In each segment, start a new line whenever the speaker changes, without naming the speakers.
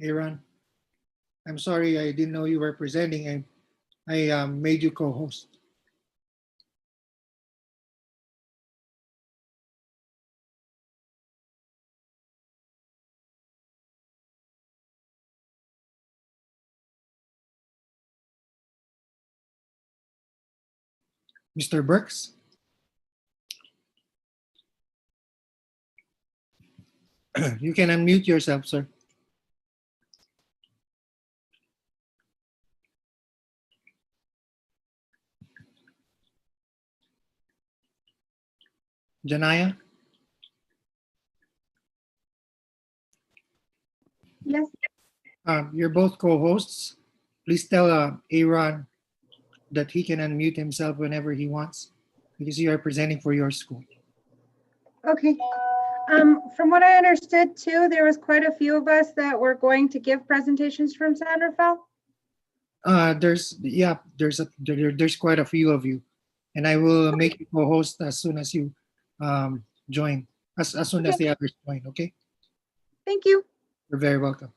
Aaron, I'm sorry I didn't know you were presenting. I made you co-host. Mr. Burks, you can unmute yourself, sir. Janaya,
Yes.
you're both co-hosts. Please tell Aaron that he can unmute himself whenever he wants because you are presenting for your school.
Okay. From what I understood too, there was quite a few of us that were going to give presentations from San Rafael.
There's quite a few of you, and I will make you co-host as soon as you join, as soon as
Okay.
the others join. Okay,
Thank you.
you're very welcome.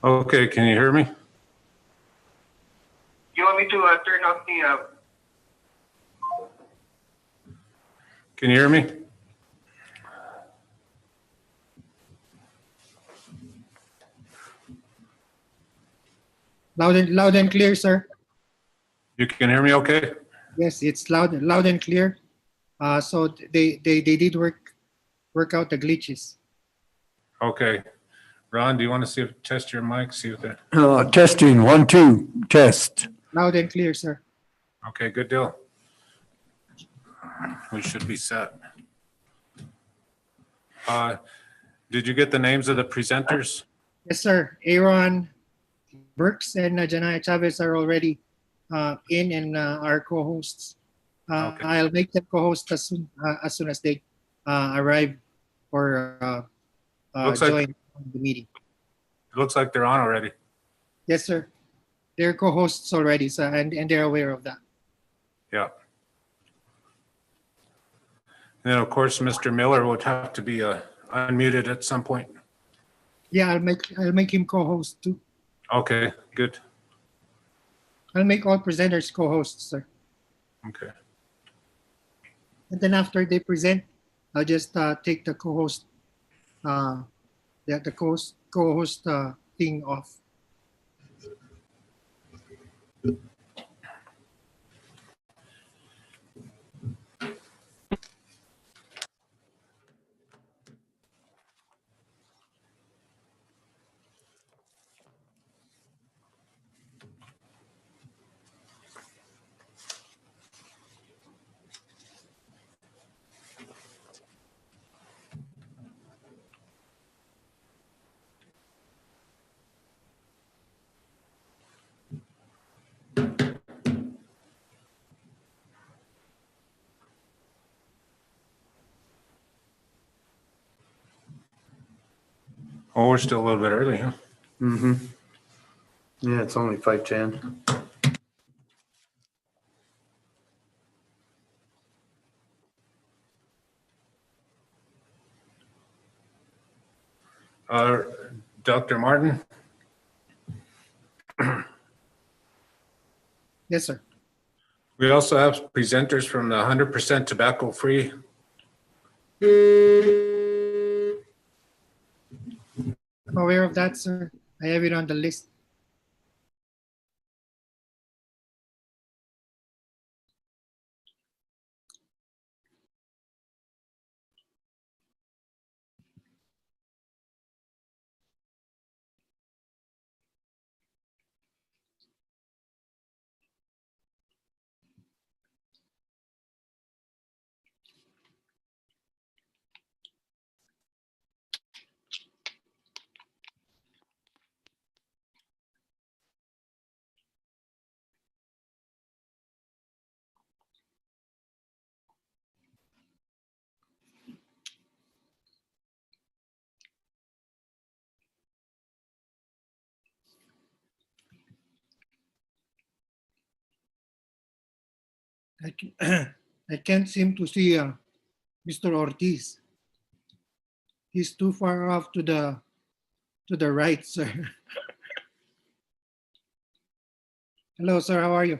Okay, can you hear me?
You want me to turn off the?
Can you hear me?
Loud and clear, sir.
You can hear me okay?
Yes, it's loud and clear. So they did work out the glitches.
Okay. Ron, do you want to see if test your mic, see if that,
Testing, 1, 2, test.
Loud and clear, sir.
okay, good deal. We should be set. Did you get the names of the presenters?
Yes, sir. Aaron Burks and Janaya Chavez are already in and are co-hosts.
Okay.
I'll make them co-host as soon as they arrive or
Looks like-
join the meeting.
It looks like they're on already.
Yes, sir. They're co-hosts already, so and they're aware of that.
Yeah. And then, of course, Mr. Miller would have to be unmuted at some point.
Yeah, I'll make him co-host too.
Okay, good.
I'll make all presenters co-hosts, sir.
Okay.
And then after they present, I'll just take the co-host co-host thing off.
Oh, we're still a little bit early, huh?
Mm-hmm. Yeah, it's only 5:10.
Dr. Martin?
Yes, sir.
We also have presenters from the 100% Tobacco Free.
I'm aware of that, sir. I have it on the list. I can't seem to see Mr. Ortiz. He's too far off to the right, sir. Hello, sir. How are you?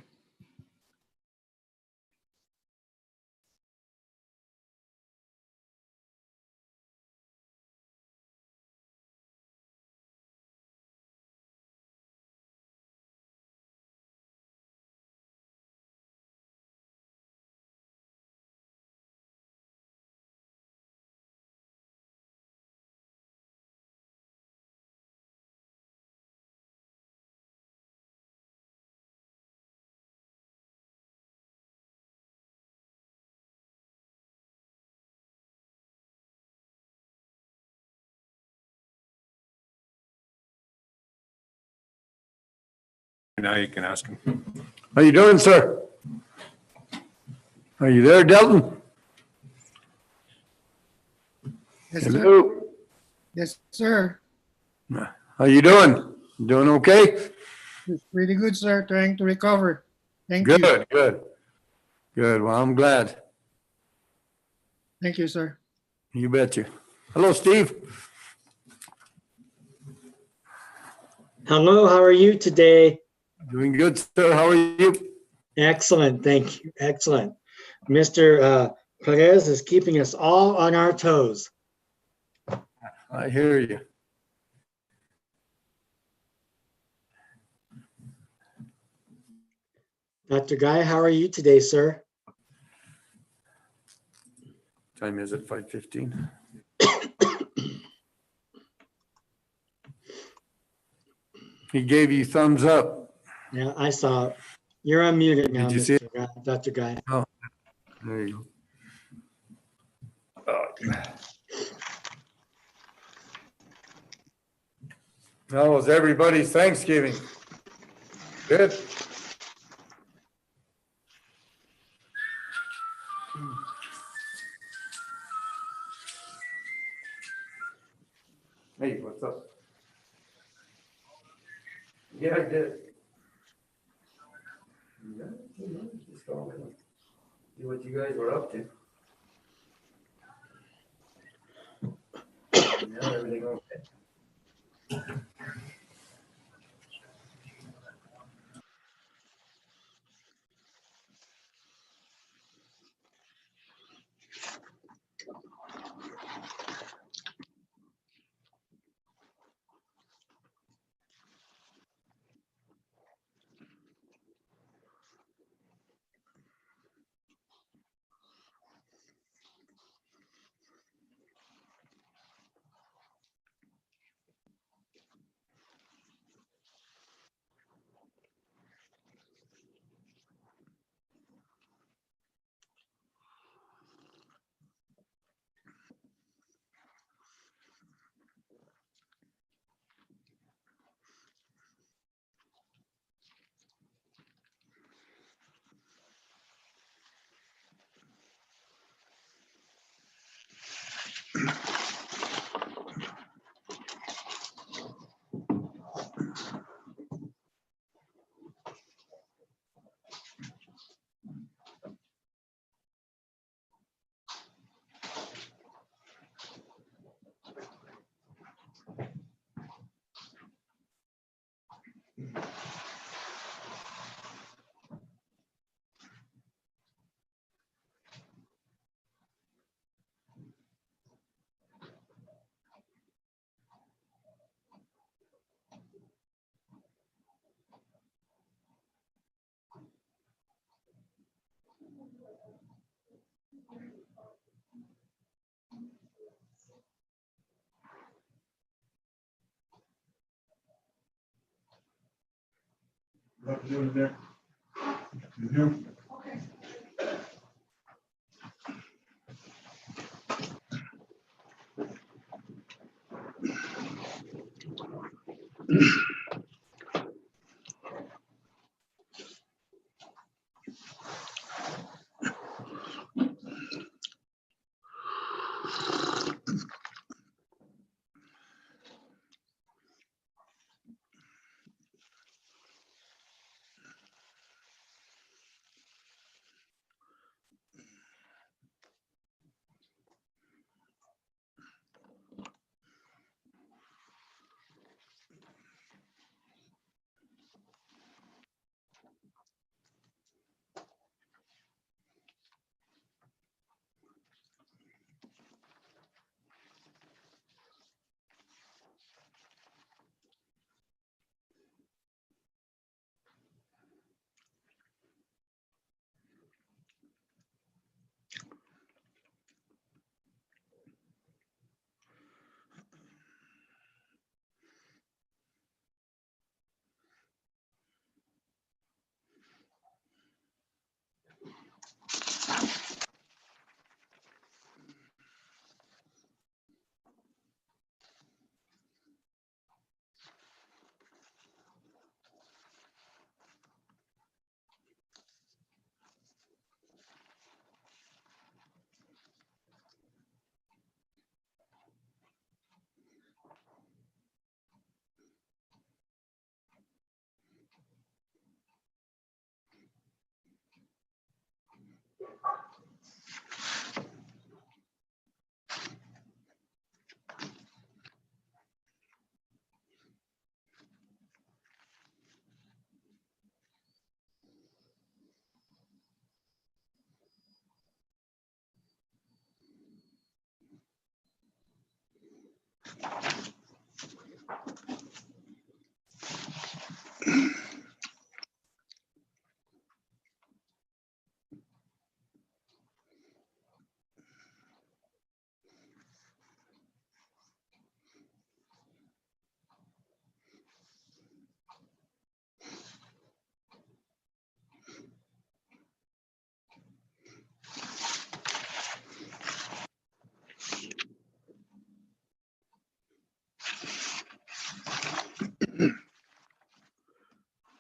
Now you can ask him.
How you doing, sir? Are you there, Delton?
Yes, sir.
Hello.
Yes, sir.
How you doing? Doing okay?
It's pretty good, sir. Trying to recover. Thank you.
Good, good. Good. Well, I'm glad.
Thank you, sir.
You betcha. Hello, Steve.
Hello, how are you today?
Doing good, sir. How are you?
Excellent, thank you. Excellent. Mr. Perez is keeping us all on our toes.
I hear you.
Dr. Guy, how are you today, sir?
Time is it 5:15? He gave you thumbs up.
Yeah, I saw it. You're unmuted now,
Did you see
Mr. Guy, Dr. Guy.
There you go. How was everybody's Thanksgiving? Good. Hey, what's up? Yeah, I did. Yeah, just go see what you guys were up to. Yeah, everything okay?
What you doing there? You?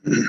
Good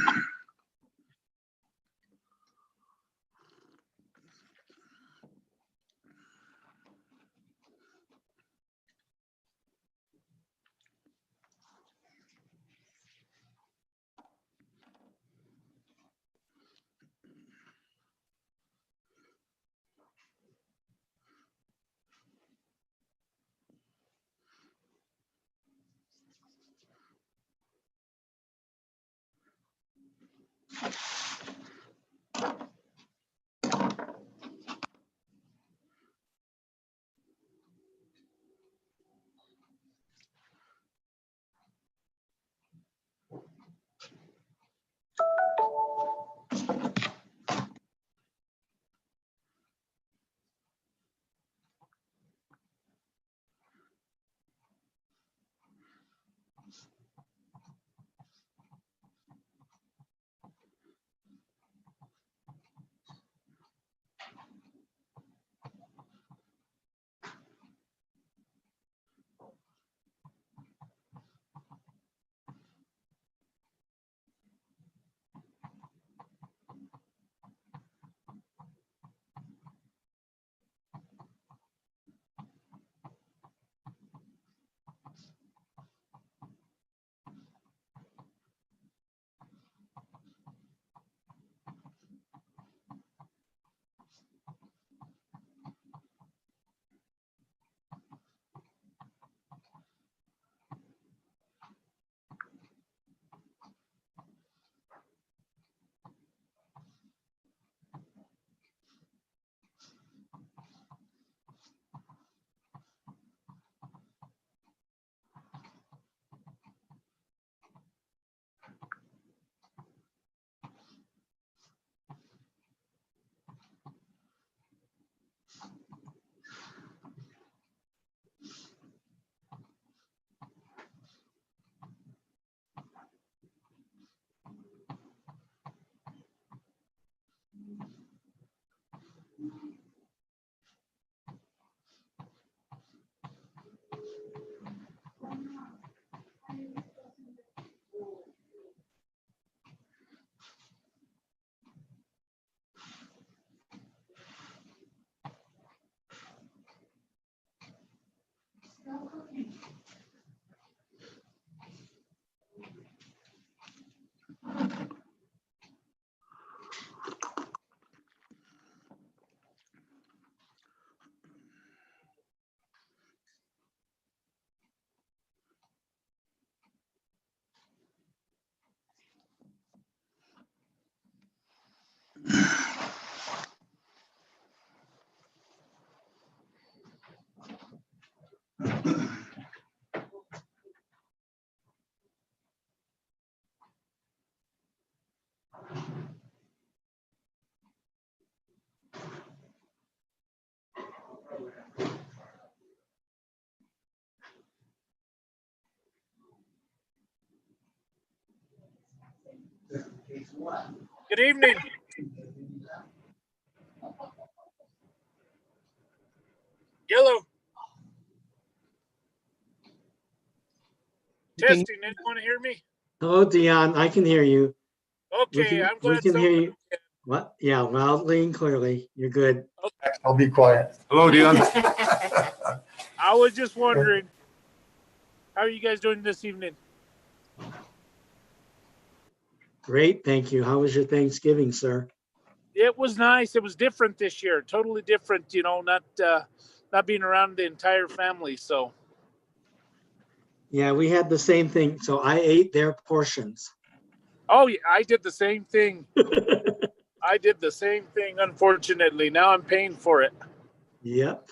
evening. Yellow.
You can-
Testing. Anyone hear me?
Hello, Dion. I can hear you. We
Okay,
can-
I'm
we
glad
can hear
someone.
you. What? Yeah, loudly and clearly. You're good.
I'll be quiet.
Hello, Dion.
I was just wondering, how are you guys doing this evening?
Great, thank you. How was your Thanksgiving, sir?
It was nice. It was different this year. Totally different. You know, not being around the entire family. So
Yeah, we had the same thing. So I ate their portions.
oh yeah, I did the same thing. I did the same thing. Unfortunately, now I'm paying for it.
Yep.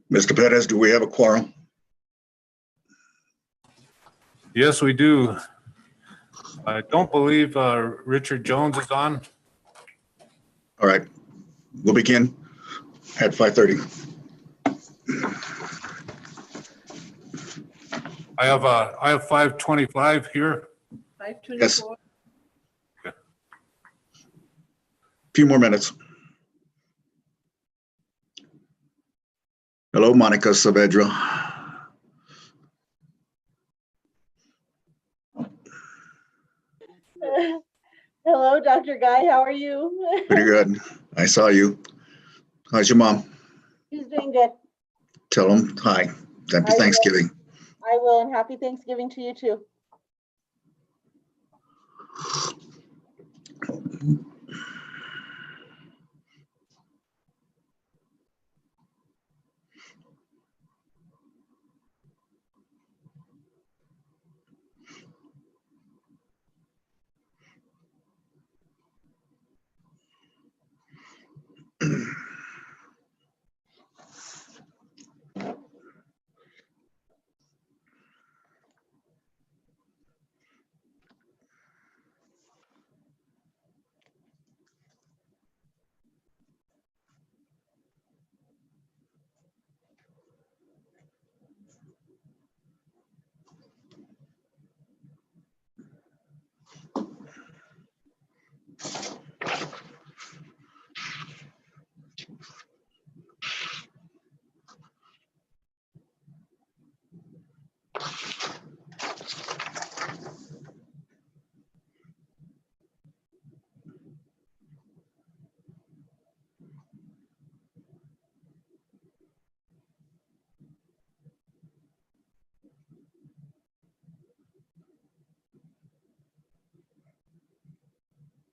Mr. Perez, do we have a quorum?
Yes, we do. I don't believe Richard Jones is on.
All right, we'll begin at 5:30.
I have 5:25 here.
Yes. Few more minutes. Hello, Monica Saavedra.
Hello, Dr. Guy. How are you?
Pretty good. I saw you. How's your mom?
She's doing good.
Tell them hi. Happy
I will.
Thanksgiving.
I will, and happy Thanksgiving to you too.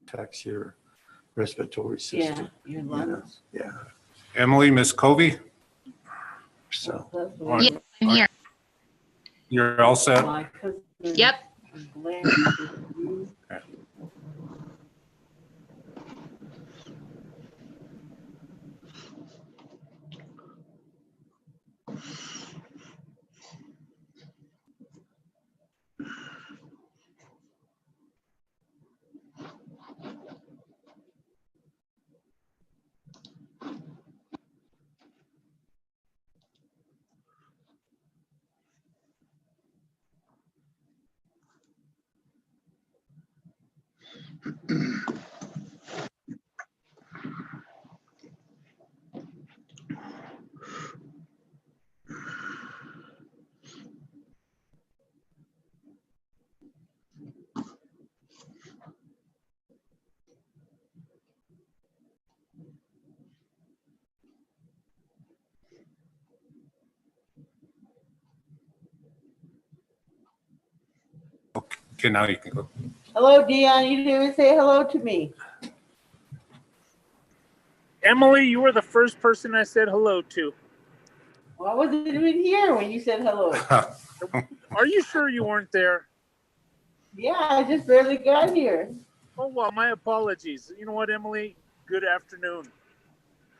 Tax your respiratory system.
your
lungs. Yeah,
Emily, Miss Covey,
so.
Yeah, I'm here.
you're all set?
Yep.
Okay, now you can go.
Hello, Dion. You didn't even say hello to me.
Emily, you were the first person I said hello to.
Well, I wasn't even here when you said hello.
Are you sure you weren't there?
Yeah, I just barely got here.
Oh, well, my apologies. You know what, Emily? Good afternoon.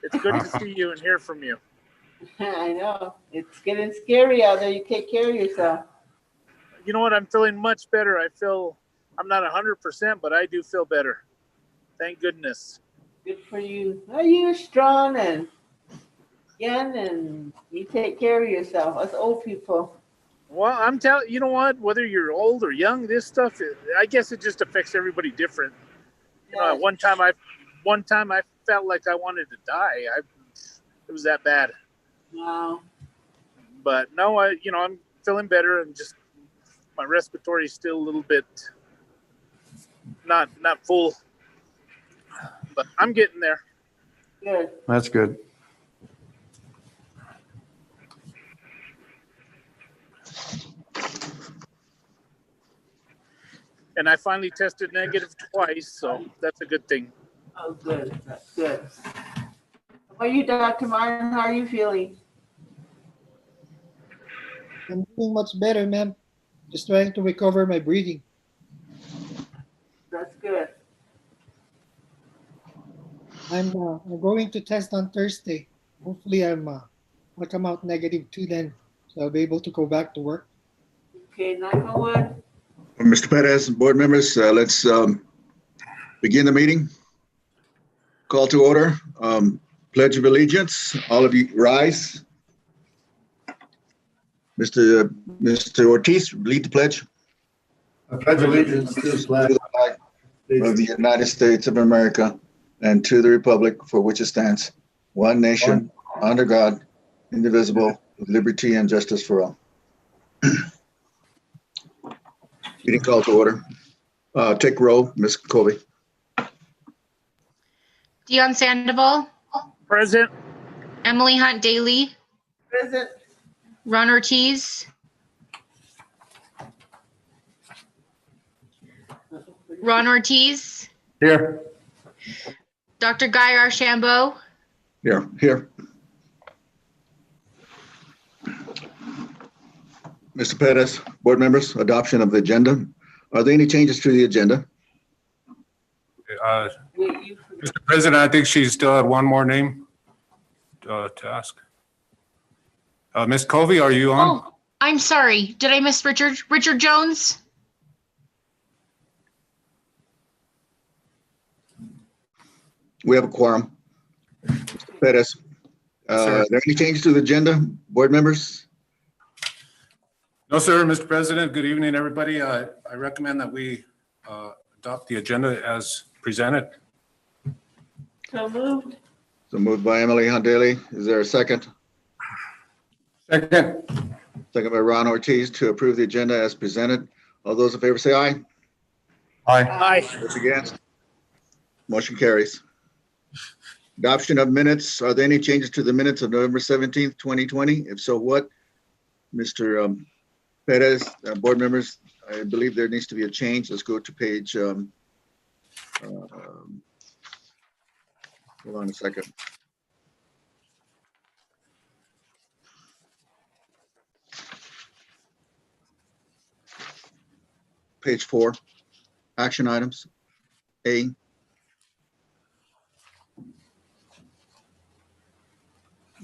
It's good to see you and hear from you.
I know. It's getting scary out there. You take care of yourself.
You know what? I'm feeling much better. I'm not 100%, but I do feel better. Thank goodness.
Good for you. Well, you're strong and young, and you take care of yourself. Us old people.
Well, I'm telling you know what? Whether you're old or young, this stuff, I guess it just affects everybody different. You know, at one time I felt like I wanted to die. It was that bad.
Wow.
But no, I'm feeling better, and just my respiratory is still a little bit not full, but I'm getting there.
Good.
That's good.
and I finally tested negative twice, so that's a good thing.
Oh, good, that's good. How about you, Dr. Martin? How are you feeling?
I'm doing much better, ma'am. Just trying to recover my breathing.
That's good.
I'm going to test on Thursday. Hopefully, I'll come out negative too then, so I'll be able to go back to work.
Okay, knock on wood.
Mr. Perez, board members, let's begin the meeting. Call to order. Pledge of allegiance. All of you rise. Mr. Ortiz, lead the pledge.
I pledge allegiance to the
To
flag
the flag of the United States of America and to the republic for which it stands, one nation, under God, indivisible, with liberty and justice for all. Meeting call to order. Take roll, Ms. Colby.
Dion Sandoval,
Present.
Emily Hunt Daly,
Present.
Ron Ortiz,
here.
Dr. Guy Archambault,
Here. Mr. Perez, board members, adoption of the agenda. Are there any changes to the agenda?
Wait,
Mr. President, I think she still had one more name to ask. Ms. Covey, are you on?
Oh, I'm sorry. Did I miss Richard? Richard Jones?
We have a quorum. Mr. Perez,
sir.
are there any changes to the agenda, board members?
No, sir, Mr. President. Good evening, everybody. I recommend that we adopt the agenda as presented.
so moved.
So moved by Emily Daly. Is there a second?
Second.
Second by Ron Ortiz to approve the agenda as presented. All those in favor say aye.
Aye.
Aye.
Those against? Motion carries. Adoption of minutes. Are there any changes to the minutes of November 17th, 2020? If so, what? Mr. Perez, board members, I believe there needs to be a change. Let's go to page, hold on a second. Page 4, action items, A.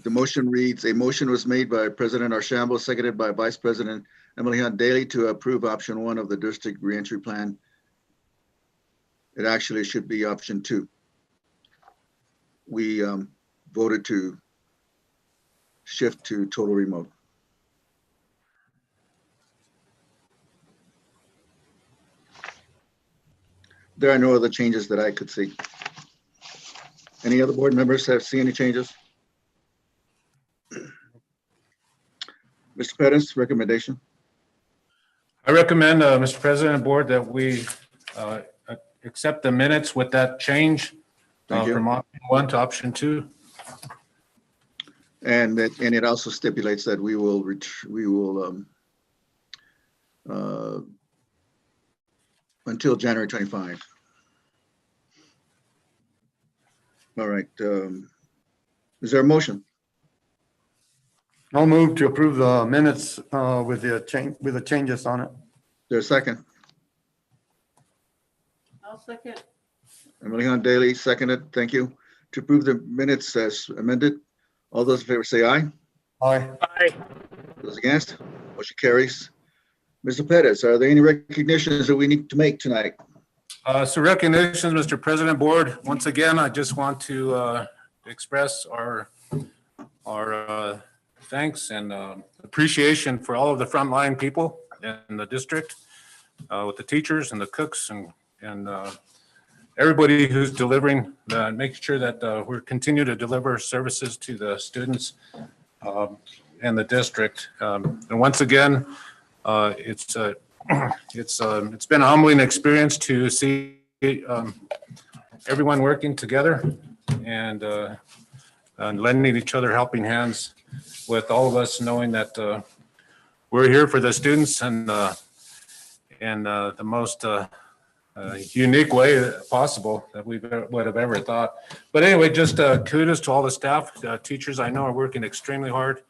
The motion reads, a motion was made by President Archambault, seconded by Vice President Emily Hunt Daly to approve option 1 of the district reentry plan. It actually should be option 2. We voted to shift to total remote. There are no other changes that I could see. Any other board members have seen any changes? Mr. Perez, recommendation?
I recommend, Mr. President and Board, that we accept the minutes with that change
Thank you.
from option 1 to option 2.
And it also stipulates that we will until January 25. All right. Is there a motion?
I'll move to approve the minutes with the changes on it.
There's a second.
I'll second.
Emily Hunt Daly, seconded. Thank you. To approve the minutes as amended. All those in favor say aye.
Aye.
Aye.
Those against? Motion carries. Mr. Perez, are there any recognitions that we need to make tonight?
So recognitions, Mr. President, Board. Once again, I just want to express our thanks and appreciation for all of the frontline people in the district, with the teachers and the cooks and everybody who's delivering, making sure that we're continue to deliver services to the students in the district. And once again, it's been a humbling experience to see everyone working together and lending each other helping hands, with all of us knowing that we're here for the students and the most unique way possible that we would have ever thought. But anyway, just kudos to all the staff, teachers I know are working extremely hard,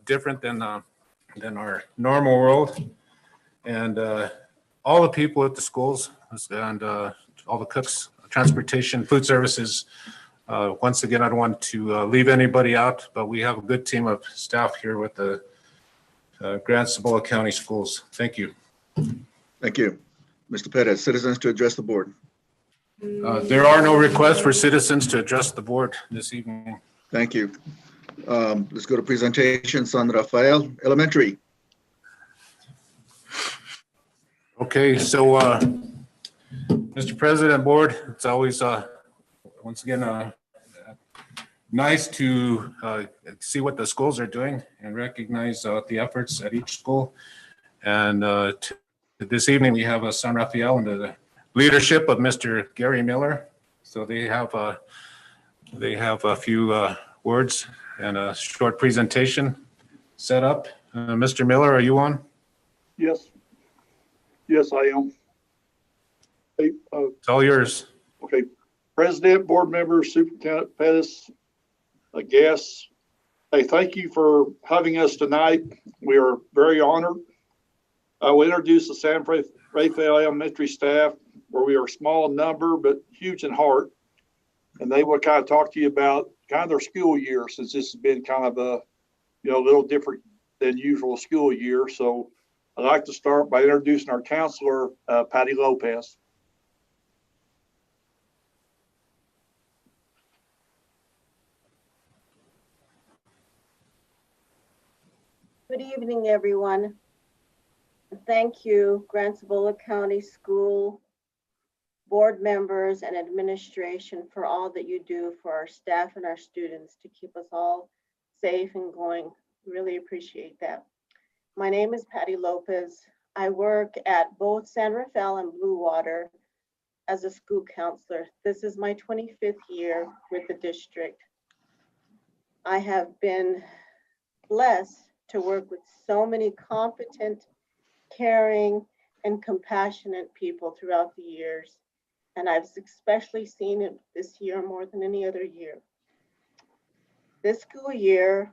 different than our normal world. And all the people at the schools and all the cooks, transportation, food services. Once again, I don't want to leave anybody out, but we have a good team of staff here with the Grand Cebolla County Schools. Thank you.
Thank you. Mr. Perez, citizens to address the board.
There are no requests for citizens to address the board this evening.
Thank you. Let's go to presentation, San Rafael Elementary.
Okay, so Mr. President, Board, it's always once again nice to see what the schools are doing and recognize the efforts at each school. And this evening we have San Rafael under the leadership of Mr. Gary Miller. So they have a few words and a short presentation set up. Mr. Miller, are you on?
Yes. Yes, I am. Hey,
It's all yours.
okay. President, board members, Superintendent Pettis, guests. Hey, thank you for having us tonight. We are very honored. I will introduce the San Rafael Elementary staff, where we are small in number, but huge in heart. And they will kind of talk to you about kind of their school year, since this has been kind of a, little different than usual school year. So I'd like to start by introducing our counselor, Patty Lopez.
Good evening, everyone. Thank you, Grand Cebolla County School board members and administration for all that you do for our staff and our students to keep us all safe and going. Really appreciate that. My name is Patty Lopez. I work at both San Rafael and Blue Water as a school counselor. This is my 25th year with the district. I have been blessed to work with so many competent, caring, and compassionate people throughout the years. And I've especially seen it this year more than any other year. This school year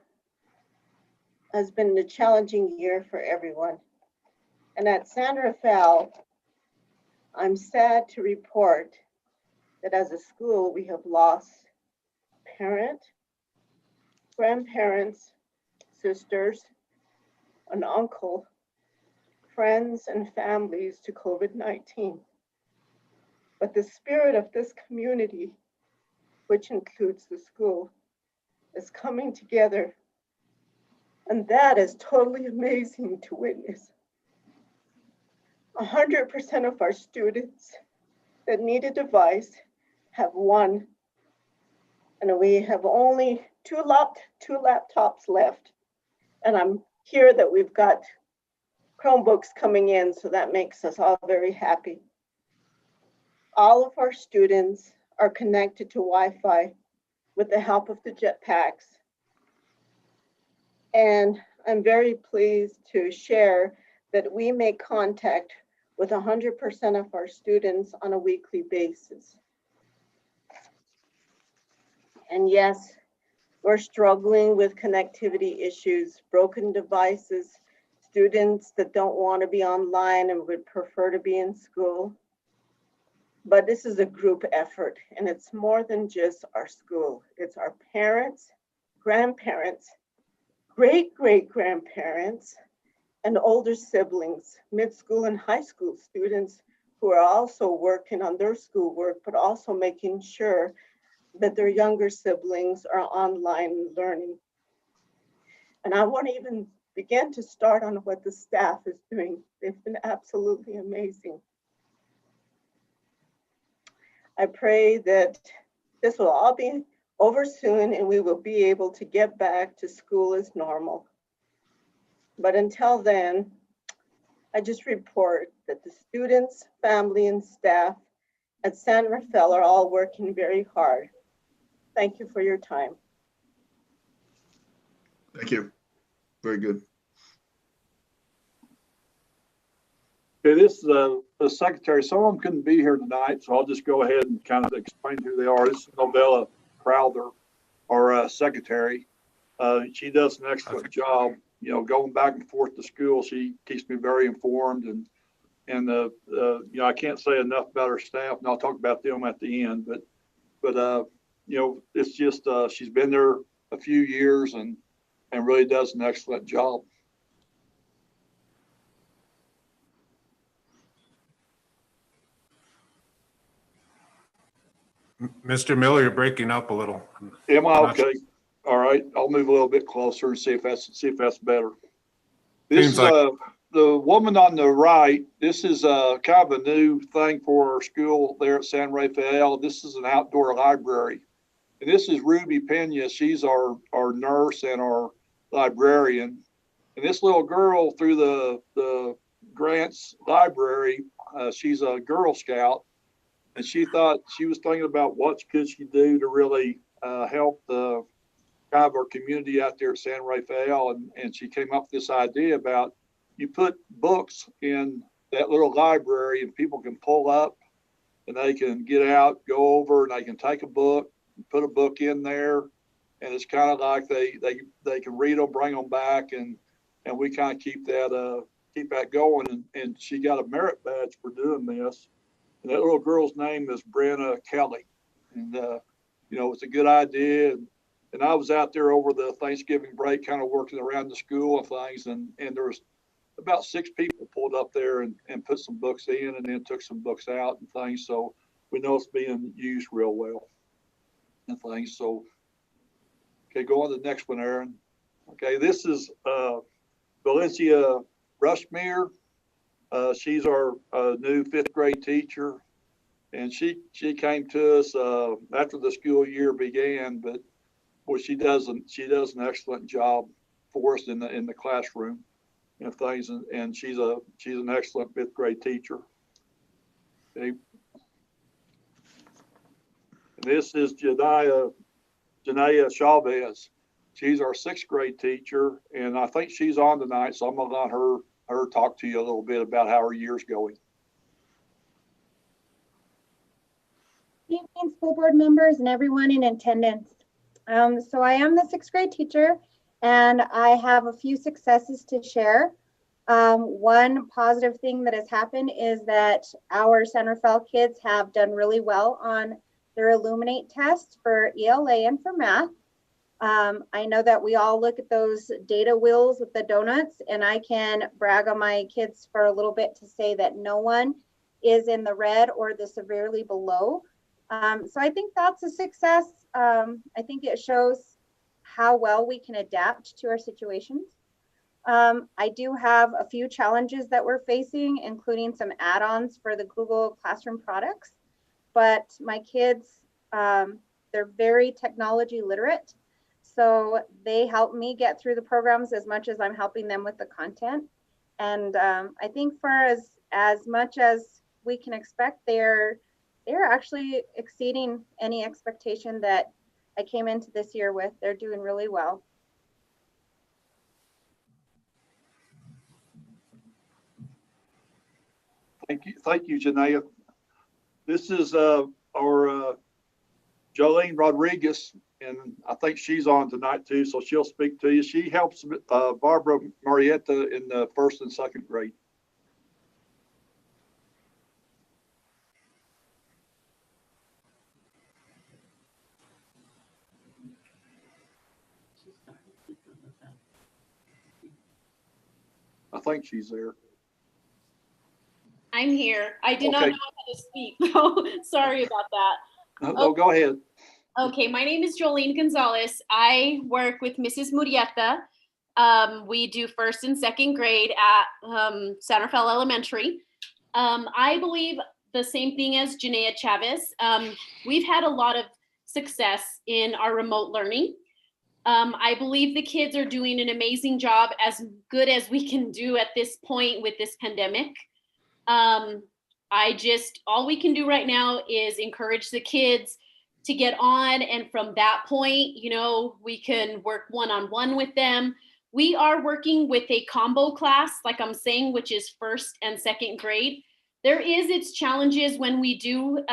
has been a challenging year for everyone. And at San Rafael, I'm sad to report that as a school, we have lost parents, grandparents, sisters, an uncle, friends, and families to COVID-19. But the spirit of this community, which includes the school, is coming together. And that is totally amazing to witness. 100% of our students that need a device have one, and we have only two laptops left. And I'm here that we've got Chromebooks coming in, so that makes us all very happy. All of our students are connected to Wi-Fi with the help of the jetpacks. And I'm very pleased to share that we make contact with 100% of our students on a weekly basis. And yes, we're struggling with connectivity issues, broken devices, students that don't want to be online and would prefer to be in school. But this is a group effort, and it's more than just our school. It's our parents, grandparents, great-great-grandparents, and older siblings, mid-school and high school students who are also working on their schoolwork, but also making sure that their younger siblings are online learning. And I want to even begin to start on what the staff is doing. They've been absolutely amazing. I pray that this will all be over soon and we will be able to get back to school as normal. But until then, I just report that the students, family, and staff at San Rafael are all working very hard. Thank you for your time.
Thank you. Very good.
Okay, this is the secretary. Some of them couldn't be here tonight, so I'll just go ahead and kind of explain who they are. This is Novella Crowther, our secretary. She does an excellent job, you know, going back and forth to school. She keeps me very informed, and you know, I can't say enough about her staff, and I'll talk about them at the end. But you know, it's just she's been there a few years and really does an excellent job.
Mr. Miller, you're breaking up a little.
Am I
Not-
okay? All right, I'll move a little bit closer and see if that's better. This
Seems
is
like-
the woman on the right. This is kind of a new thing for our school there at San Rafael. This is an outdoor library, and this is Ruby Pena. She's our nurse and our librarian. And this little girl through the Grants Library, she's a Girl Scout, and she was thinking about what could she do to really help the kind of our community out there at San Rafael, and she came up with this idea about you put books in that little library and people can pull up and they can get out, go over, and they can take a book, put a book in there, and it's kind of like they can read them, bring them back, and we kind of keep that going. And she got a merit badge for doing this. And that little girl's name is Brenna Kelly, and you know, it's a good idea. And I was out there over the Thanksgiving break, kind of working around the school and things, and there was about 6 people pulled up there and put some books in and then took some books out and things. So we know it's being used real well and things. So, okay, go on to the next one, Aaron. Okay, this is Valencia Rushmere. She's our new 5th grade teacher, and she came to us after the school year began, but boy, she does an excellent job for us in the classroom and things, and she's an excellent 5th grade teacher. Okay. And this is Janaya Chavez. She's our 6th grade teacher, and I think she's on tonight, so I'm gonna let her talk to you a little bit about how her year's going.
Good evening, school board members and everyone in attendance. So I am the 6th grade teacher, and I have a few successes to share. One positive thing that has happened is that our San Rafael kids have done really well on their Illuminate test for ELA and for math. I know that we all look at those data wheels with the donuts, and I can brag on my kids for a little bit to say that no one is in the red or the severely below. So I think that's a success. I think it shows how well we can adapt to our situations. I do have a few challenges that we're facing, including some add-ons for the Google Classroom products, but my kids, they're very technology literate. So they help me get through the programs as much as I'm helping them with the content. And I think for as much as we can expect, they're actually exceeding any expectation that I came into this year with. They're doing really well.
Thank you, Janaya. This is our Jolene Rodriguez, and I think she's on tonight too, so she'll speak to you. She helps Barbara Marietta in the 1st and 2nd grade. I think she's there.
I'm here. I did not
Okay.
know how to speak, though. Sorry about that.
No, go ahead.
Okay, my name is Jolene Gonzalez. I work with Mrs. Murieta. We do 1st and 2nd grade at San Rafael Elementary. I believe the same thing as Janaya Chavez. We've had a lot of success in our remote learning. I believe the kids are doing an amazing job, as good as we can do at this point with this pandemic. All we can do right now is encourage the kids to get on. And from that point, you know, we can work one-on-one with them. We are working with a combo class, like I'm saying, which is first and second grade. There is its challenges when we do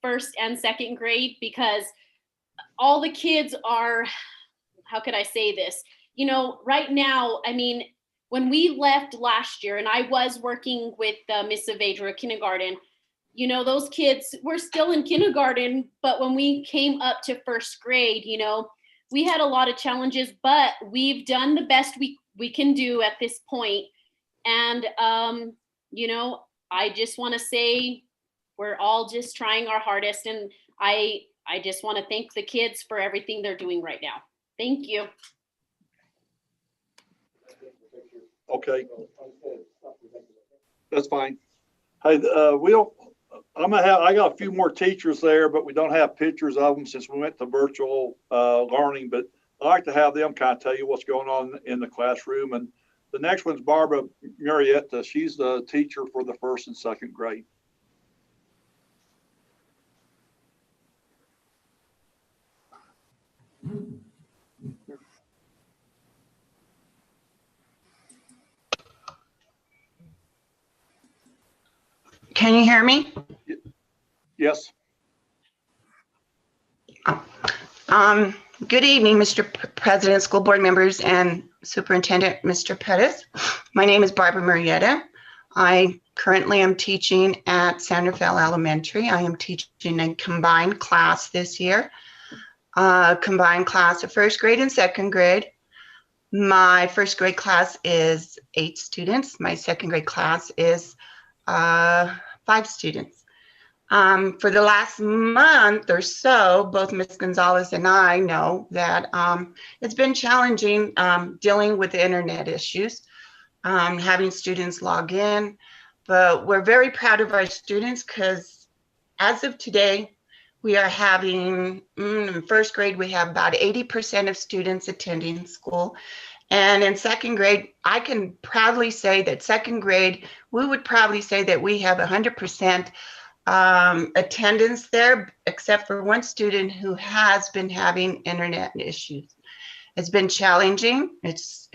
first and second grade, because all the kids are, how could I say this? You know, right now, I mean, when we left last year and I was working with Miss Saavedra kindergarten, you know, those kids were still in kindergarten, but when we came up to first grade, you know, we had a lot of challenges, but we've done the best we can do at this point. And, you know, I just want to say we're all just trying our hardest. And I just want to thank the kids for everything they're doing right now. Thank you.
Okay. That's fine. Hey, I got a few more teachers there, but we don't have pictures of them since we went to virtual learning, but I like to have them kind of tell you what's going on in the classroom. And the next one's Barbara Murrieta. She's the teacher for the first and second grade.
Can you hear me?
Yes.
Good evening, Mr. President, school board members, and Superintendent Mr. Pettis. My name is Barbara Murrieta. I currently am teaching at San Rafael Elementary. I am teaching a combined class this year, combined class of first grade and second grade. My first grade class is 8 students. My second grade class is 5 students. For the last month or so, both Ms. Gonzalez and I know that it's been challenging dealing with the internet issues, having students log in, but we're very proud of our students because as of today, we are having, in first grade, we have about 80% of students attending school. And in second grade, I can proudly say that second grade, we would probably say that we have 100% attendance there, except for one student who has been having internet issues. It's been challenging. It's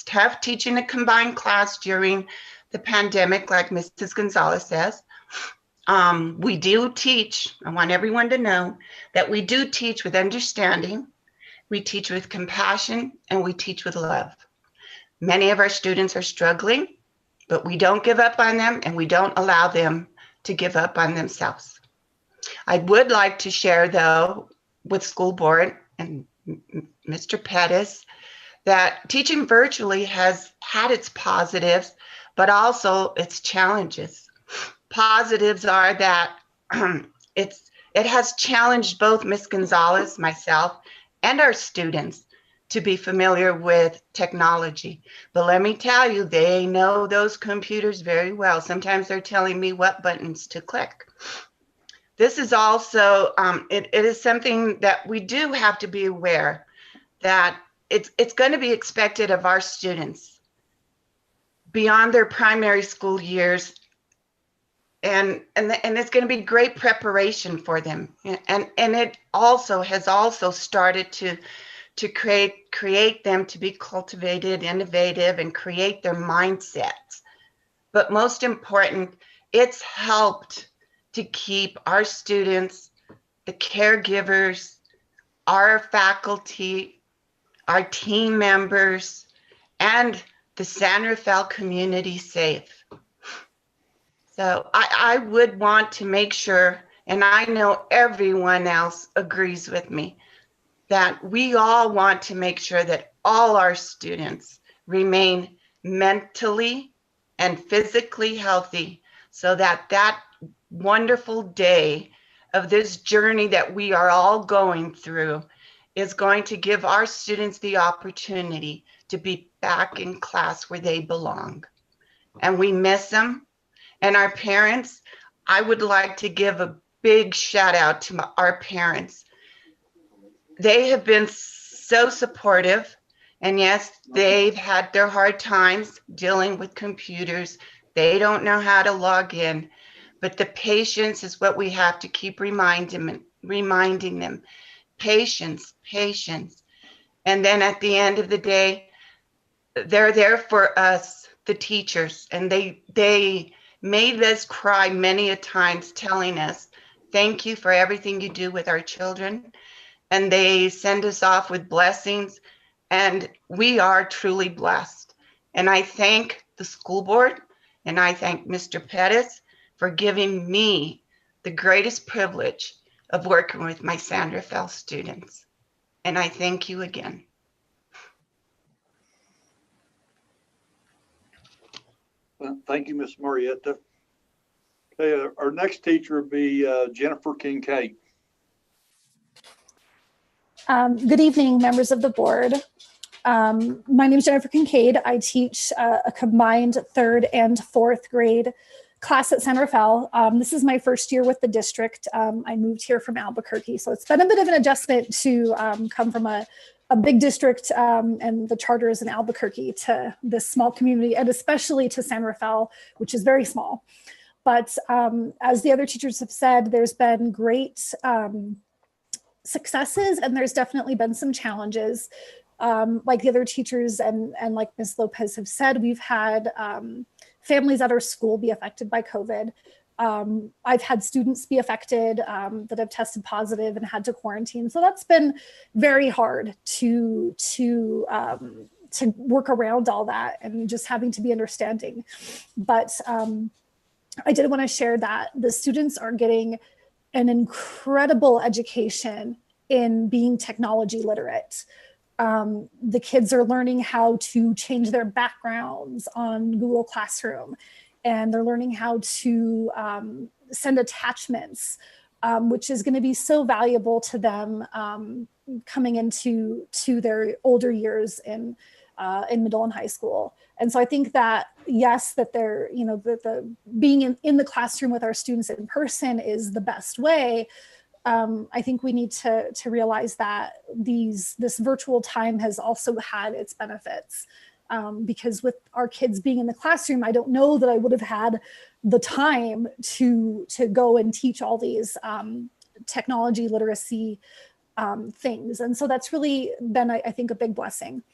tough teaching a combined class during the pandemic, like Mrs. Gonzalez says. We do teach, I want everyone to know that we do teach with understanding, we teach with compassion, and we teach with love. Many of our students are struggling, but we don't give up on them and we don't allow them to give up on themselves. I would like to share though with school board and Mr. Pettis that teaching virtually has had its positives, but also its challenges. Positives are that it has challenged both Ms. Gonzalez, myself, and our students to be familiar with technology. But let me tell you, they know those computers very well. Sometimes they're telling me what buttons to click. This is also, it is something that we do have to be aware that it's going to be expected of our students beyond their primary school years. And it's going to be great preparation for them. And it also has started to create them to be cultivated, innovative, and create their mindsets. But most important, it's helped to keep our students, the caregivers, our faculty, our team members, and the San Rafael community safe. So I would want to make sure, and I know everyone else agrees with me, that we all want to make sure that all our students remain mentally and physically healthy so that that wonderful day of this journey that we are all going through is going to give our students the opportunity to be back in class where they belong. And we miss them. And our parents, I would like to give a big shout out to our parents. They have been so supportive. And yes, they've had their hard times dealing with computers. They don't know how to log in. But the patience is what we have to keep reminding them. Patience, patience. And then at the end of the day, they're there for us, the teachers, and they made us cry many a times telling us, thank you for everything you do with our children. And they send us off with blessings, and we are truly blessed. And I thank the school board and I thank Mr. Pettis for giving me the greatest privilege of working with my San Rafael students. And I thank you again.
Well, thank you, Ms. Marietta. Okay, our next teacher will be Jennifer Kincaid.
Good evening, members of the board. My name is Jennifer Kincaid. I teach a combined 3rd and 4th grade class at San Rafael. This is my first year with the district. I moved here from Albuquerque, so it's been a bit of an adjustment to come from a big district and the charter is in Albuquerque to this small community, and especially to San Rafael, which is very small. But as the other teachers have said, there's been great successes, and there's definitely been some challenges. Like the other teachers and like Ms. Lopez have said, we've had families at our school be affected by COVID. I've had students be affected that have tested positive and had to quarantine. So that's been very hard to work around all that and just having to be understanding. But I did want to share that the students are getting an incredible education in being technology literate. The kids are learning how to change their backgrounds on Google Classroom, and they're learning how to send attachments, which is going to be so valuable to them coming into their older years in middle and high school. And so I think that, yes, that they're, you know, the being in the classroom with our students in person is the best way. I think we need to realize that this virtual time has also had its benefits, because with our kids being in the classroom, I don't know that I would have had the time to go and teach all these technology literacy things. And so that's really been, I think, a big blessing.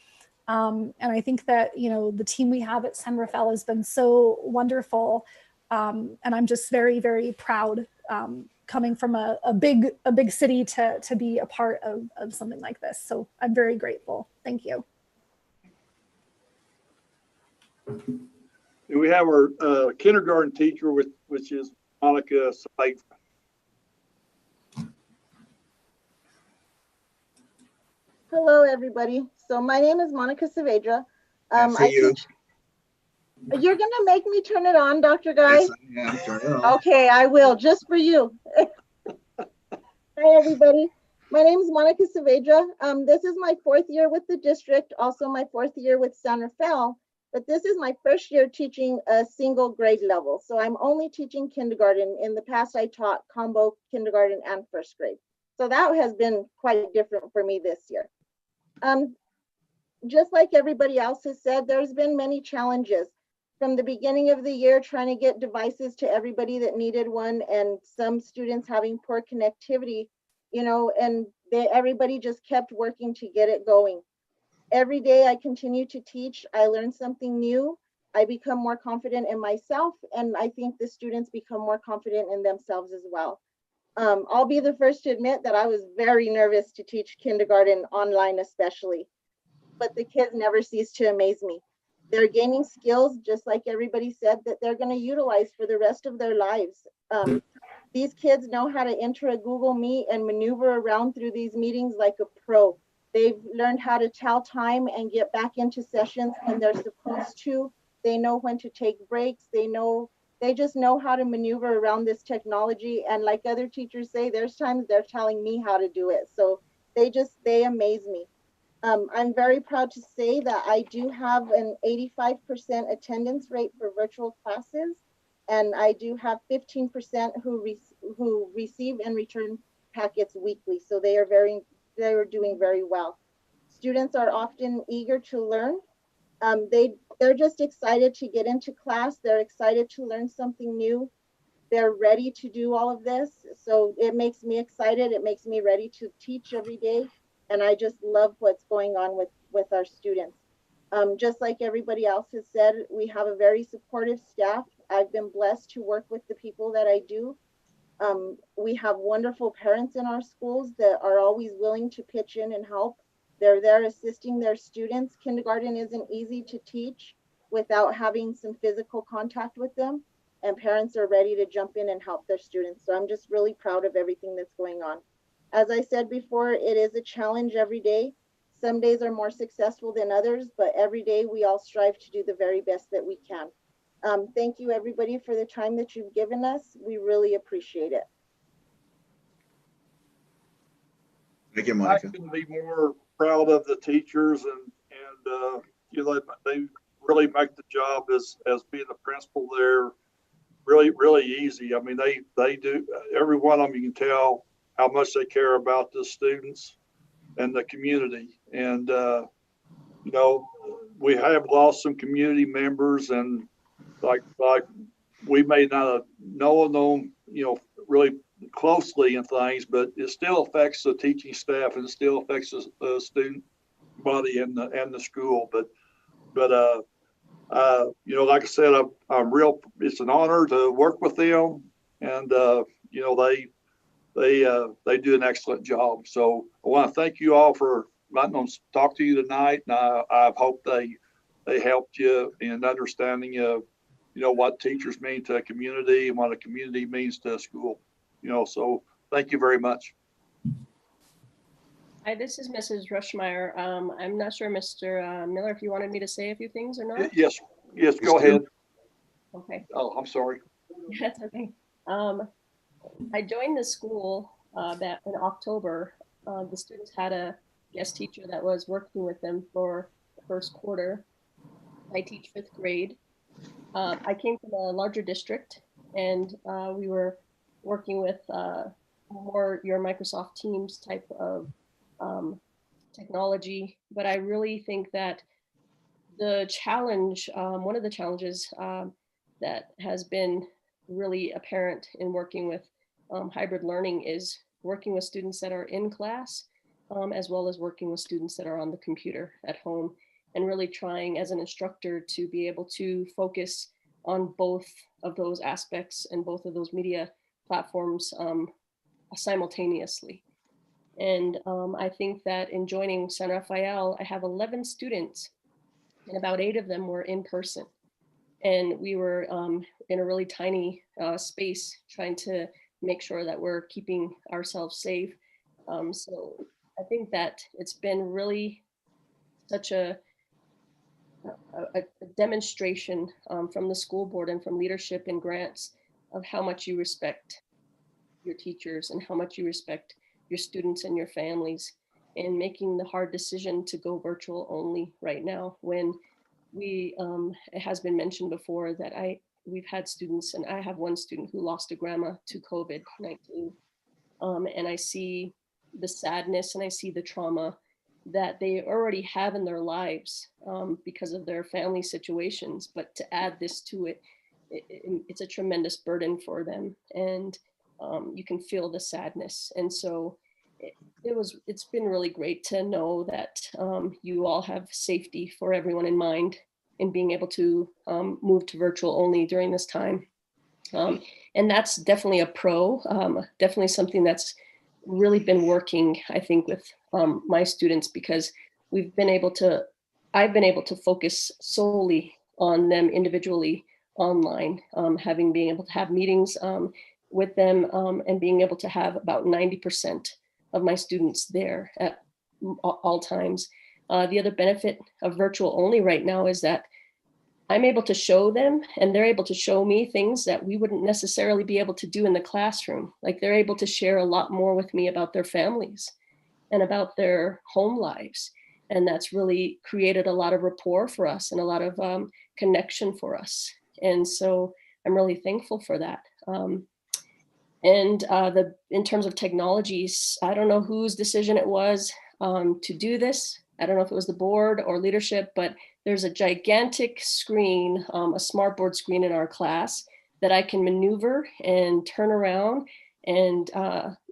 And I think that, you know, the team we have at San Rafael has been so wonderful. And I'm just very, very proud coming from a big city to be a part of something like this. So I'm very grateful. Thank you.
We have our kindergarten teacher, which is Monica Saavedra.
Hello, everybody. So my name is Monica Saavedra. You're going to make me turn it on, Dr. Guy?
Yes, I am. Turn it on.
Okay, I will, just for you. Hi, everybody. My name is Monica Saavedra. This is my 4th year with the district, also my 4th year with San Rafael, but this is my first year teaching a single grade level. So I'm only teaching kindergarten. In the past, I taught combo kindergarten and 1st grade. So that has been quite different for me this year. Just like everybody else has said, there's been many challenges. From the beginning of the year, trying to get devices to everybody that needed one, and some students having poor connectivity, you know, and everybody just kept working to get it going. Every day I continue to teach, I learn something new. I become more confident in myself, and I think the students become more confident in themselves as well. I'll be the first to admit that I was very nervous to teach kindergarten online, especially, but the kids never cease to amaze me. They're gaining skills, just like everybody said, that they're going to utilize for the rest of their lives. These kids know how to enter a Google Meet and maneuver around through these meetings like a pro. They've learned how to tell time and get back into sessions when they're supposed to. They know when to take breaks. They just know how to maneuver around this technology. And like other teachers say, there's times they're telling me how to do it. So they amaze me. I'm very proud to say that I do have an 85% attendance rate for virtual classes, and I do have 15% who receive and return packets weekly. So they are doing very well. Students are often eager to learn. They're just excited to get into class. They're excited to learn something new. They're ready to do all of this. So it makes me excited. It makes me ready to teach every day. And I just love what's going on with our students. Just like everybody else has said, we have a very supportive staff. I've been blessed to work with the people that I do. We have wonderful parents in our schools that are always willing to pitch in and help. They're there assisting their students. Kindergarten isn't easy to teach without having some physical contact with them, and parents are ready to jump in and help their students. So I'm just really proud of everything that's going on. As I said before, it is a challenge every day. Some days are more successful than others, but every day we all strive to do the very best that we can. Thank you, everybody, for the time that you've given us. We really appreciate it.
Thank you,
I
Monica.
couldn't be more proud of the teachers and you know, they really make the job as being the principal there really easy. I mean, they do, every one of them, you can tell how much they care about the students and the community. And, you know, we have lost some community members, and like we may not have known them, you know, really closely and things, but it still affects the teaching staff and it still affects the student body and the school. But you know, like I said, I'm real, it's an honor to work with them, and you know, they do an excellent job. So I want to thank you all for letting them talk to you tonight, and I hope they helped you in understanding you know, what teachers mean to a community and what a community means to a school. You know, so thank you very much.
Hi, this is Mrs. Rushmeyer. I'm not sure, Mr. Miller, if you wanted me to say a few things or not.
Yes, go ahead.
Okay.
Oh, I'm sorry.
That's okay. I joined the school back in October. The students had a guest teacher that was working with them for the first quarter. I teach 5th grade. I came from a larger district, and we were working with more your Microsoft Teams type of technology. But I really think that the challenge, one of the challenges that has been really apparent in working with hybrid learning is working with students that are in class, as well as working with students that are on the computer at home, and really trying as an instructor to be able to focus on both of those aspects and both of those media platforms simultaneously. And I think that in joining San Rafael, I have 11 students, and about 8 of them were in person. And we were in a really tiny space trying to make sure that we're keeping ourselves safe. So I think that it's been really such a demonstration from the school board and from leadership and grants of how much you respect your teachers and how much you respect your students and your families, and making the hard decision to go virtual only right now, when we it has been mentioned before that we've had students, and I have one student who lost a grandma to COVID-19, and I see the sadness and I see the trauma that they already have in their lives because of their family situations. But to add this to it, it's a tremendous burden for them, and you can feel the sadness. And so it's been really great to know that you all have safety for everyone in mind in being able to move to virtual only during this time. And that's definitely a pro, definitely something that's really been working, I think, with my students, because I've been able to focus solely on them individually online, being able to have meetings with them, and being able to have about 90% of my students there at all times. The other benefit of virtual only right now is that I'm able to show them, and they're able to show me things that we wouldn't necessarily be able to do in the classroom. Like, they're able to share a lot more with me about their families and about their home lives. And that's really created a lot of rapport for us and a lot of connection for us. And so I'm really thankful for that. In terms of technologies, I don't know whose decision it was to do this. I don't know if it was the board or leadership, but there's a gigantic screen, a smart board screen in our class that I can maneuver and turn around and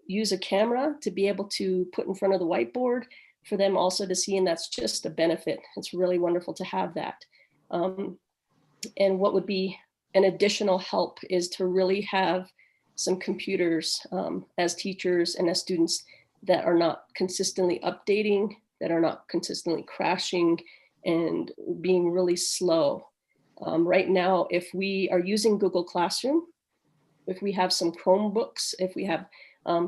use a camera to be able to put in front of the whiteboard for them also to see, and that's just a benefit. It's really wonderful to have that. And what would be an additional help is to really have some computers as teachers and as students that are not consistently updating, that are not consistently crashing and being really slow. Right now, if we are using Google Classroom, if we have some Chromebooks, if we have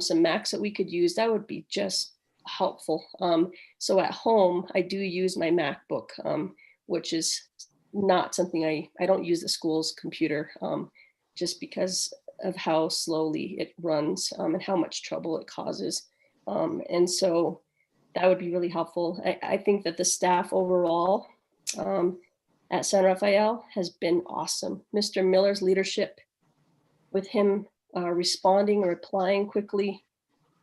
some Macs that we could use, that would be just helpful. So at home, I do use my MacBook, which is not something I don't use the school's computer just because of how slowly it runs and how much trouble it causes. And so that would be really helpful. I think that the staff overall at San Rafael has been awesome. Mr. Miller's leadership, with him responding, replying quickly,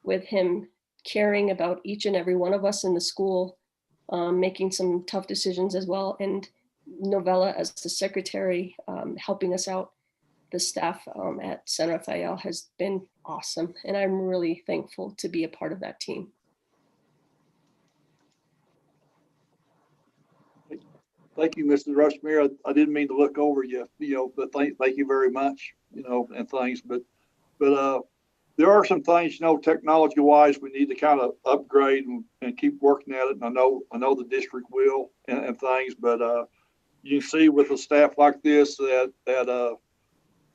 with him caring about each and every one of us in the school, making some tough decisions as well, and Novella as the secretary helping us out. The staff at San Rafael has been awesome, and I'm really thankful to be a part of that team.
Thank you, Mrs. Rushmere. I didn't mean to look over you, but thank you very much, and things. But there are some things, technology wise, we need to kind of upgrade and keep working at it. And I know the district will and things, but you see with a staff like this that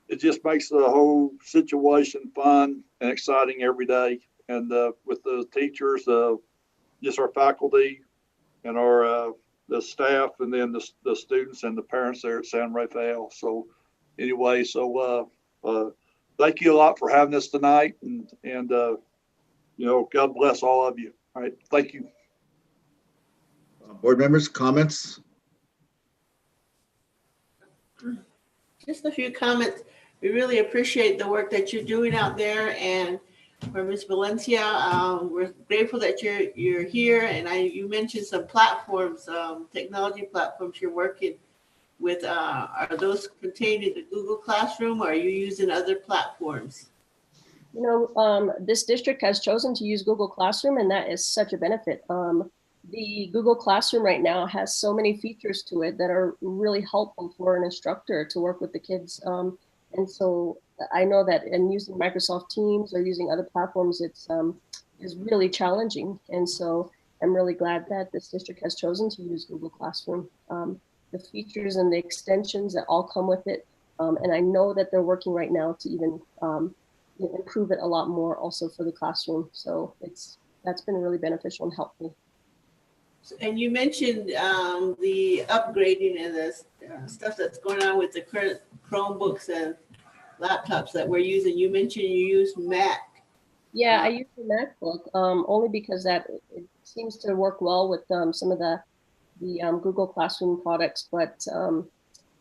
it just makes the whole situation fun and exciting every day. And with the teachers, just our faculty and our the staff, and then the students and the parents there at San Rafael. So anyway, thank you a lot for having us tonight, and God bless all of you. All right, thank you.
Board members, comments?
Just a few comments. We really appreciate the work that you're doing out there, and for Ms. Valencia, we're grateful that you're here. And you mentioned some platforms, technology platforms you're working with. Are those contained in the Google Classroom, or are you using other platforms?
This district has chosen to use Google Classroom, and that is such a benefit. The Google Classroom right now has so many features to it that are really helpful for an instructor to work with the kids. And so I know that in using Microsoft Teams or using other platforms, it's is really challenging. And so I'm really glad that this district has chosen to use Google Classroom. The features and the extensions that all come with it. And I know that they're working right now to even improve it a lot more also for the classroom. So that's been really beneficial and helpful.
And you mentioned the upgrading and the stuff that's going on with the current Chromebooks and laptops that we're using. You mentioned you use Mac.
Yeah, I use the MacBook only because it seems to work well with some of the Google Classroom products, but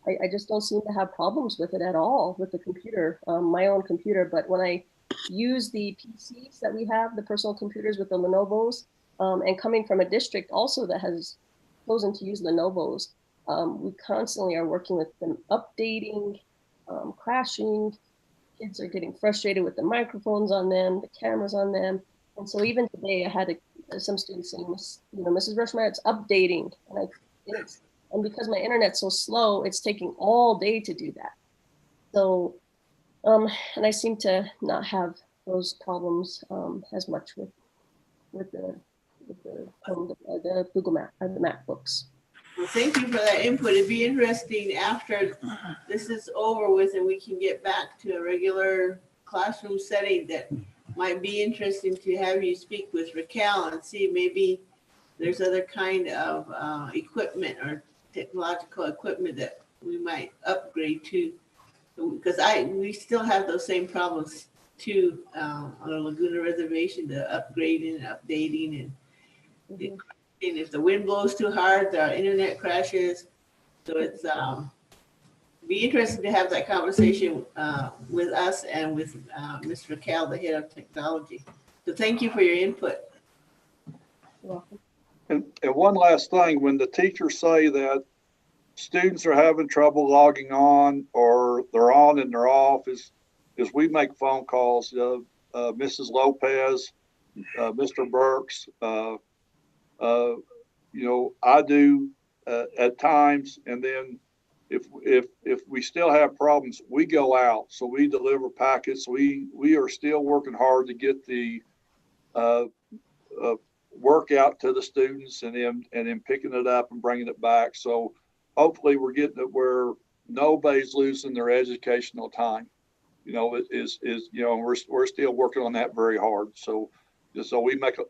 I just don't seem to have problems with it at all with the computer, my own computer. But when I use the PCs that we have, the personal computers with the Lenovo's, and coming from a district also that has chosen to use Lenovo's, we constantly are working with them updating, crashing. Kids are getting frustrated with the microphones on them, the cameras on them. And so even today I had some students saying, Mrs. Rushmere, it's updating. And because my internet's so slow, it's taking all day to do that. So, and I seem to not have those problems as much with the Google Mac or the MacBooks.
Well, thank you for that input. It'd be interesting after this is over with and we can get back to a regular classroom setting, that might be interesting to have you speak with Raquel and see maybe there's other kind of equipment or technological equipment that we might upgrade to, because we still have those same problems too on the Laguna Reservation, the upgrading and updating and if the wind blows too hard, the internet crashes. So it's be interesting to have that conversation with us and with Ms. Raquel, the head of technology. So thank you for your input.
You're welcome.
And one last thing, when the teachers say that students are having trouble logging on, or they're on and they're off, is we make phone calls. Mrs. Lopez, Mr. Burks, I do at times, and then if we still have problems, we go out. So we deliver packets. We are still working hard to get the work out to the students and then picking it up and bringing it back. So hopefully we're getting it where nobody's losing their educational time. We're still working on that very hard. So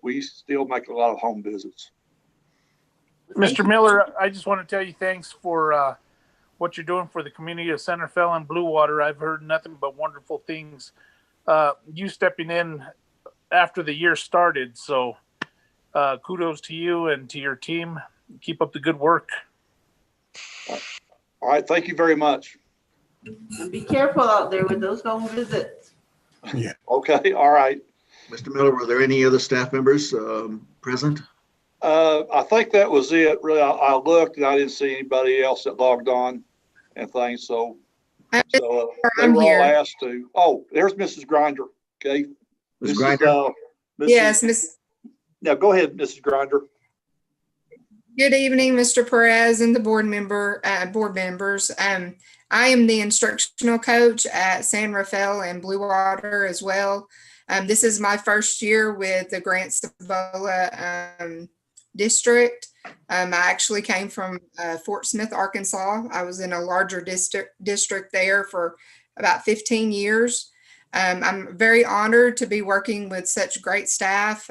we still make a lot of home visits.
Mr. Miller, I just want to tell you thanks for what you're doing for the community of Centerville and Blue Water. I've heard nothing but wonderful things. You stepping in after the year started. So kudos to you and to your team. Keep up the good work.
All right. Thank you very much.
And be careful out there with those home visits.
Yeah.
Okay. All right.
Mr. Miller, were there any other staff members present?
I think that was it. Really, I looked and I didn't see anybody else that logged on and things. So they were all asked to. Oh, there's Mrs. Grinder. Okay.
Ms. Grinder?
Yes, Miss.
Now go ahead, Mrs. Grinder.
Good evening, Mr. Perez and the board members. I am the instructional coach at San Rafael and Blue Water as well. This is my first year with the Grant-Cibola district. I actually came from Fort Smith, Arkansas. I was in a larger district there for about 15 years. I'm very honored to be working with such great staff.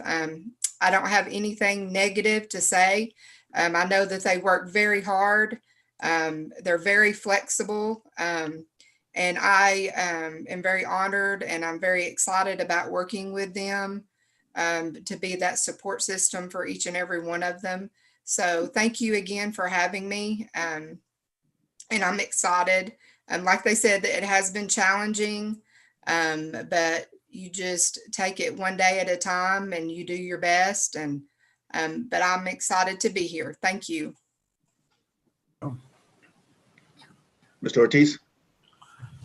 I don't have anything negative to say. I know that they work very hard. They're very flexible. And I am very honored and I'm very excited about working with them to be that support system for each and every one of them. So thank you again for having me. And I'm excited. Like they said, it has been challenging, but you just take it one day at a time and you do your best. But I'm excited to be here. Thank you.
Mr. Ortiz?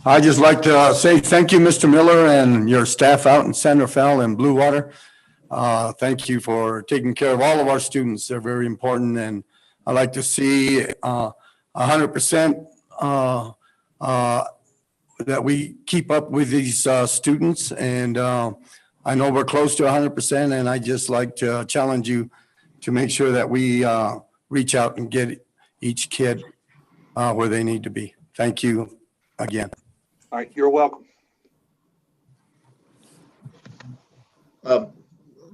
I'd just like to say thank you, Mr. Miller, and your staff out in San Rafael and Blue Water. Thank you for taking care of all of our students. They're very important, and I like to see 100% that we keep up with these students. And I know we're close to 100%, and I just like to challenge you to make sure that we reach out and get each kid where they need to be. Thank you again.
All right, you're welcome.
Let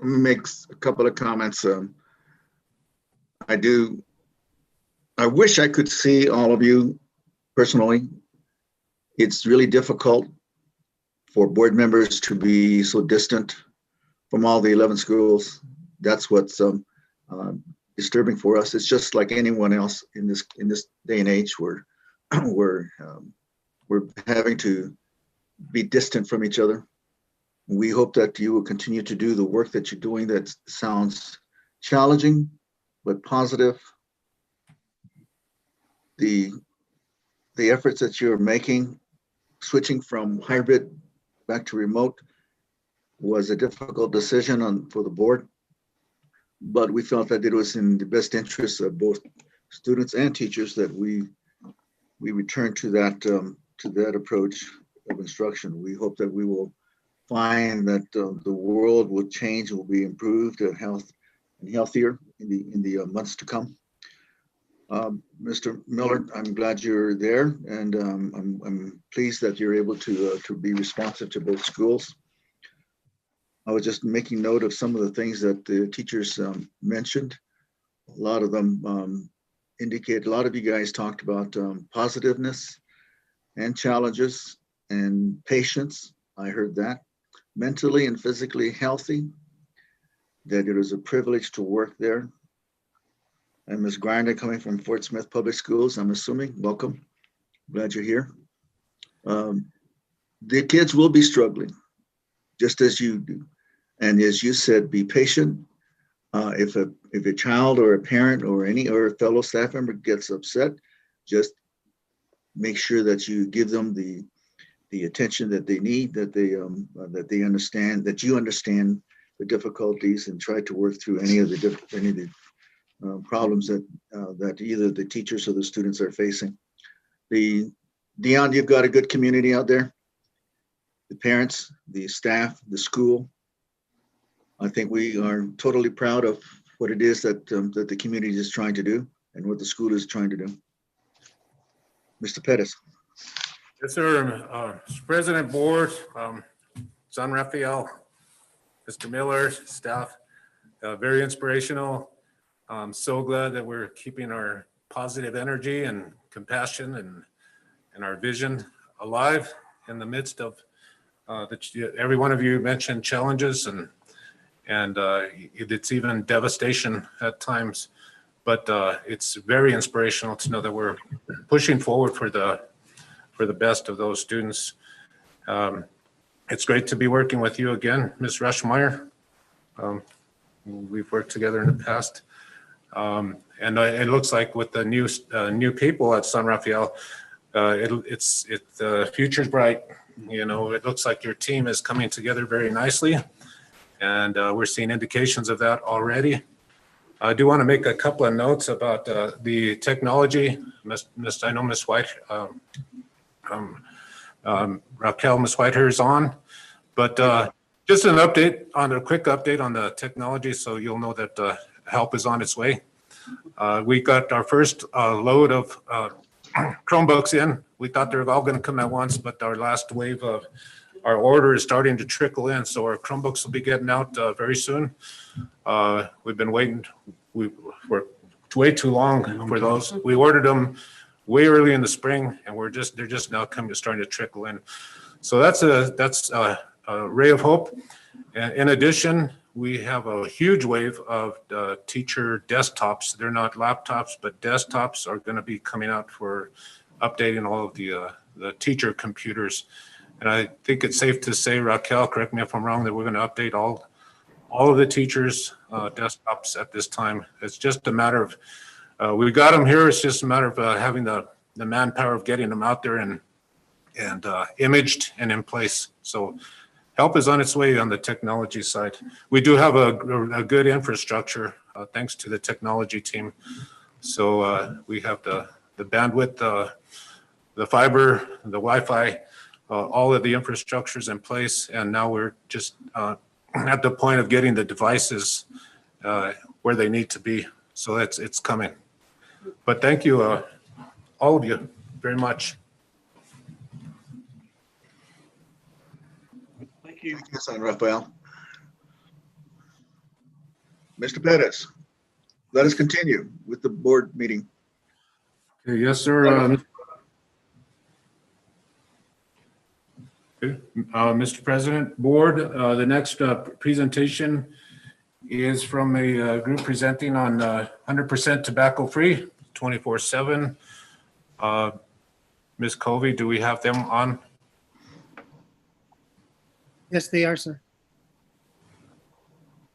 me make a couple of comments. I wish I could see all of you personally. It's really difficult for board members to be so distant from all the 11 schools. That's what's disturbing for us. It's just like anyone else in this day and age where we're having to be distant from each other. We hope that you will continue to do the work that you're doing that sounds challenging, but positive. The efforts that you're making, switching from hybrid back to remote, was a difficult decision for the board, but we felt that it was in the best interest of both students and teachers that we return to that approach of instruction. We hope that we will find that the world will change, will be improved and healthier in the months to come. Mr. Miller, I'm glad you're there, and I'm pleased that you're able to be responsive to both schools. I was just making note of some of the things that the teachers mentioned. A lot of them indicate, a lot of you guys talked about positiveness and challenges and patience. I heard that. Mentally and physically healthy, that it is a privilege to work there. And Ms. Grinder, coming from Fort Smith Public Schools, I'm assuming, welcome. Glad you're here. The kids will be struggling, just as you do. And as you said, be patient. If a child or a parent or a fellow staff member gets upset, just make sure that you give them the attention that they need, that they understand, that you understand the difficulties, and try to work through any of the problems that either the teachers or the students are facing. Dion, you've got a good community out there. The parents, the staff, the school. I think we are totally proud of what it is that the community is trying to do and what the school is trying to do. Mr. Pettis.
Yes, sir. President, board, San Rafael, Mr. Miller, staff, very inspirational. I'm so glad that we're keeping our positive energy and compassion and our vision alive in the midst of every one of you mentioned challenges and it's even devastation at times, but it's very inspirational to know that we're pushing forward for the best of those students. It's great to be working with you again, Ms. Rushmeyer. We've worked together in the past. And it looks like with the new people at San Rafael, the future's bright. You know, it looks like your team is coming together very nicely, and we're seeing indications of that already. I do want to make a couple of notes about the technology. I know Ms. White, Raquel, Ms. Whitehair is on, but just a quick update on the technology, so you'll know that help is on its way. We got our first load of Chromebooks in. We thought they were all going to come at once, but our last wave of our order is starting to trickle in. So our Chromebooks will be getting out very soon. We've been waiting for way too long for those. We ordered them way early in the spring, and they're just now starting to trickle in. So that's a ray of hope. And in addition, we have a huge wave of teacher desktops. They're not laptops, but desktops are going to be coming out for updating all of the teacher computers. And I think it's safe to say, Raquel, correct me if I'm wrong, that we're going to update all of the teachers' desktops at this time. It's just a matter of, we got them here. It's just a matter of having the manpower of getting them out there and imaged and in place. So help is on its way on the technology side. We do have a good infrastructure thanks to the technology team. So we have the bandwidth, the fiber, the Wi-Fi, all of the infrastructures in place. And now we're just at the point of getting the devices where they need to be. So it's coming. But thank you, all of you, very much.
Thank you, San Rafael. Mr. Pettis, let us continue with the board meeting.
Okay, yes, sir. Mr. President, board, the next presentation is from a group presenting on 100% tobacco-free, 24/7. Ms. Covey, do we have them on?
Yes, they are, sir.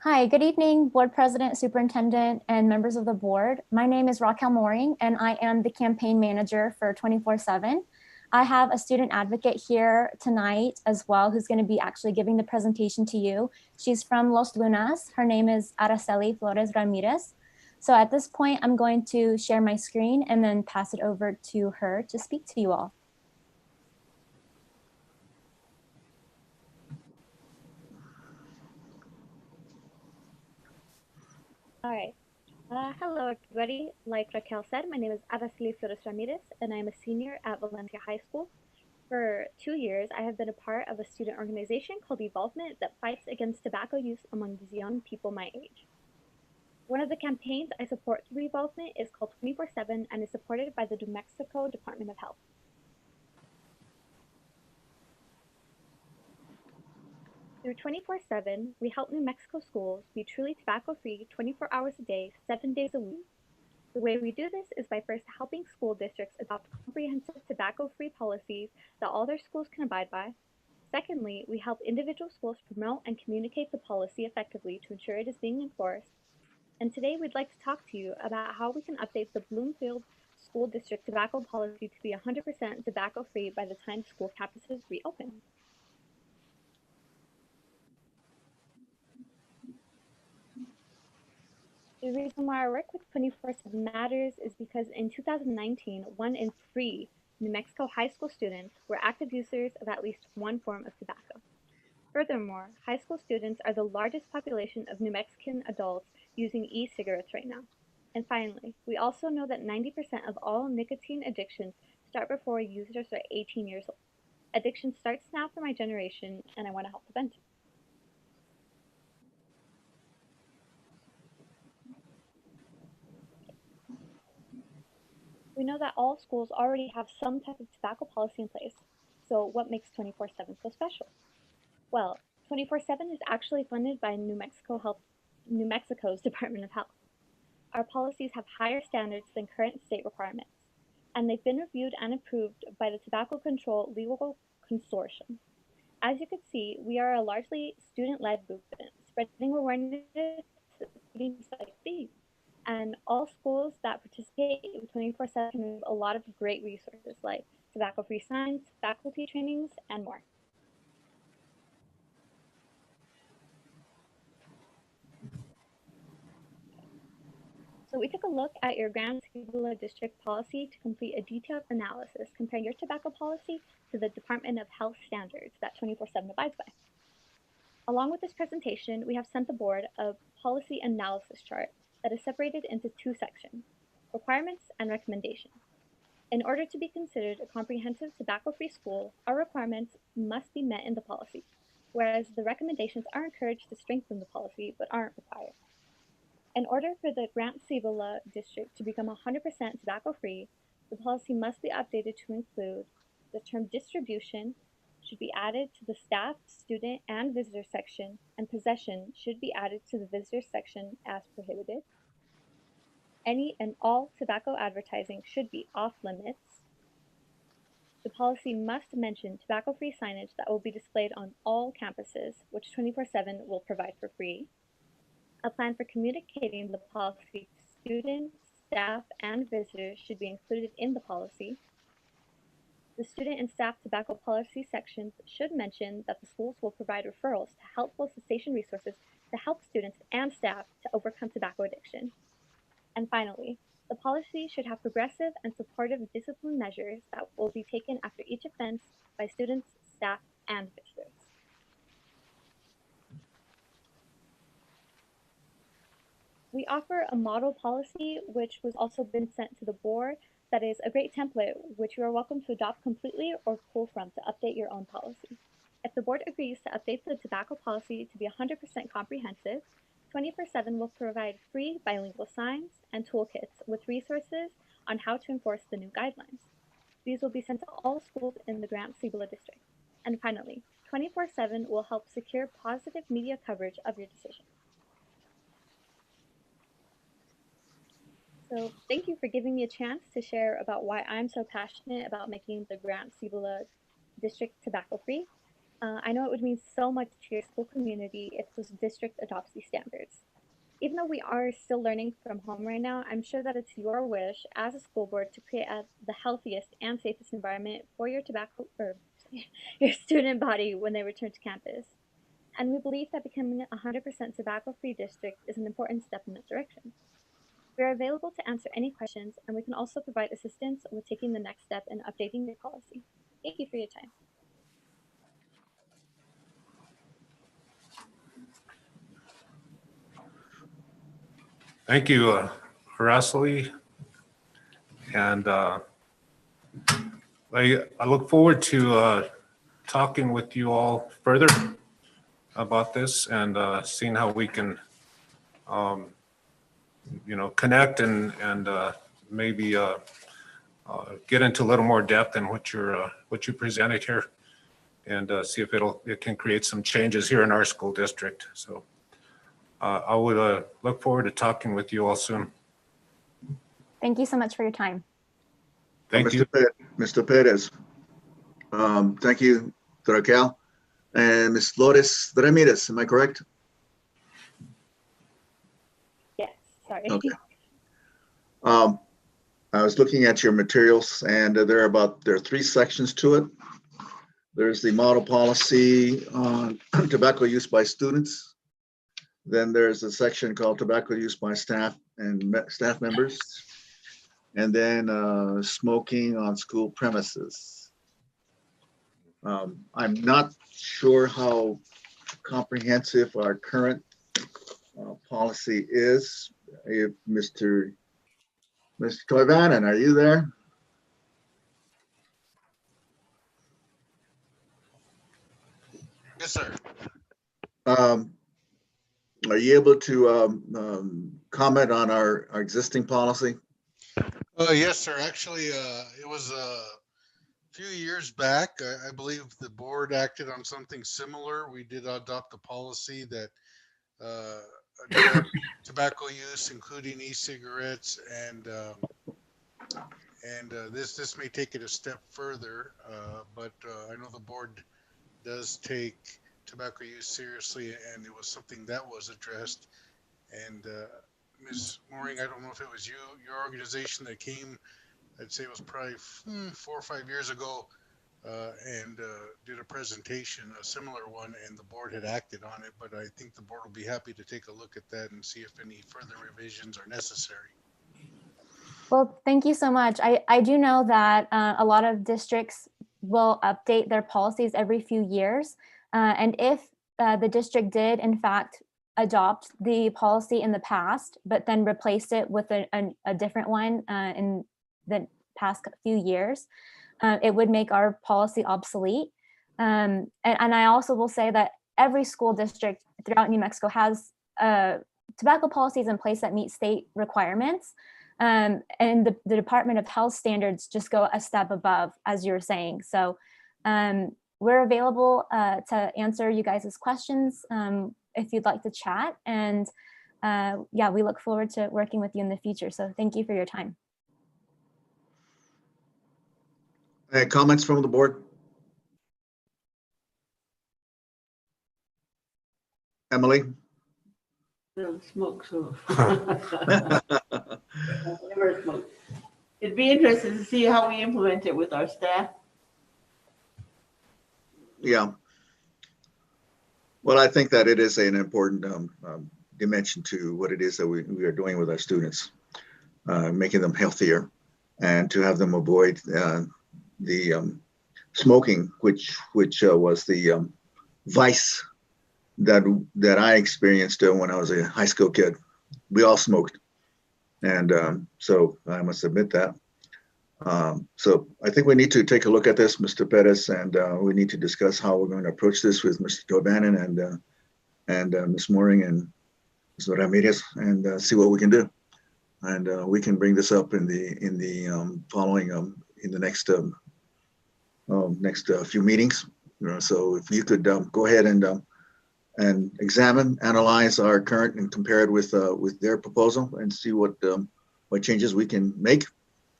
Hi, good evening, Board President, Superintendent, and members of the board. My name is Raquel Mooring, and I am the campaign manager for 24/7. I have a student advocate here tonight as well, who's going to be actually giving the presentation to you. She's from Los Lunas. Her name is Araceli Flores Ramirez. So at this point, I'm going to share my screen and then pass it over to her to speak to you all.
All right. Hello, everybody. Like Raquel said, my name is Araceli Flores Ramirez, and I'm a senior at Valencia High School. For 2 years, I have been a part of a student organization called Evolvement that fights against tobacco use among these young people my age. One of the campaigns I support through Evolvement is called 24/7 and is supported by the New Mexico Department of Health. Through 24/7, we help New Mexico schools be truly tobacco-free 24 hours a day, 7 days a week. The way we do this is by first helping school districts adopt comprehensive tobacco-free policies that all their schools can abide by. Secondly, we help individual schools promote and communicate the policy effectively to ensure it is being enforced. And today we'd like to talk to you about how we can update the Bloomfield School District tobacco policy to be 100% tobacco-free by the time school campuses reopen. The reason why I work with 24/7 Matters is because in 2019, 1 in 3 New Mexico high school students were active users of at least one form of tobacco. Furthermore, high school students are the largest population of New Mexican adults using e-cigarettes right now. And finally, we also know that 90% of all nicotine addictions start before users are 18 years old. Addiction starts now for my generation, and I want to help prevent it. We know that all schools already have some type of tobacco policy in place. So what makes 24/7 so special? Well, 24/7 is actually funded by New Mexico's Department of Health. Our policies have higher standards than current state requirements, and they've been reviewed and approved by the Tobacco Control Legal Consortium. As you can see, we are a largely student-led movement, spreading awareness to things like these. And all schools that participate with 24/7 have a lot of great resources like tobacco-free signs, faculty trainings, and more. So we took a look at your Grand Cibola District policy to complete a detailed analysis comparing your tobacco policy to the Department of Health standards that 24/7 abides by. Along with this presentation, we have sent the board a policy analysis chart that is separated into 2 sections, requirements and recommendations. In order to be considered a comprehensive tobacco-free school, our requirements must be met in the policy, whereas the recommendations are encouraged to strengthen the policy but aren't required. In order for the Grant Cibola District to become 100% tobacco-free, the policy must be updated to include the term distribution should be added to the staff, student, and visitor section, and possession should be added to the visitor section as prohibited. Any and all tobacco advertising should be off limits. The policy must mention tobacco-free signage that will be displayed on all campuses, which 24/7 will provide for free. A plan for communicating the policy to students, staff, and visitors should be included in the policy. The student and staff tobacco policy sections should mention that the schools will provide referrals to helpful cessation resources to help students and staff to overcome tobacco addiction. And finally, the policy should have progressive and supportive discipline measures that will be taken after each offense by students, staff, and visitors. We offer a model policy which was also been sent to the board that is a great template which you are welcome to adopt completely or pull from to update your own policy. If the board agrees to update the tobacco policy to be 100% comprehensive, 24/7 will provide free bilingual signs and toolkits with resources on how to enforce the new guidelines. These will be sent to all schools in the Grant Cibola District. And finally, 24/7 will help secure positive media coverage of your decision. So thank you for giving me a chance to share about why I'm so passionate about making the Grant Cibola District tobacco-free. I know it would mean so much to your school community if this district adopts these standards. Even though we are still learning from home right now, I'm sure that it's your wish as a school board to create the healthiest and safest environment for your your student body when they return to campus. And we believe that becoming a 100% tobacco-free district is an important step in that direction. We are available to answer any questions, and we can also provide assistance with taking the next step in updating your policy. Thank you for your time.
Thank you, Araceli. And I look forward to talking with you all further about this and seeing how we can connect and maybe get into a little more depth in what you presented here, and see if it can create some changes here in our school district. So I would look forward to talking with you all soon.
Thank you so much for your time.
Thank you.
Mr. Perez. Thank you, Raquel. And Ms. Flores Ramirez, am I correct?
Yes, sorry.
Okay. I was looking at your materials, and there are 3 sections to it. There's the model policy on tobacco use by students. Then there's a section called tobacco use by staff and staff members. And then smoking on school premises. I'm not sure how comprehensive our current policy is. If Mr. Toivanen, are you there?
Yes, sir.
Are you able to comment on our existing policy?
Yes, sir. Actually, it was a few years back. I believe the board acted on something similar. We did adopt a policy that addressed tobacco use, including e-cigarettes, and this may take it a step further, but I know the board does take tobacco use seriously, and it was something that was addressed. And Ms. Mooring, I don't know if it was your organization that came, I'd say it was probably 4 or 5 years ago, and did a presentation, a similar one, and the board had acted on it. But I think the board will be happy to take a look at that and see if any further revisions are necessary.
Well, thank you so much. I do know that a lot of districts will update their policies every few years. And if the district did, in fact, adopt the policy in the past, but then replaced it with a different one in the past few years, it would make our policy obsolete. And I also will say that every school district throughout New Mexico has tobacco policies in place that meet state requirements. And the Department of Health standards just go a step above, as you're saying. So we're available to answer you guys' questions if you'd like to chat. And yeah, we look forward to working with you in the future. So thank you for your time.
Any comments from the board? Emily?
I don't smoke, so. Never smoke. It'd be interesting to see how we implement it with our staff.
Yeah. Well, I think that it is an important dimension to what it is that we are doing with our students, making them healthier and to have them avoid the smoking, which was the vice that I experienced when I was a high school kid. We all smoked. And so I must admit that. So I think we need to take a look at this, Mr. Perez, and we need to discuss how we're going to approach this with Mr. Toivanen and Ms. Mooring and Ms. Ramirez, and see what we can do. And we can bring this up in the following in the next few meetings. So if you could go ahead and examine, analyze our current and compare it with their proposal and see what changes we can make.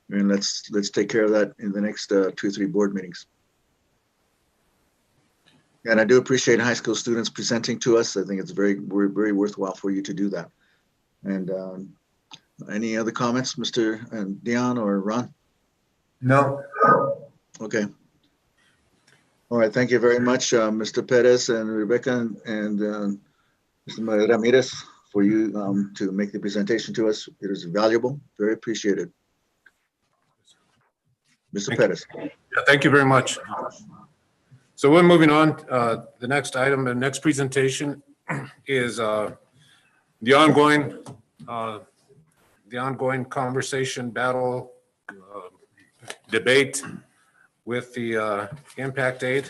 And let's take care of that in the next 2 or 3 board meetings. And I do appreciate high school students presenting to us. I think it's very worthwhile for you to do that. And any other comments, Mr. Dion or Ron?
No.
Okay. All right. Thank you very much, Mr. Perez and Rebecca and Mr. Ramirez, for you to make the presentation to us. It is valuable, very appreciated. Mr. Perez.
Yeah, thank you very much. So we're moving on. The next item, the next presentation is the ongoing conversation, battle, debate with the impact aid.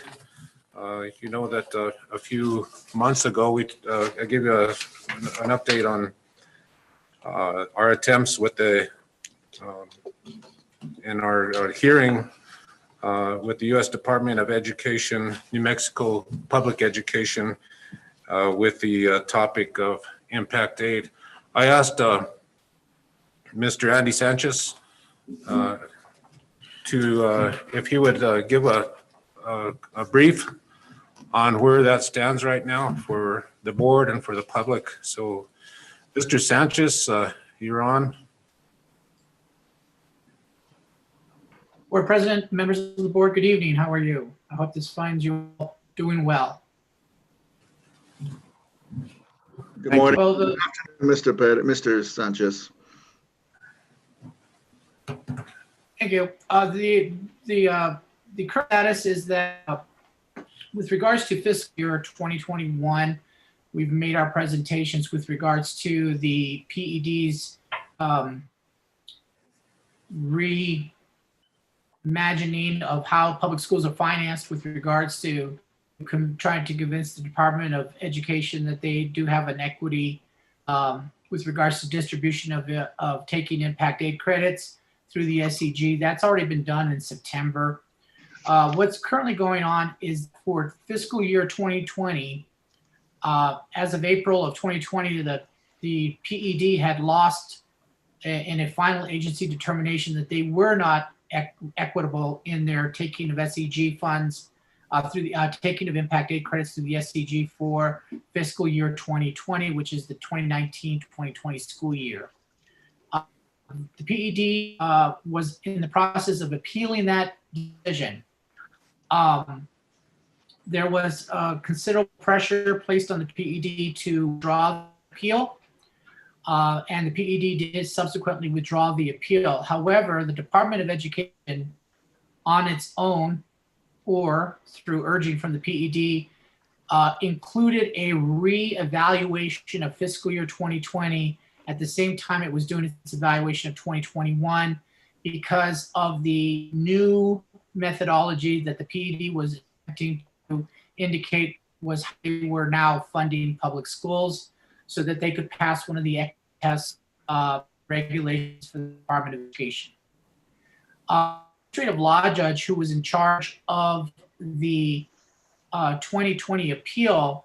You know that a few months ago, I gave you an update on our attempts with in our hearing with the U.S. Department of Education, New Mexico Public Education, with the topic of impact aid. I asked Mr. Andy Sanchez if he would give a brief on where that stands right now for the board and for the public. So, Mr. Sanchez, you're on.
Board President, members of the board, good evening. How are you? I hope this finds you all doing well.
Good morning,
Well,
Mr. Pettit, Mr. Sanchez.
thank you. The current status is that with regards to fiscal year 2021, we've made our presentations with regards to the PED's reimagining of how public schools are financed with regards to trying to convince the Department of Education that they do have an equity with regards to distribution of taking impact aid credits through the SEG. That's already been done in September. What's currently going on is for fiscal year 2020, as of April of 2020, the PED had lost in a final agency determination that they were not equitable in their taking of SEG funds through the taking of impact aid credits through the SEG for fiscal year 2020, which is the 2019-2020 school year. The PED was in the process of appealing that decision. There was considerable pressure placed on the PED to withdraw the appeal, and the PED did subsequently withdraw the appeal. However, the Department of Education on its own or through urging from the PED included a re-evaluation of fiscal year 2020 at the same time it was doing its evaluation of 2021 because of the new methodology that the PED was attempting to indicate was how they were now funding public schools so that they could pass one of the test regulations for the Department of Education. Administrative law judge who was in charge of the 2020 appeal,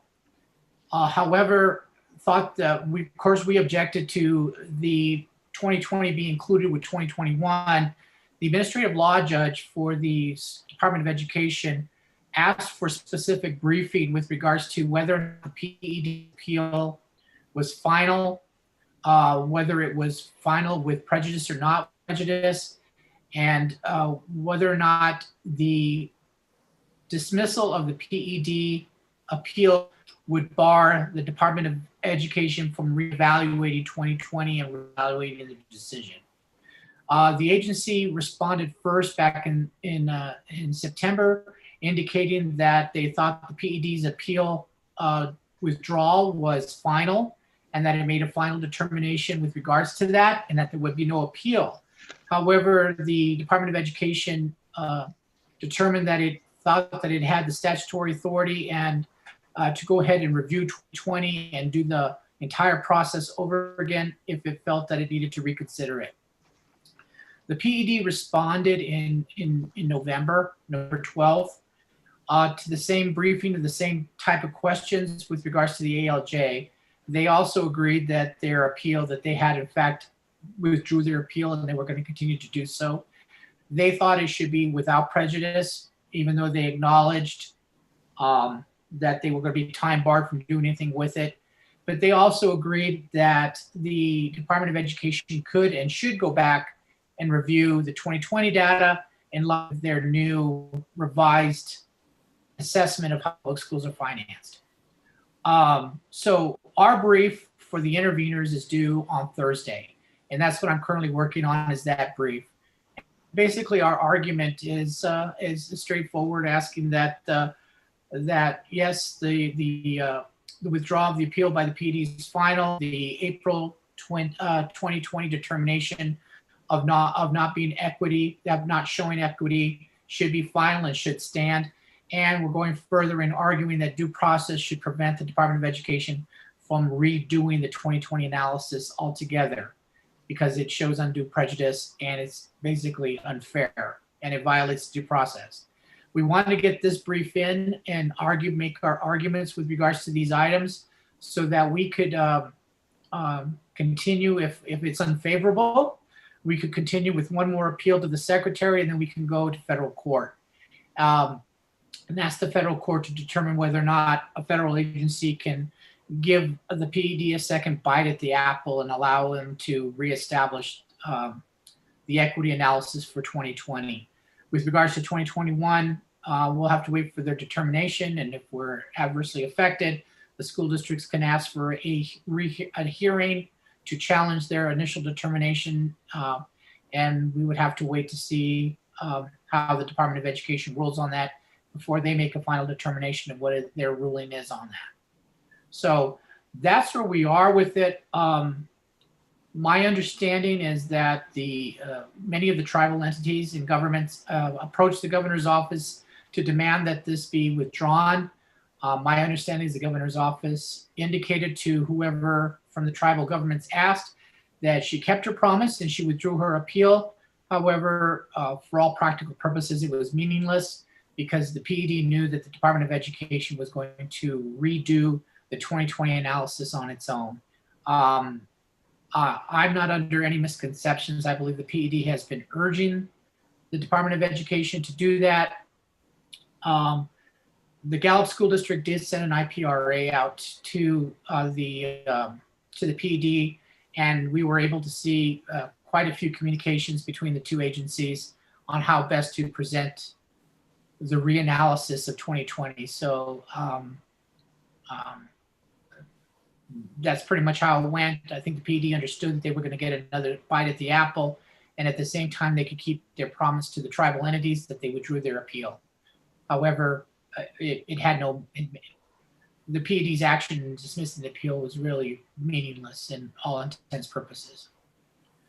however, thought that of course we objected to the 2020 be included with 2021. The administrative law judge for the Department of Education asked for specific briefing with regards to whether the PED appeal was final, whether it was final with prejudice or not prejudice, and whether or not the dismissal of the PED appeal would bar the Department of Education from reevaluating 2020 and reevaluating the decision. The agency responded first back in September, indicating that they thought the PED's appeal withdrawal was final and that it made a final determination with regards to that and that there would be no appeal. However, the Department of Education determined that it thought that it had the statutory authority and to go ahead and review 2020 and do the entire process over again if it felt that it needed to reconsider it. The PED responded in November 12th, to the same briefing, to the same type of questions with regards to the ALJ. They also agreed that their appeal, that they had in fact withdrew their appeal and they were going to continue to do so. They thought it should be without prejudice, even though they acknowledged that they were going to be time barred from doing anything with it. But they also agreed that the Department of Education could and should go back and review the 2020 data in light of their new revised assessment of how public schools are financed. So our brief for the interveners is due on Thursday, and that's what I'm currently working on, is that brief. Basically, our argument is straightforward, asking that that yes, the withdrawal of the appeal by the PD is final. The April 2020 determination of not being equity, of not showing equity, should be final and should stand. And we're going further in arguing that due process should prevent the Department of Education from redoing the 2020 analysis altogether, because it shows undue prejudice and it's basically unfair and it violates due process. We want to get this brief in and make our arguments with regards to these items so that we could continue. If it's unfavorable, we could continue with one more appeal to the secretary, and then we can go to federal court. And ask the federal court to determine whether or not a federal agency can give the PED a second bite at the apple and allow them to reestablish the equity analysis for 2020. With regards to 2021, we'll have to wait for their determination, and if we're adversely affected, the school districts can ask for a hearing to challenge their initial determination. And we would have to wait to see how the Department of Education rules on that before they make a final determination of what their ruling is on that. So that's where we are with it. My understanding is that many of the tribal entities and governments approached the governor's office to demand that this be withdrawn. My understanding is the governor's office indicated to whoever from the tribal governments asked that she kept her promise and she withdrew her appeal. However, for all practical purposes, it was meaningless because the PED knew that the Department of Education was going to redo the 2020 analysis on its own. I'm not under any misconceptions. I believe the PED has been urging the Department of Education to do that. The Gallup School District did send an IPRA out to the PED, and we were able to see quite a few communications between the two agencies on how best to present the reanalysis of 2020. So that's pretty much how it went. I think the PD understood that they were going to get another bite at the apple, and at the same time they could keep their promise to the tribal entities that they withdrew their appeal. However, it had no, the PED's action in dismissing the appeal was really meaningless in all intents purposes.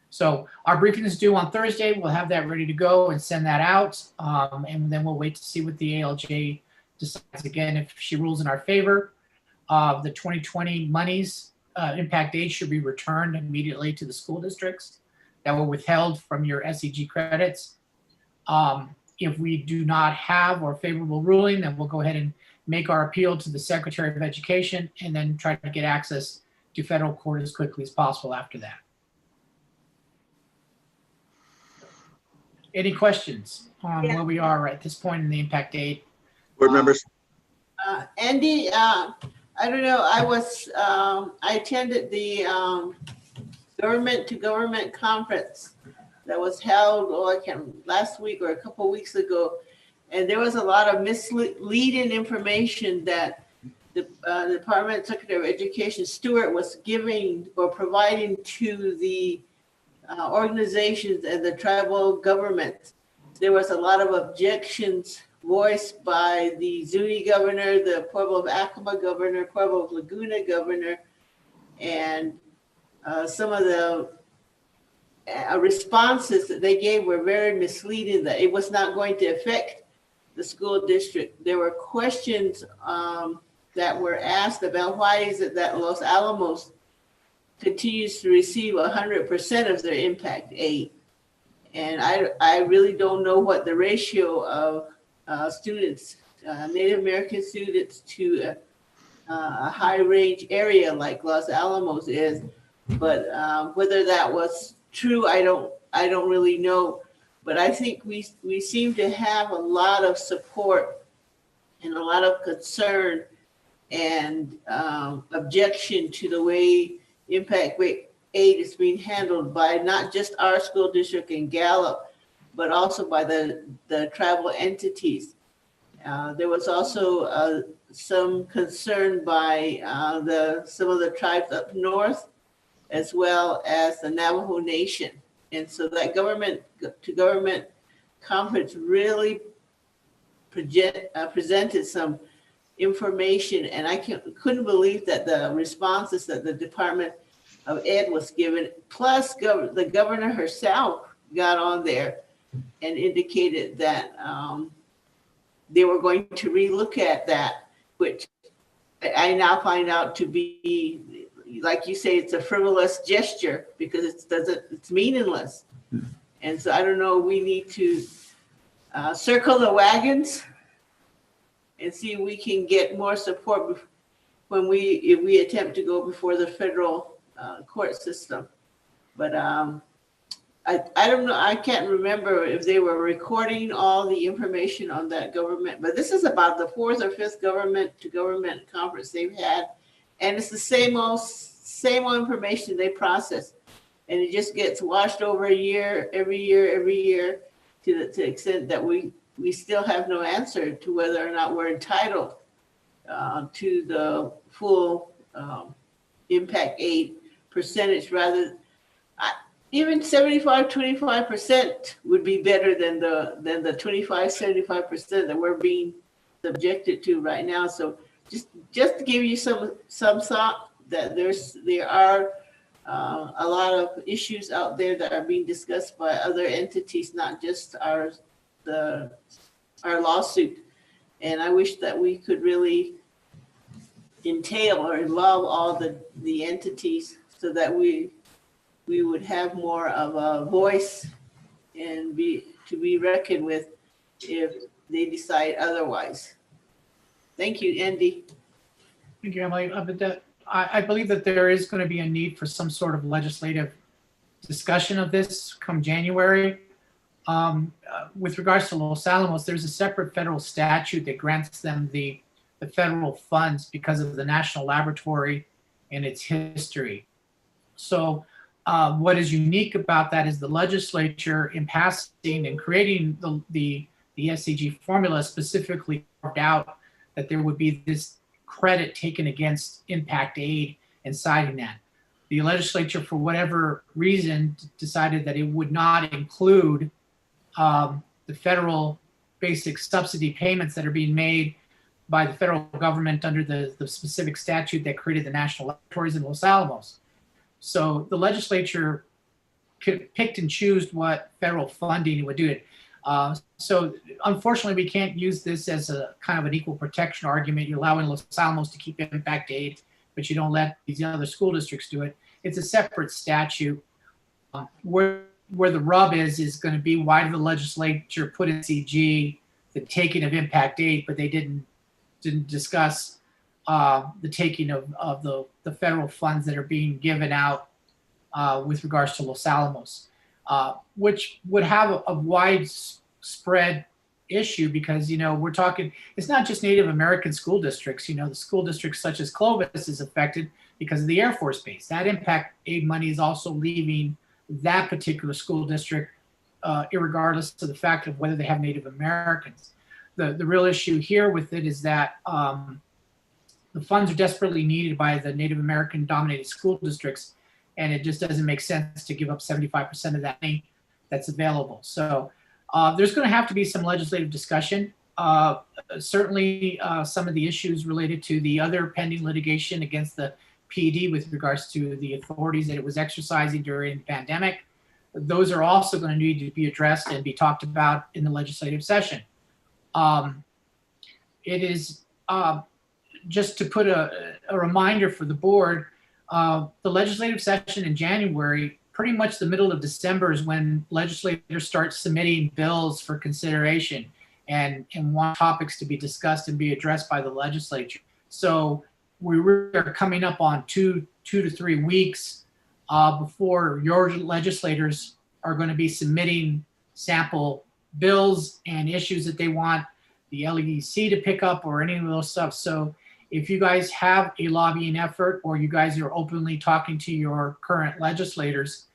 So our briefing is due on Thursday. We'll have that ready to go and send that out. And then we'll wait to see what the ALJ decides. Again, if she rules in our favor, the 2020 monies, impact aid should be returned immediately to the school districts that were withheld from your SEG credits. If we do not have a favorable ruling, then we'll go ahead and make our appeal to the Secretary of Education and then try to get access to federal court as quickly as possible after that. Any questions on where we are at this point in the impact aid?
Board members?
Andy, I don't know, I attended the government to government conference that was held, last week or a couple of weeks ago. And there was a lot of misleading information that the Department Secretary of Education, Stewart, was giving or providing to the organizations and the tribal governments. There was a lot of objections voiced by the Zuni governor, the Pueblo of Acoma governor, Pueblo of Laguna governor, and some of the responses that they gave were very misleading, that it was not going to affect the school district. There were questions that were asked about why is it that Los Alamos continues to receive 100% of their impact aid. And I really don't know what the ratio of students, Native American students to a high range area like Los Alamos is, but whether that was true, I don't really know. But I think we seem to have a lot of support and a lot of concern and objection to the way impact aid is being handled by not just our school district in Gallup, but also by the tribal entities. There was also some concern by some of the tribes up north, as well as the Navajo Nation. And so that government to government conference really presented some information, and I couldn't believe that the responses that the Department of Ed was given, plus the governor herself got on there and indicated that they were going to relook at that, which I now find out to be, like you say, it's a frivolous gesture because it's meaningless. And so I don't know, we need to circle the wagons and see if we can get more support if we attempt to go before the federal court system. But I don't know, I can't remember if they were recording all the information on that government, but this is about the 4th or 5th government to government conference they've had. And it's the same old information they process. And it just gets washed over every year to the extent that we still have no answer to whether or not we're entitled to the full impact aid percentage rather. Even 75-25% would be better than the 25-75% that we're being subjected to right now. So just to give you some thought that there are a lot of issues out there that are being discussed by other entities, not just our lawsuit. And I wish that we could really entail or involve all the entities so that we would have more of a voice and to be reckoned with if they decide otherwise. Thank you, Andy.
Thank you, Emily. I believe that there is going to be a need for some sort of legislative discussion of this come January. With regards to Los Alamos, there's a separate federal statute that grants them the federal funds because of the National Laboratory and its history. So what is unique about that is the legislature, in passing and creating the SCG formula, specifically carved out that there would be this credit taken against impact aid and citing that. The legislature, for whatever reason, decided that it would not include the federal basic subsidy payments that are being made by the federal government under the specific statute that created the National Laboratories in Los Alamos. So the legislature picked and chose what federal funding it would do. So unfortunately, we can't use this as a kind of an equal protection argument. You're allowing Los Alamos to keep impact aid, but you don't let these other school districts do it. It's a separate statute. Where the rub is going to be, why did the legislature put in CG the taking of impact aid, but they didn't discuss the taking of the federal funds that are being given out with regards to Los Alamos, which would have a widespread issue because, we're talking, it's not just Native American school districts, the school districts such as Clovis is affected because of the Air Force Base. That impact aid money is also leaving that particular school district, irregardless of the fact of whether they have Native Americans. The real issue here with it is that the funds are desperately needed by the Native American dominated school districts, and it just doesn't make sense to give up 75% of that money that's available. So there's going to have to be some legislative discussion. Certainly some of the issues related to the other pending litigation against the PED with regards to the authorities that it was exercising during the pandemic, those are also going to need to be addressed and be talked about in the legislative session. It is just to put a reminder for the board, the legislative session in January, pretty much the middle of December is when legislators start submitting bills for consideration and want topics to be discussed and be addressed by the legislature. So we are coming up on two to 3 weeks before your legislators are going to be submitting sample bills and issues that they want the LEDC to pick up or any of those stuff. So if you guys have a lobbying effort or you guys are openly talking to your current legislators,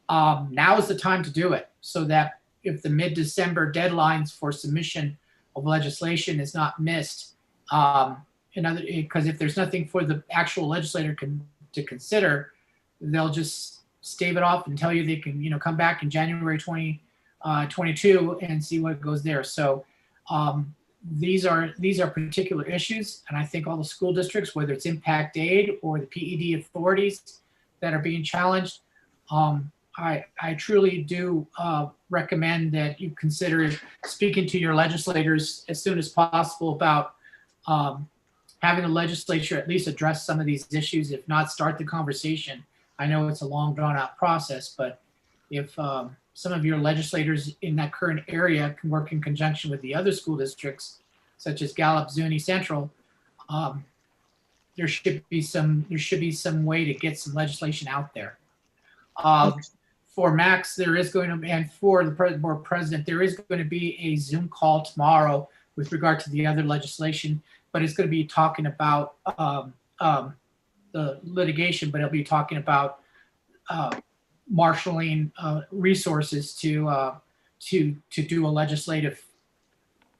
now is the time to do it so that if the mid-December deadlines for submission of legislation is not missed, because if there's nothing for the actual legislator to consider, they'll just stave it off and tell you they can, come back in January 2022 and see what goes there. So these are particular issues, and I think all the school districts, whether it's impact aid or the PED authorities that are being challenged, I truly do recommend that you consider speaking to your legislators as soon as possible about having the legislature at least address some of these issues, if not start the conversation. I know it's a long drawn out process, but if some of your legislators in that current area can work in conjunction with the other school districts, such as Gallup, Zuni Central, there should be some way to get some legislation out there. For Max, there is going to, and for the board president, there is going to be a Zoom call tomorrow with regard to the other legislation, but it's going to be talking about the litigation, but it'll be talking about marshaling resources to do a legislative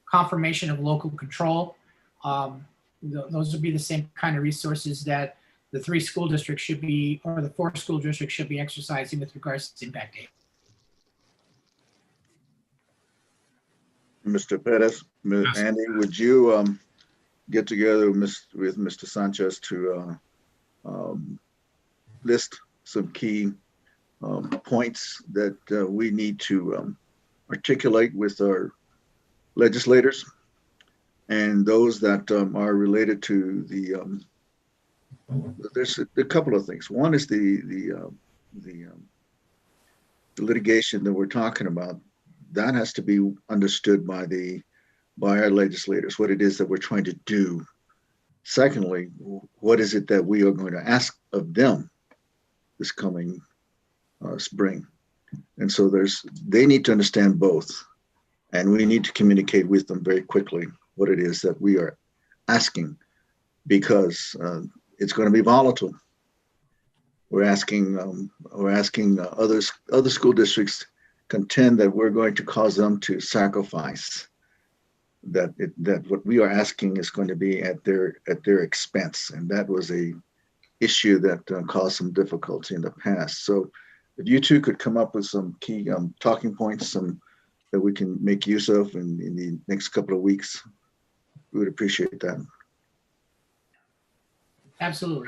confirmation of local control. those would be the same kind of resources that the 3 school districts should be, or the 4 school districts should be exercising with regards to impact aid.
Mr. Pettis, Andy, would you get together with Mr. Sanchez to list some key points that we need to articulate with our legislators, and those that are related to the there's a couple of things. One is the litigation that we're talking about. That has to be understood by our legislators, what it is that we're trying to do. Secondly, what is it that we are going to ask of them this coming spring? And so they need to understand both, and we need to communicate with them very quickly what it is that we are asking, because it's going to be volatile. We're asking other school districts contend that we're going to cause them to sacrifice, that what we are asking is going to be at their expense, and that was a issue that caused some difficulty in the past. So if you two could come up with some key talking points that we can make use of in the next couple of weeks, we would appreciate that.
Absolutely.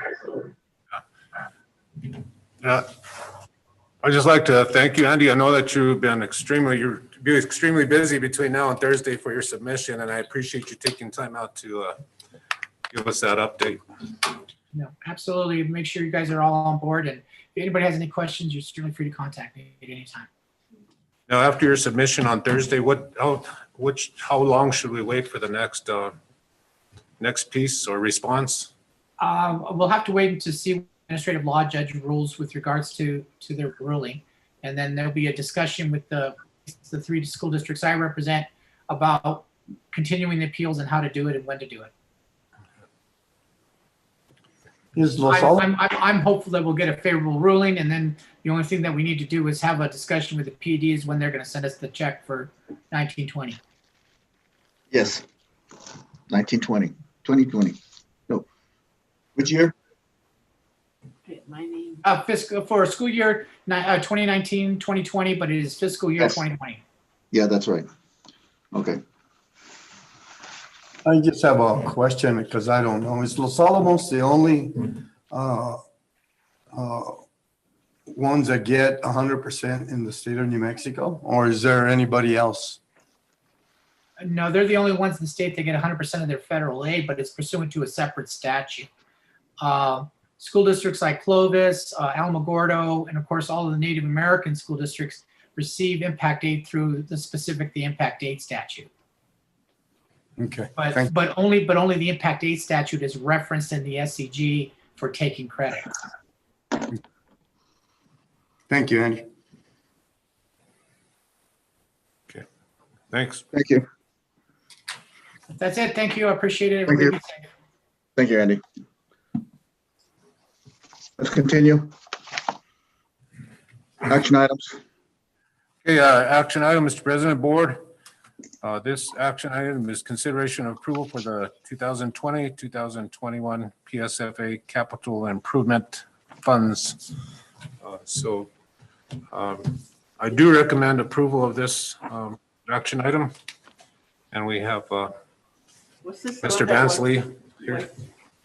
I'd just like to thank you, Andy. I know that you're extremely busy between now and Thursday for your submission, and I appreciate you taking time out to give us that update.
No, absolutely. Make sure you guys are all on board, and if anybody has any questions, you're certainly free to contact me at any time.
Now, after your submission on Thursday, how long should we wait for the next piece or response?
We'll have to wait to see what administrative law judge rules with regards to their ruling, and then there'll be a discussion with the 3 school districts I represent about continuing the appeals and how to do it and when to do it. I'm hopeful that we'll get a favorable ruling, and then the only thing that we need to do is have a discussion with the PDs when they're going to send us the check for 1920.
Yes, 2020. No, which year?
My name.
Fiscal for school year 2019-2020, but it is fiscal year 2020.
Yeah, that's right. Okay.
I just have a question because I don't know. Is Los Alamos the only ones that get 100% in the state of New Mexico, or is there anybody else?
No, they're the only ones in the state that get 100% of their federal aid, but it's pursuant to a separate statute. School districts like Clovis, Alamogordo, and of course all of the Native American school districts receive impact aid through the impact aid statute.
Okay.
But only the impact aid statute is referenced in the SCG for taking credit.
Thank you, Andy.
Okay. Thanks.
Thank you.
That's it. Thank you. I appreciate it.
Thank you. Thank you, Andy. Let's continue. Action items.
Okay, action item, Mr. President, Board. This action item is consideration of approval for the 2020-2021 PSFA Capital Improvement Funds. I do recommend approval of this action item. And we have Mr. Bansley here.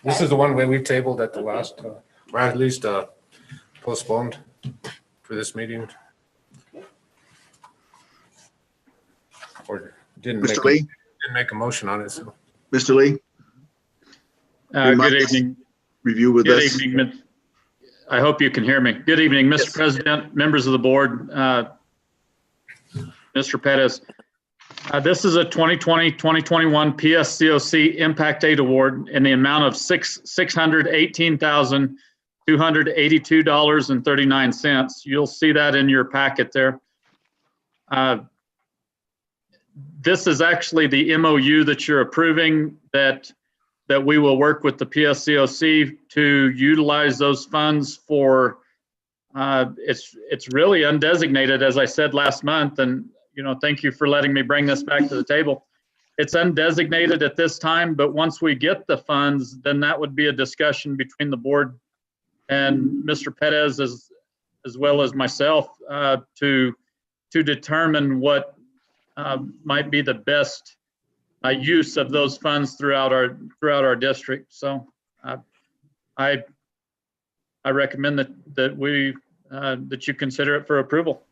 This is the one where we tabled at the last, or at least postponed for this meeting. Or didn't make a motion on it. So.
Mr. Lee.
Good evening.
Review with us.
Good evening. I hope you can hear me. Good evening, Mr. President, members of the board, Mr. Pettis. This is a 2020-2021 PSCOC Impact Aid Award in the amount of $618,282.39. You'll see that in your packet there. This is actually the MOU that you're approving that we will work with the PSCOC to utilize those funds for, it's really undesignated, as I said last month, and thank you for letting me bring this back to the table. it's undesignated at this time, but once we get the funds, then that would be a discussion between the board and Mr. Perez as well as myself to determine what might be the best use of those funds throughout our district. So I recommend that you consider it for approval.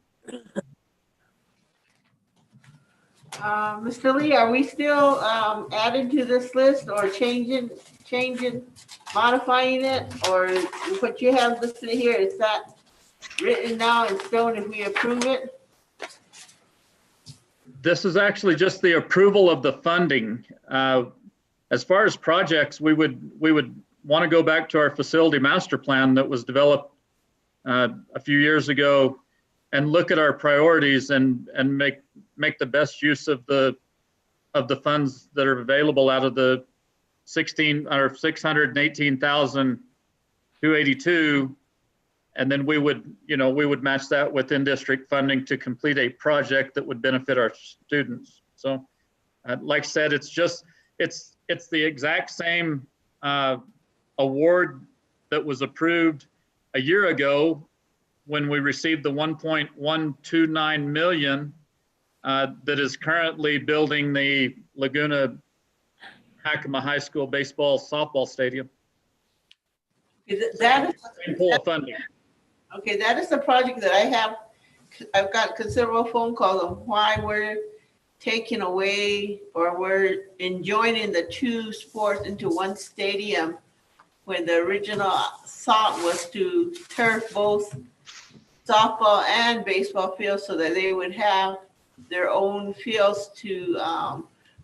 Mr. Lee, are we still adding to this list or changing, modifying it? Or what you have listed here, is that written now in stone if we approve it?
This is actually just the approval of the funding. As far as projects, we would want to go back to our facility master plan that was developed a few years ago and look at our priorities and make the best use of the funds that are available out of the 618,282, and then we would match that with in-district funding to complete a project that would benefit our students. So, like I said, it's the exact same award that was approved a year ago when we received the 1.129 million that is currently building the Laguna Hakama High School baseball softball stadium.
That is
same pool of funding.
Okay, that is the project that I've got considerable phone calls on why we're taking away or we're enjoining the two sports into one stadium when the original thought was to turf both softball and baseball fields so that they would have their own fields to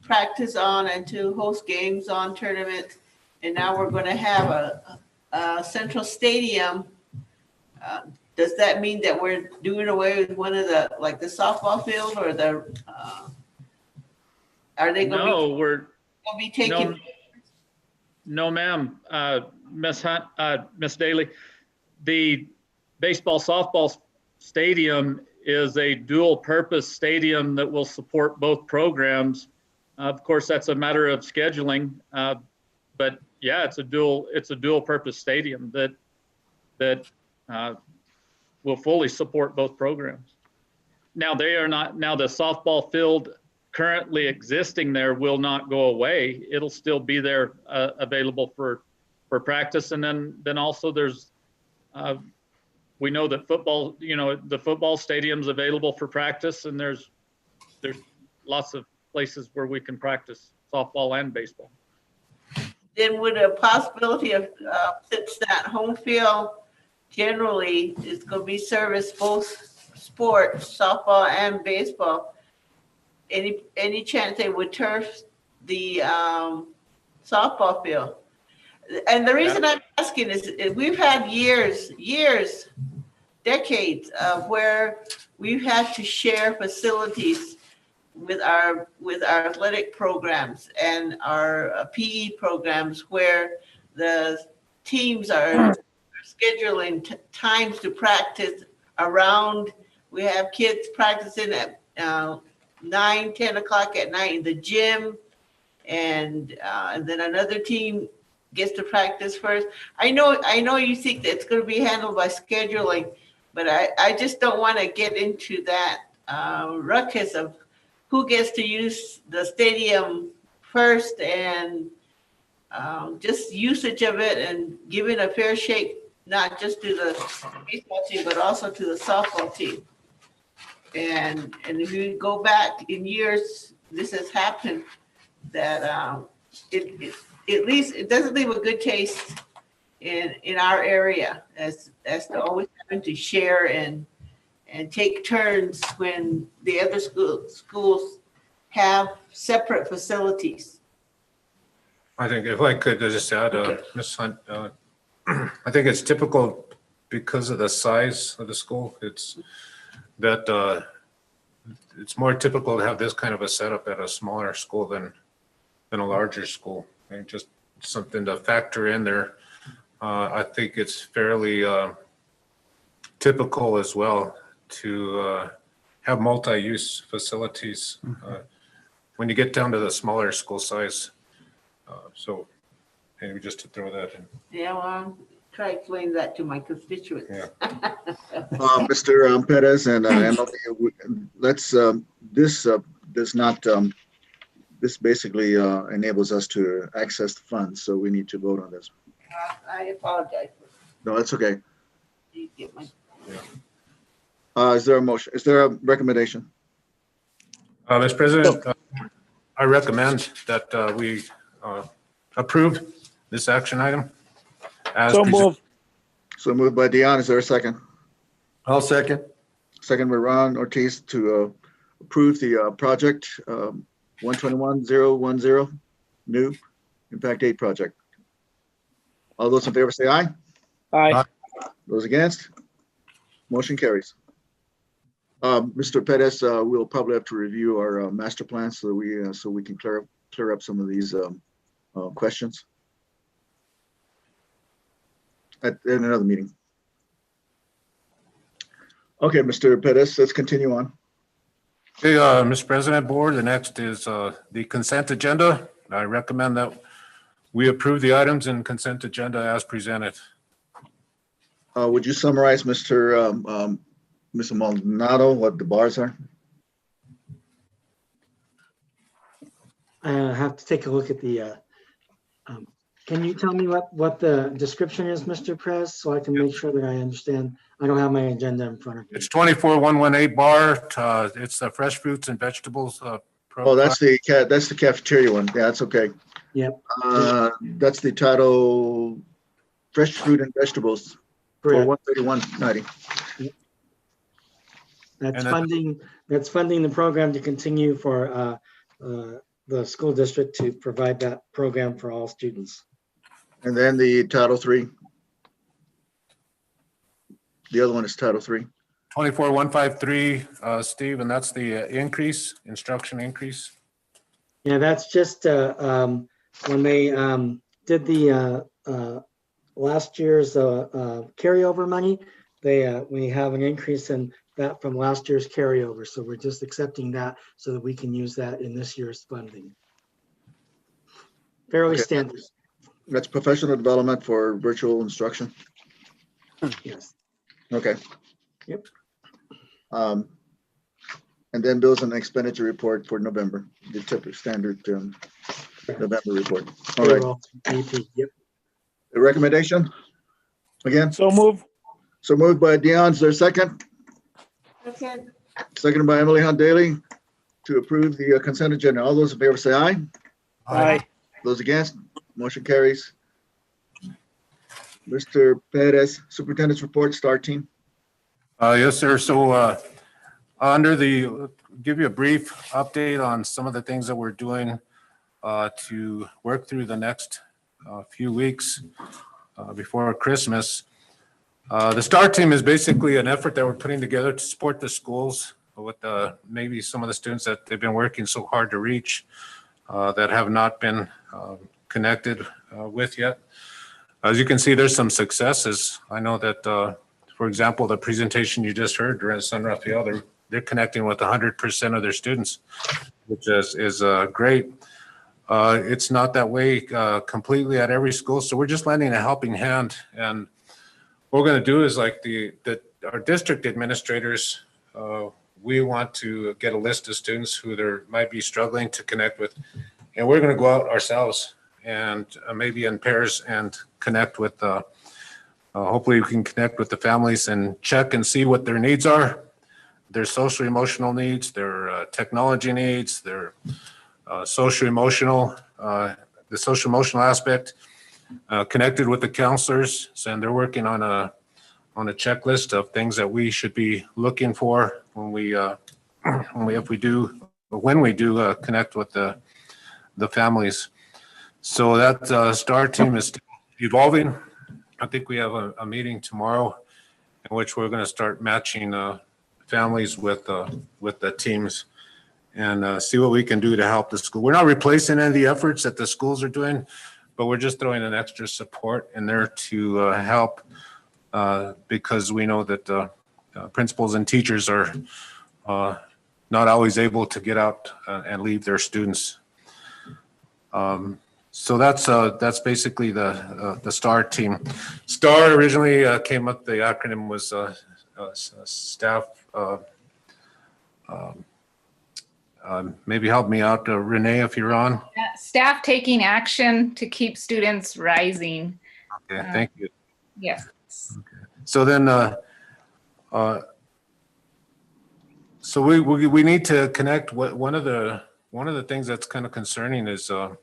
practice on and to host games on, tournaments. And now we're going to have a central stadium. Does that mean that we're doing away with one of the, like the softball field, or the, are they going to be taking?
No, ma'am, Miss Hunt, Miss Daly. The baseball softball stadium is a dual purpose stadium that will support both programs. Of course, that's a matter of scheduling, but yeah, it's a dual purpose stadium that will fully support both programs. Now the softball field currently existing there will not go away. It'll still be there available for practice. And then also there's, we know that football, the football stadium's available for practice, and there's lots of places where we can practice softball and baseball.
Then would a possibility of, since that home field generally is going to be service both sports, softball and baseball, any chance they would turf the softball field? And the reason I'm asking is we've had years, decades of where we've had to share facilities with our athletic programs and our PE programs, where the teams are scheduling times to practice around. We have kids practicing at 9, 10 o'clock at night in the gym, and then another team gets to practice first. I know you think that it's going to be handled by scheduling, but I just don't want to get into that ruckus of who gets to use the stadium first, and just usage of it and giving a fair shake, not just to the baseball team, but also to the softball team. And if you go back in years, this has happened, that at least it doesn't leave a good taste in our area as to always having to share and take turns when the other schools have separate facilities.
I think if I could just add, Ms. Hunt, I think it's typical because of the size of the school. It's more typical to have this kind of a setup at a smaller school than a larger school. And just something to factor in there. I think it's fairly typical as well to have multi-use facilities. when you get down to the smaller school size. So maybe just to throw that in.
Yeah, well, try to explain that to my constituents.
Yeah.
Mr. Perez and Emily, let's, this does not, this basically enables us to access the funds, so we need to vote on this.
I apologize.
No, that's okay.
You get my-
Is there a motion? Is there a recommendation?
Mr. President, I recommend that we approve this action item. As
So
presented.
moved.
So moved by Dion. Is there a second?
I'll second.
Second by Ron Ortiz to approve the project 121-010 new Impact 8 project. All those in favor say aye.
Aye.
Those against? Motion carries. Mr. Pettis, we'll probably have to review our master plan so we can clear up some of these questions in another meeting. Okay, Mr. Pettis, let's continue on.
Okay, Mr. President, Board, the next is the consent agenda. I recommend that we approve the items in consent agenda as presented.
Would you summarize, Mr. Maldonado, what the bars are?
I have to take a look at the, can you tell me what the description is, Mr. Press, so I can make sure that I understand? I don't have my agenda in front of me.
It's 24118 bar. It's the fresh fruits and vegetables.
Oh, that's the cafeteria one. Yeah, that's okay.
Yep.
That's the title, fresh fruit and vegetables for
Correct.
131.90.
That's funding the program to continue for the school district to provide that program for all students.
And then the Title III. The other one is Title III.
24153, Steve, and that's the instruction increase.
Yeah, that's just when they did the last year's carryover money, we have an increase in that from last year's carryover. So we're just accepting that so that we can use that in this year's funding. Fairly
Okay.
standard.
That's professional development for virtual instruction.
Yes.
Okay.
Yep.
And then bills and expenditure report for November, the typical standard November report. All right.
Payroll, AP, yep.
The recommendation? Again?
So move.
So moved by Dion. Is there a second?
Okay.
Seconded by Emily Hunt Daly to approve the consent agenda. All those in favor say aye.
Aye.
Those against? Motion carries. Mr. Perez, Superintendent's report, STAR team.
Yes, sir. So give you a brief update on some of the things that we're doing to work through the next few weeks before Christmas. The STAR team is basically an effort that we're putting together to support the schools with maybe some of the students that they've been working so hard to reach that have not been connected with yet. As you can see, there's some successes. I know that, for example, the presentation you just heard during San Rafael, they're connecting with 100% of their students, which is great. It's not that way completely at every school, so we're just lending a helping hand. And what we're going to do is like our district administrators, we want to get a list of students who there might be struggling to connect with, and we're going to go out ourselves and maybe in pairs and connect with, hopefully we can connect with the families and check and see what their needs are, their social emotional needs, their technology needs, their social emotional, the social emotional aspect, connected with the counselors, and they're working on a checklist of things that we should be looking for when we do connect with the families. So that STAR team is evolving. I think we have a meeting tomorrow in which we're going to start matching families with the teams and see what we can do to help the school. We're not replacing any of the efforts that the schools are doing, but we're just throwing an extra support in there to help because we know that principals and teachers are not always able to get out and leave their students. So that's basically the STAR team. STAR originally came up, the acronym was staff. Maybe help me out, Renee, if you're on.
Staff taking action to keep students rising.
Okay, thank you.
Yes.
So then, so we need to connect. One of the things that's kind of concerning is our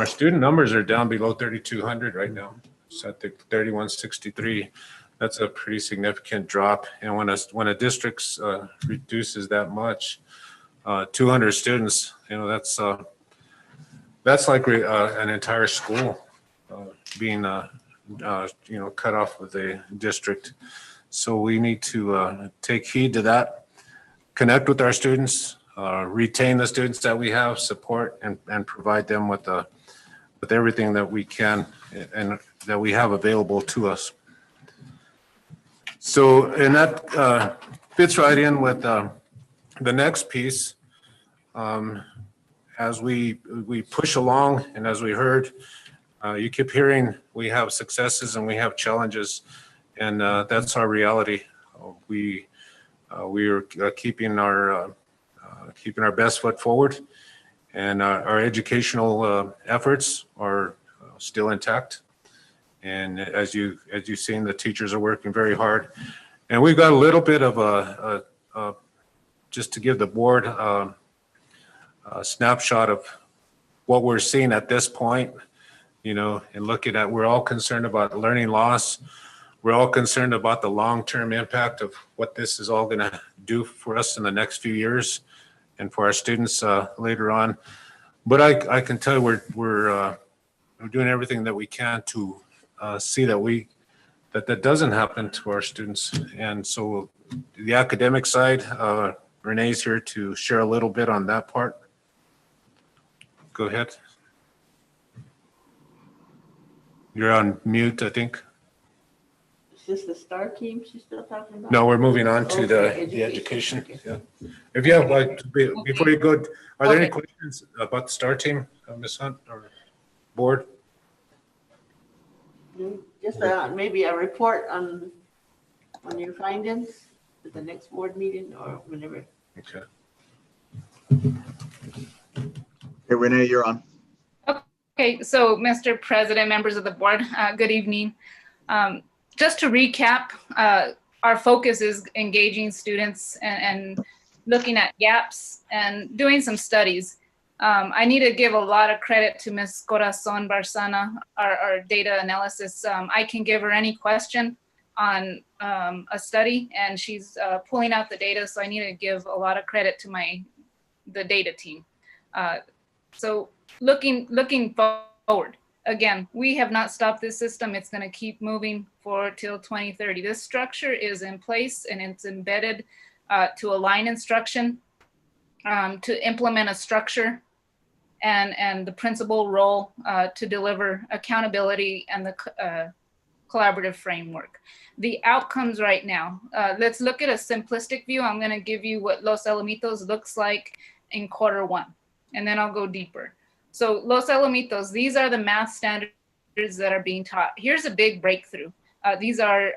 student numbers are down below 3,200 right now. So I think 3,163. That's a pretty significant drop. And when a district reduces that much, 200 students, that's like an entire school being cut off with a district. So we need to take heed to that, connect with our students, retain the students that we have, support and provide them with everything that we can and that we have available to us. So, and that fits right in with the next piece. As we push along, and as we heard, you keep hearing we have successes and we have challenges, and that's our reality. We are keeping our best foot forward, and our educational efforts are still intact. And as you've seen, the teachers are working very hard, and we've got a little bit of just to give the board a snapshot of what we're seeing at this point, and looking at, we're all concerned about learning loss. We're all concerned about the long-term impact of what this is all going to do for us in the next few years and for our students later on. But I can tell you we're doing everything that we can to see that doesn't happen to our students. And so the academic side, Renee's here to share a little bit on that part. Go ahead. You're on mute, I think.
Is this the STAR team she's still talking about?
No, we're moving on to the education.
Okay.
Yeah. If you have, before you go, are there any questions about the STAR team, Ms. Hunt or board?
Just maybe a report on your findings at the next board meeting or whenever.
Okay.
Hey, Renee, you're on.
Okay, so Mr. President, members of the board, good evening. Just to recap, our focus is engaging students and looking at gaps and doing some studies. I need to give a lot of credit to Ms. Corazon Barzana, our data analysis. I can give her any question on a study, and she's pulling out the data, so I need to give a lot of credit to the data team. So looking forward, again, we have not stopped this system. It's going to keep moving till 2030. This structure is in place and it's embedded to align instruction, to implement a structure, and the principal role to deliver accountability and the collaborative framework. The outcomes right now, let's look at a simplistic view. I'm going to give you what Los Alamitos looks like in Q1, and then I'll go deeper. So Los Alamitos, these are the math standards that are being taught. Here's a big breakthrough. These are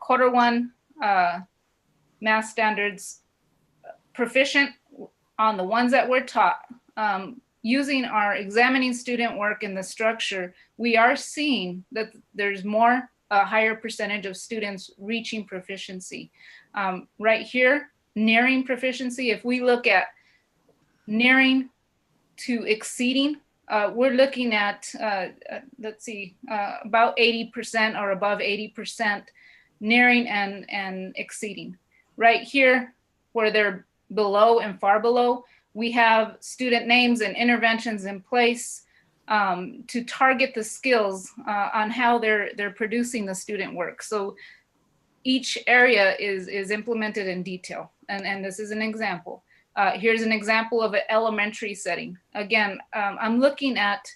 Q1 math standards, proficient on the ones that were taught. Using our examining student work in the structure, we are seeing that there's a higher percentage of students reaching proficiency. Right here, nearing proficiency, if we look at nearing to exceeding, we're looking at, let's see, about 80% or above 80% nearing and exceeding. Right here, where they're below and far below, we have student names and interventions in place to target the skills on how they're producing the student work. So each area is implemented in detail, and this is an example. Here's an example of an elementary setting. Again, I'm looking at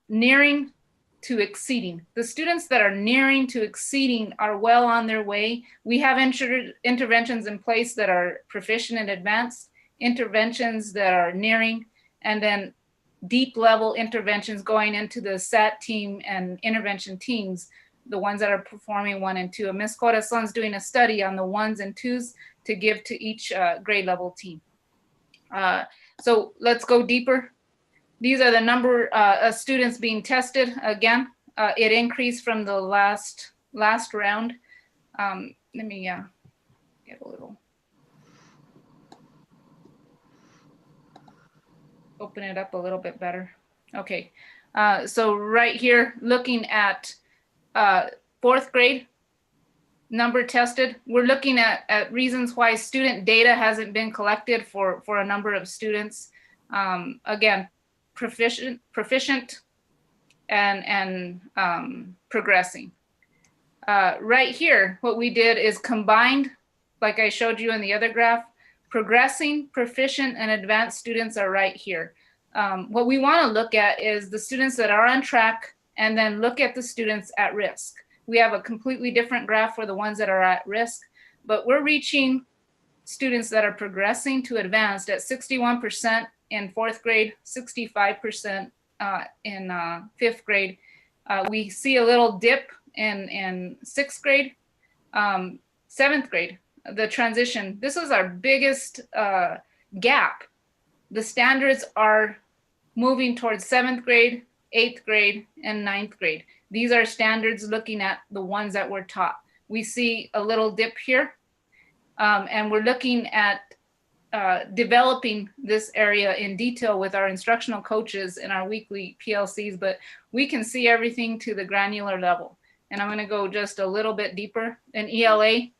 nearing to exceeding. The students that are nearing to exceeding are well on their way. We have interventions in place that are proficient and advanced, interventions that are nearing, and then deep level interventions going into the SAT team and intervention teams, the ones that are performing 1 and 2. And Ms. Corazon's doing a study on the 1s and 2s to give to each grade level team. So let's go deeper. These are the number of students being tested. Again, it increased from the last round. Let me get a little, open it up a little bit better. Okay, so right here, looking at 4th grade, number tested. We're looking at reasons why student data hasn't been collected for a number of students. Again, proficient and progressing. Right here, what we did is combined, like I showed you in the other graph, progressing, proficient, and advanced students are right here. What we want to look at is the students that are on track, and then look at the students at risk. We have a completely different graph for the ones that are at risk, but we're reaching students that are progressing to advanced at 61% in 4th grade, 65% in 5th grade. We see a little dip in 6th grade, 7th grade, the transition. This is our biggest gap. The standards are moving towards 7th grade, 8th grade, and 9th grade. These are standards looking at the ones that were taught. We see a little dip here, and we're looking at developing this area in detail with our instructional coaches in our weekly PLCs, but we can see everything to the granular level. And I'm going to go just a little bit deeper in ELA.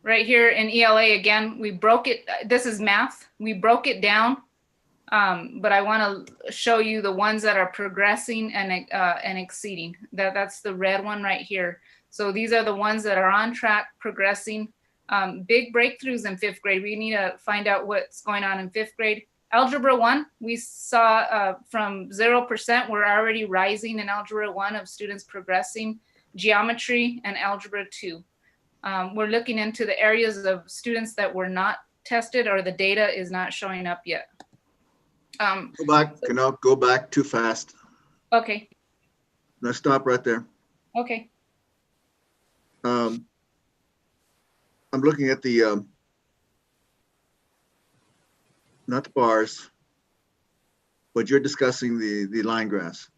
Right here in ELA, again, we broke it. This is math. We broke it down, but I want to show you the ones that are progressing and exceeding. That's the red one right here. So these are the ones that are on track, progressing. Big breakthroughs in 5th grade. We need to find out what's going on in 5th grade. Algebra 1, we saw from 0%, we're already rising in Algebra 1 of students progressing. Geometry and Algebra 2. We're looking into the areas of students that were not tested or the data is not showing up yet.
Go back, Canal, go back too fast.
Okay.
Let's stop right there.
Okay.
I'm looking at the, not the bars, but you're discussing the line graphs.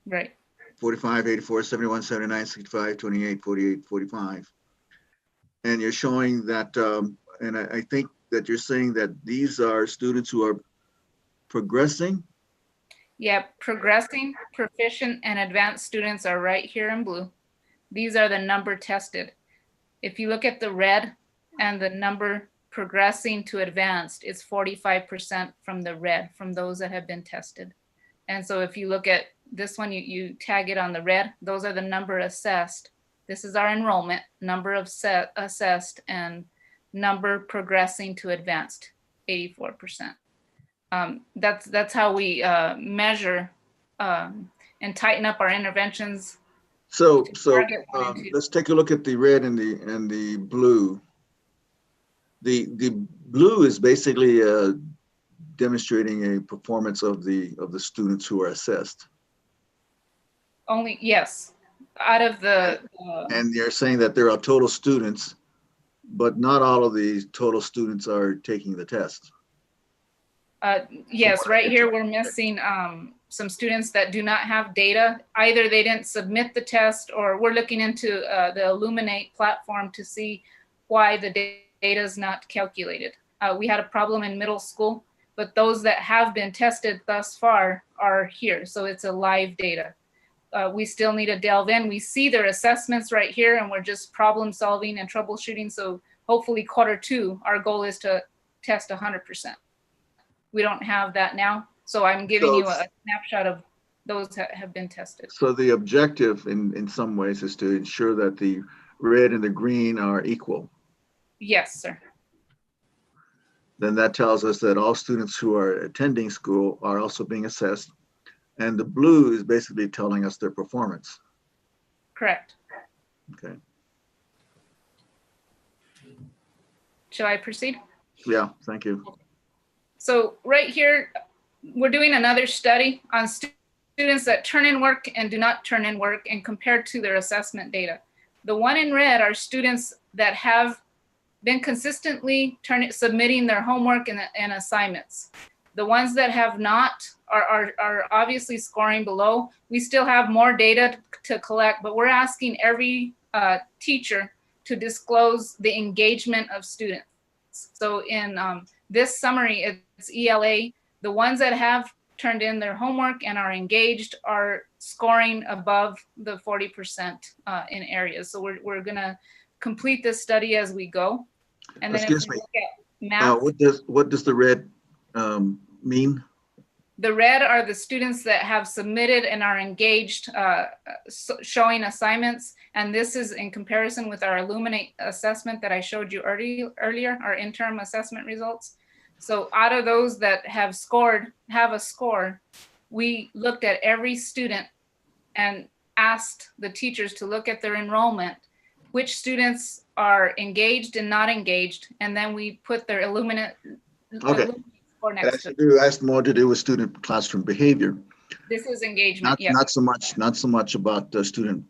Right.
45, 84, 71, 79, 65, 28, 48, 45. And you're showing that, and I think that you're saying that these are students who are progressing.
Yeah, progressing, proficient, and advanced students are right here in blue. These are the number tested. If you look at the red and the number progressing to advanced, it's 45% from the red, from those that have been tested. And so if you look at this one, you tag it on the red, those are the number assessed. This is our enrollment, number of assessed, and number progressing to advanced, 84%. That's how we measure and tighten up our interventions.
So let's take a look at the red and the blue. The blue is basically demonstrating a performance of the students who are assessed.
Only, yes, out of the.
And you're saying that there are total students, but not all of the total students are taking the test.
Yes, right here we're missing some students that do not have data. Either they didn't submit the test, or we're looking into the Illuminate platform to see why the data is not calculated. We had a problem in middle school, but those that have been tested thus far are here. So it's a live data. We still need to delve in. We see their assessments right here, and we're just problem solving and troubleshooting. So hopefully Q2, our goal is to test 100%. We don't have that now. So I'm giving you a snapshot of those that have been tested.
So the objective in some ways is to ensure that the red and the green are equal.
Yes, sir.
then that tells us that all students who are attending school are also being assessed. And the blue is basically telling us their performance.
Correct.
Okay.
Shall I proceed?
Yeah, thank you.
So right here, we're doing another study on students that turn in work and do not turn in work and compared to their assessment data. The one in red are students that have been consistently submitting their homework and assignments. The ones that have not are obviously scoring below. We still have more data to collect, but we're asking every teacher to disclose the engagement of students. So in this summary, it's ELA. The ones that have turned in their homework and are engaged are scoring above the 40% in areas. So we're gonna complete this study as we go. And then
Excuse
if we
me.
look at math,
What does the red mean?
the red are the students that have submitted and are engaged, showing assignments. And this is in comparison with our Illuminate assessment that I showed you earlier, our interim assessment results. So out of those that have a score, we looked at every student and asked the teachers to look at their enrollment, which students are engaged and not engaged, and then we put their Illuminate score next to it.
That's more to do with student classroom behavior.
This is engagement, yes.
Not so much about the student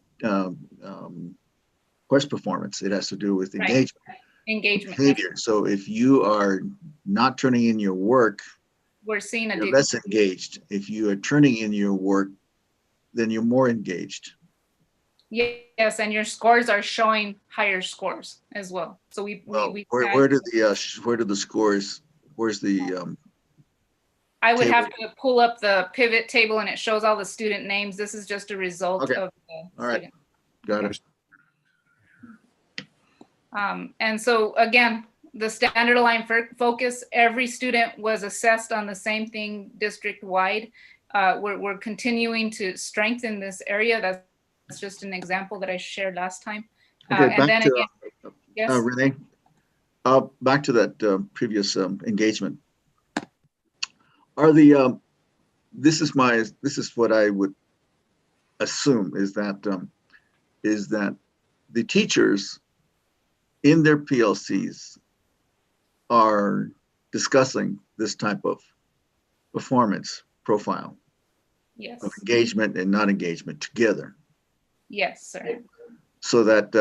course performance. It has to do with
Right.
engagement.
Engagement.
Behavior. So if you are not turning in your work,
We're seeing a
you're
decrease.
less engaged. If you are turning in your work, then you're more engaged.
Yes, and your scores are showing higher scores as well. So we
Where do the scores? Where's the
I would
table?
have to pull up the pivot table and it shows all the student names. This is just a result
Okay.
of the
All right,
student.
got it.
And so again, the standard aligned focus, every student was assessed on the same thing district wide. We're continuing to strengthen this area. That's just an example that I shared last time.
Okay,
And then
back to
again, yes.
Renee. Back to that previous engagement. Are the this is what I would assume is that the teachers in their PLCs are discussing this type of performance profile
Yes.
of engagement and not engagement together,
Yes, sir.
so that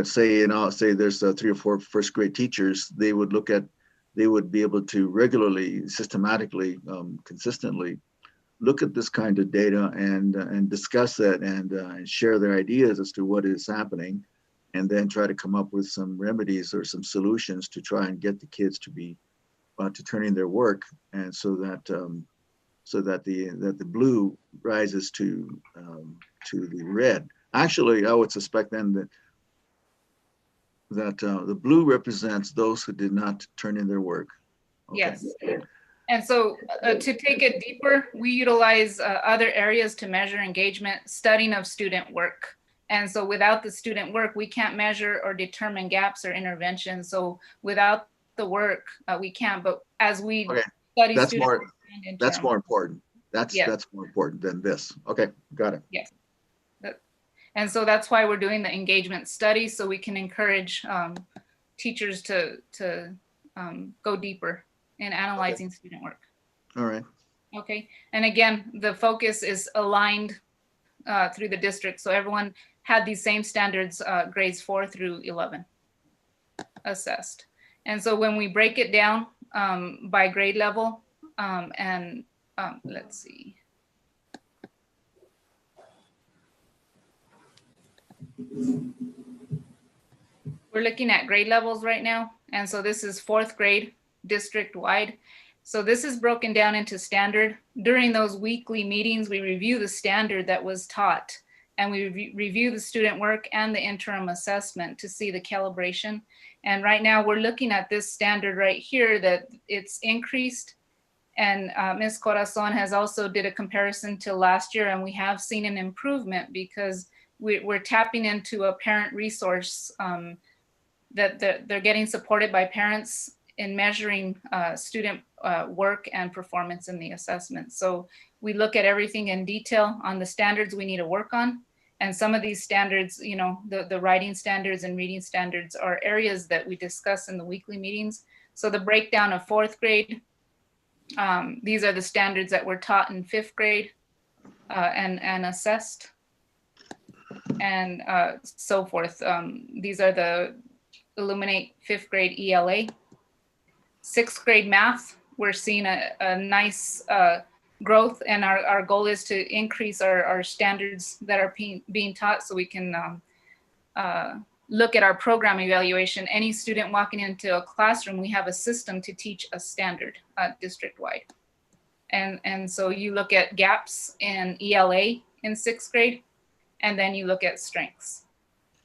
say there's 3 or 4 first grade teachers, they would be able to regularly, systematically, consistently look at this kind of data and discuss it and share their ideas as to what is happening, and then try to come up with some remedies or some solutions to try and get the kids to be to turn in their work, and so that the blue rises to the red. Actually, I would suspect then that the blue represents those who did not turn in their work. Okay.
Yes. And so to take it deeper, we utilize other areas to measure engagement, studying of student work. And so without the student work, we can't measure or determine gaps or interventions. So without the work, we can't. But as we study
That's
student
more.
work and
That's
internal-
more important. That's
Yes.
that's more important than this. Okay, got it.
Yes. And so that's why we're doing the engagement study, so we can encourage teachers to go deeper in analyzing student work.
All right.
Okay, and again, the focus is aligned through the district. So everyone had these same standards, grades 4 through 11 assessed. And so when we break it down by grade level, let's see. We're looking at grade levels right now. And so this is 4th grade district wide. So this is broken down into standard. During those weekly meetings, we review the standard that was taught, and we review the student work and the interim assessment to see the calibration. And right now we're looking at this standard right here that it's increased. And Ms. Corazon has also did a comparison to last year, and we have seen an improvement because we're tapping into a parent resource that they're getting supported by parents in measuring student work and performance in the assessment. So we look at everything in detail on the standards we need to work on. And some of these standards, you know, the writing standards and reading standards are areas that we discuss in the weekly meetings. So the breakdown of 4th grade, these are the standards that were taught in 5th grade and assessed, and so forth. These are the Illuminate 5th grade ELA. 6th grade math, we're seeing a nice growth, and our goal is to increase our standards that are being taught so we can look at our program evaluation. Any student walking into a classroom, we have a system to teach a standard district-wide. And so you look at gaps in ELA in 6th grade, and then you look at strengths.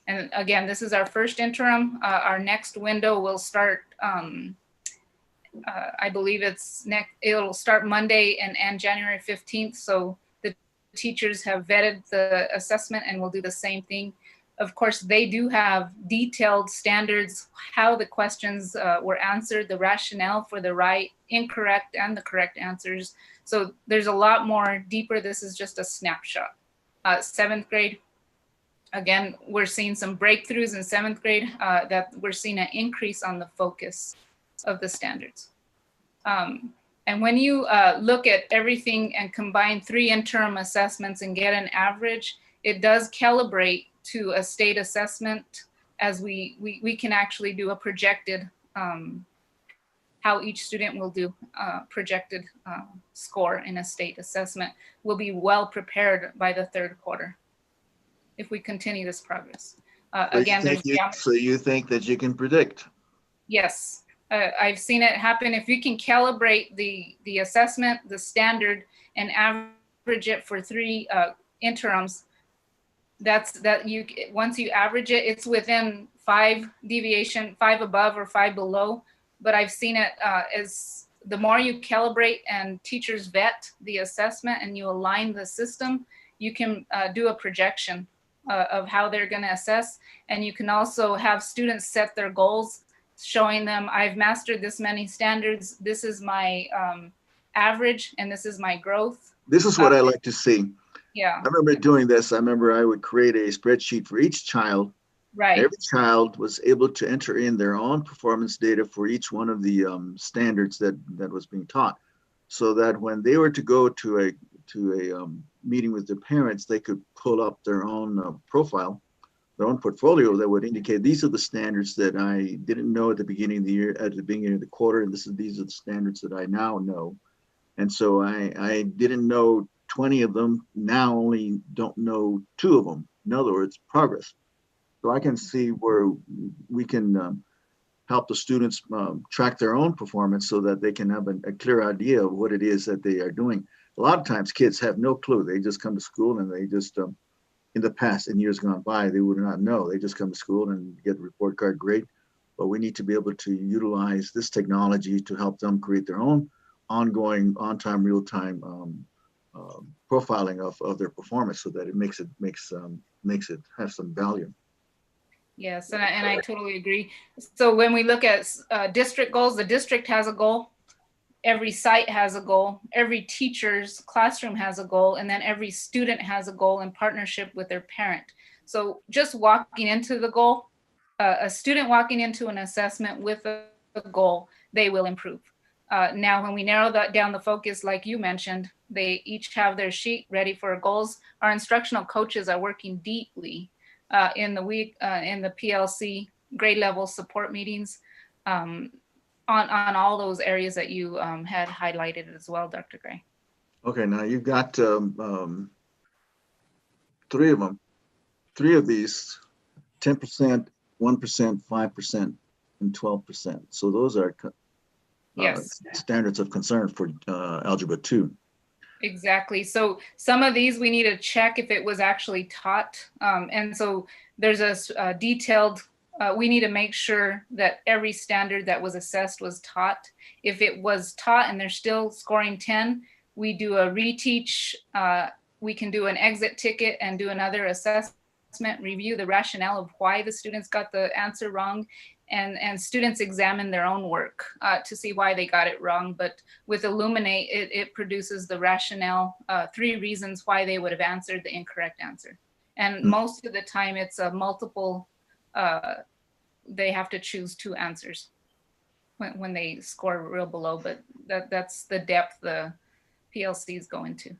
And again, this is our first interim. Our next window will start, I believe it'll start Monday and January 15th. So the teachers have vetted the assessment and will do the same thing. Of course, they do have detailed standards, how the questions were answered, the rationale for the right, incorrect, and the correct answers. So there's a lot more deeper. This is just a snapshot. 7th grade, again, we're seeing some breakthroughs in 7th grade that we're seeing an increase on the focus of the standards. And when you look at everything and combine 3 interim assessments and get an average, it does calibrate to a state assessment, as we can actually do a projected, how each student will do projected score in a state assessment. Will be well prepared by the 3rd quarter if we continue this progress. Again,
So you think that you can predict?
Yes, I've seen it happen. If you can calibrate the assessment, the standard, and average it for 3 interims, once you average it, it's within 5 deviation, 5 above or 5 below. But I've seen it as the more you calibrate and teachers vet the assessment and you align the system, you can do a projection of how they're going to assess. And you can also have students set their goals, showing them, I've mastered this many standards. This is my average, and this is my growth.
This is what I like to see.
Yeah.
I remember doing this. I remember I would create a spreadsheet for each child.
Right.
Every child was able to enter in their own performance data for each one of the standards that was being taught, so that when they were to go to a meeting with their parents, they could pull up their own profile, their own portfolio that would indicate these are the standards that I didn't know at the beginning of the year, at the beginning of the quarter, and these are the standards that I now know. And so I didn't know 20 of them, now only don't know 2 of them. In other words, progress. So I can see where we can help the students track their own performance so that they can have a clear idea of what it is that they are doing. A lot of times kids have no clue. They just come to school and they just, in the past, in years gone by, they would not know. They just come to school and get the report card, great. But we need to be able to utilize this technology to help them create their own ongoing, on-time, real-time profiling of their performance, so that it makes it have some value.
Yes, and I totally agree. So when we look at district goals, the district has a goal. Every site has a goal. Every teacher's classroom has a goal, and then every student has a goal in partnership with their parent. So just walking into the goal, a student walking into an assessment with a goal, they will improve. Now, when we narrow that down the focus, like you mentioned, they each have their sheet ready for goals. Our instructional coaches are working deeply in the PLC grade level support meetings on all those areas that you had highlighted as well, Dr. Gray.
Okay, now you've got 3 of them. 3 of these, 10%, 1%, 5%, and 12%. So those are
yes,
standards of concern for Algebra 2.
Exactly. So some of these we need to check if it was actually taught. And so there's a detailed, we need to make sure that every standard that was assessed was taught. If it was taught and they're still scoring 10, we do a reteach. We can do an exit ticket and do another assessment, review the rationale of why the students got the answer wrong. and students examine their own work to see why they got it wrong. But with Illuminate, it produces the rationale, 3 reasons why they would have answered the incorrect answer. And most of the time it's a multiple, they have to choose 2 answers when they score real below, but that's the depth the PLCs go into.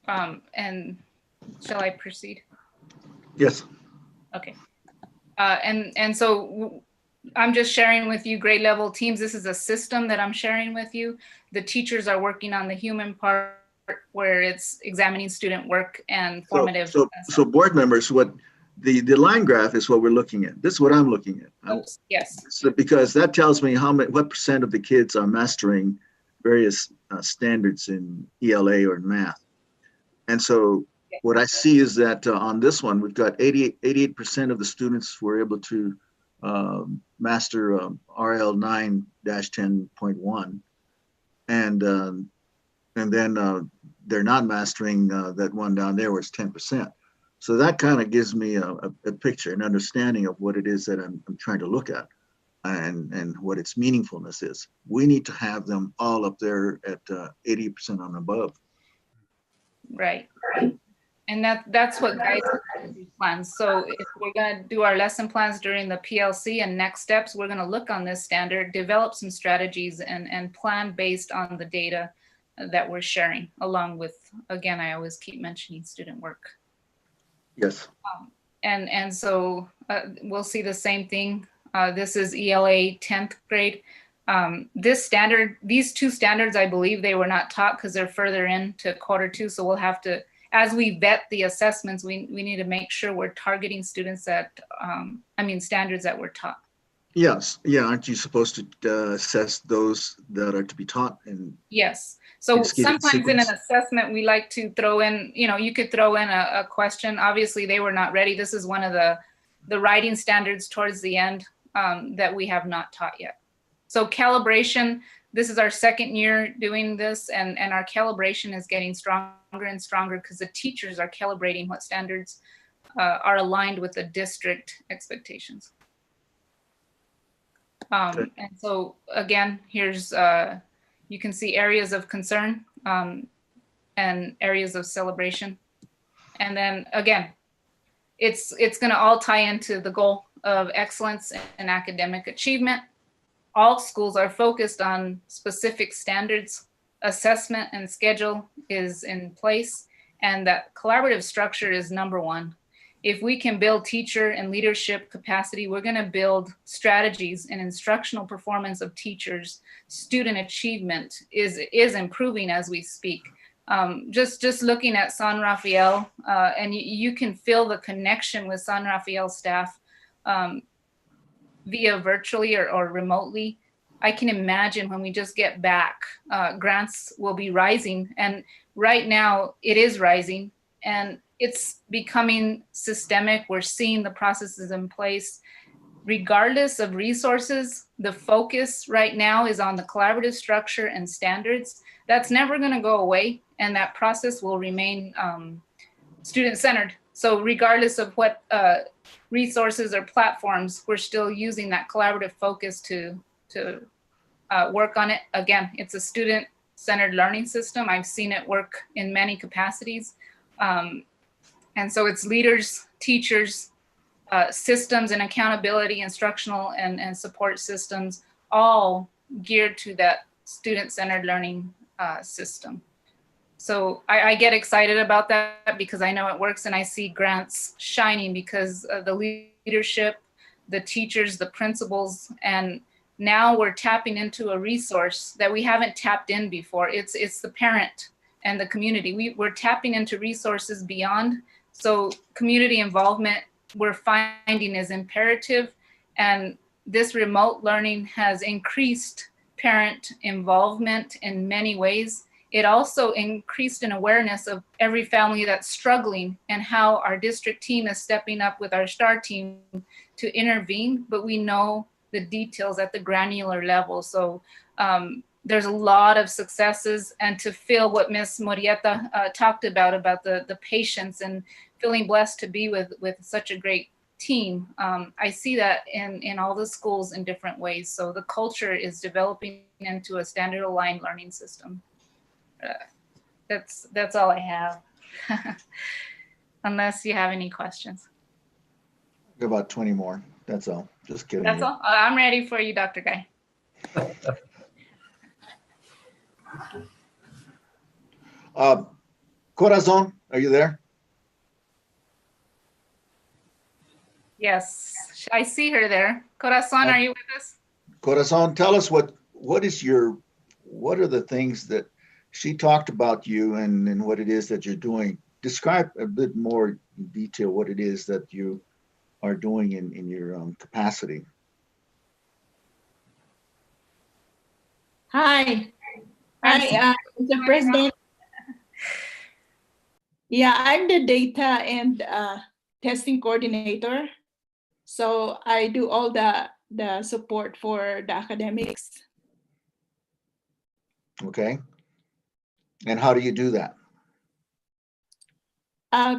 And shall I proceed?
Yes.
Okay. And so I'm just sharing with you grade level teams. This is a system that I'm sharing with you. The teachers are working on the human part where it's examining student work and formative.
So board members, what the line graph is what we're looking at. This is what I'm looking at.
Oops, yes.
So because that tells me what percent of the kids are mastering various standards in ELA or in math. And so what I see is that on this one, we've got 88% of the students were able to master RL 9-10.1. And then they're not mastering that one down there where it's 10%. So that kind of gives me a picture, an understanding of what it is that I'm trying to look at and what its meaningfulness is. We need to have them all up there at 80% and above.
Right. And that's what guides our plans. So if we're going to do our lesson plans during the PLC and next steps, we're going to look on this standard, develop some strategies and plan based on the data that we're sharing, along with, again, I always keep mentioning student work.
Yes.
And so we'll see the same thing. This is ELA 10th grade. This standard, these 2 standards, I believe they were not taught because they're further into Q2. So we'll have to, as we vet the assessments, we need to make sure we're targeting students that, standards that were taught.
Yes. Yeah. Aren't you supposed to assess those that are to be taught?
Yes. So sometimes in an assessment, we like to throw in, you could throw in a question. Obviously, they were not ready. This is one of the writing standards towards the end that we have not taught yet. So calibration, this is our 2nd year doing this, and our calibration is getting stronger and stronger because the teachers are calibrating what standards are aligned with the district expectations. And so again, here's, you can see areas of concern and areas of celebration. And then again, it's gonna all tie into the goal of excellence and academic achievement. All schools are focused on specific standards, assessment and schedule is in place, and that collaborative structure is number 1. If we can build teacher and leadership capacity, we're going to build strategies and instructional performance of teachers. Student achievement is improving as we speak. Just looking at San Rafael, and you can feel the connection with San Rafael staff via virtually or remotely. I can imagine when we just get back, grants will be rising. And right now it is rising and it's becoming systemic. We're seeing the processes in place. Regardless of resources, the focus right now is on the collaborative structure and standards. That's never going to go away, and that process will remain student-centered. So regardless of what resources or platforms, we're still using that collaborative focus to work on it. Again, it's a student-centered learning system. I've seen it work in many capacities. And so it's leaders, teachers, systems and accountability, instructional and support systems, all geared to that student-centered learning system. So I get excited about that because I know it works, and I see grants shining because of the leadership, the teachers, the principals, and now we're tapping into a resource that we haven't tapped in before. It's the parent and the community. We're tapping into resources beyond. So community involvement we're finding is imperative, and this remote learning has increased parent involvement in many ways. It also increased an awareness of every family that's struggling and how our district team is stepping up with our STAR team to intervene, but we know the details at the granular level. So there's a lot of successes, and to feel what Ms. Murrieta talked about the patience and feeling blessed to be with such a great team. I see that in all the schools in different ways. So the culture is developing into a standard aligned learning system. That's all I have. Unless you have any questions.
About 20 more. That's all. Just kidding.
That's all. I'm ready for you, Dr. Guy.
Corazon, are you there?
Yes, I see her there. Corazon, are you with us?
Corazon, tell us what are the things that she talked about you and what it is that you're doing. Describe a bit more in detail what it is that you are doing in your capacity.
Hi. Hi, Mr. President. Yeah, I'm the data and testing coordinator. So I do all the support for the academics.
Okay. And how do you do that?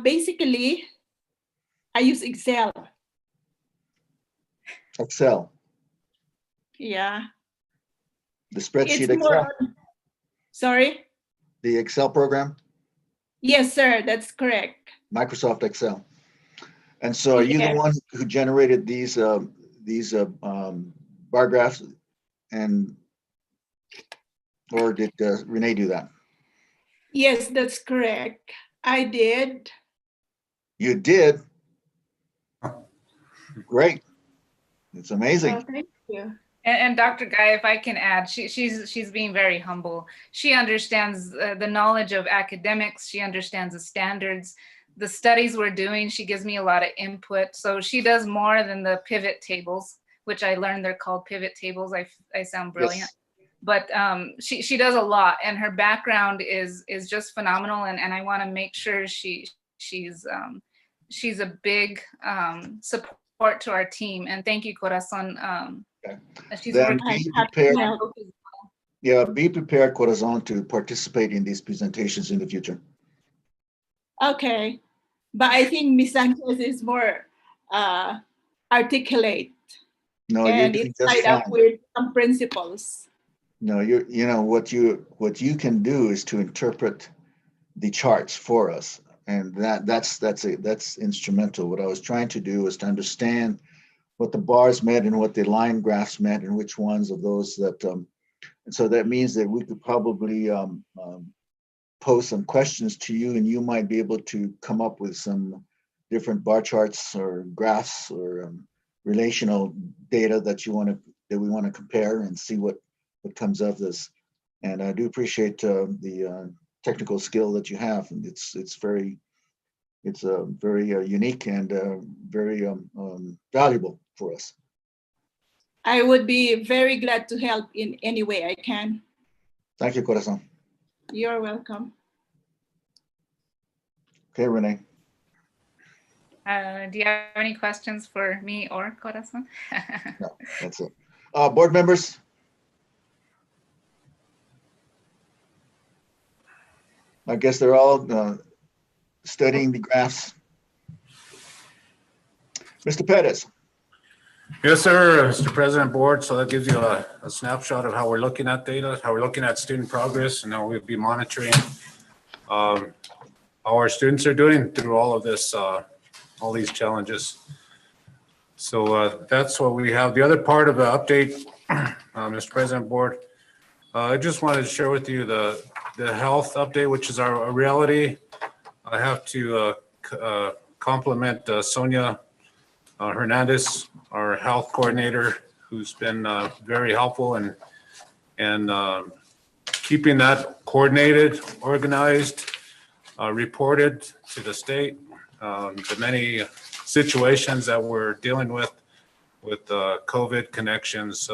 Basically, I use Excel.
Excel.
Yeah.
The spreadsheet
It's more
Excel.
Sorry?
The Excel program?
Yes, sir. That's correct.
Microsoft Excel. And so are you the one who generated these bar graphs or did Renee do that?
Yes, that's correct. I did.
You did? Great. It's amazing.
Oh, thank you.
And Dr. Guy, if I can add, she's being very humble. She understands the knowledge of academics. She understands the standards, the studies we're doing. She gives me a lot of input. So she does more than the pivot tables, which I learned they're called pivot tables. I sound brilliant. Yes. But she does a lot, and her background is just phenomenal. And I want to make sure she's a big support to our team. And thank you, Corazon.
Okay.
She's
Then
working
be prepared. Yeah, be prepared, Corazon, to participate in these presentations in the future.
Okay, but I think Ms. Sanchez is more articulate.
No,
and
you're
it's
just
tied up
fine.
with some principles.
No, you know what you can do is to interpret the charts for us, and that's instrumental. What I was trying to do was to understand what the bars meant and what the line graphs meant and which ones of those that and so that means that we could probably pose some questions to you, and you might be able to come up with some different bar charts or graphs or relational data that we want to compare and see what comes of this. And I do appreciate the technical skill that you have, and it's very unique and very valuable for us.
I would be very glad to help in any way I can.
Thank you, Corazon.
You're welcome.
Okay, Renee.
Do you have any questions for me or Corazon?
No, that's it. Board members? I guess they're all studying the graphs. Mr. Pettis.
Yes, sir, Mr. President, Board. So that gives you a snapshot of how we're looking at data, how we're looking at student progress, and how we'll be monitoring how our students are doing through all of this, all these challenges. So that's what we have. The other part of the update, Mr. President, Board, I just wanted to share with you the health update, which is our reality. I have to compliment Sonia Hernandez, our health coordinator, who's been very helpful and keeping that coordinated, organized, reported to the state, the many situations that we're dealing with COVID connections,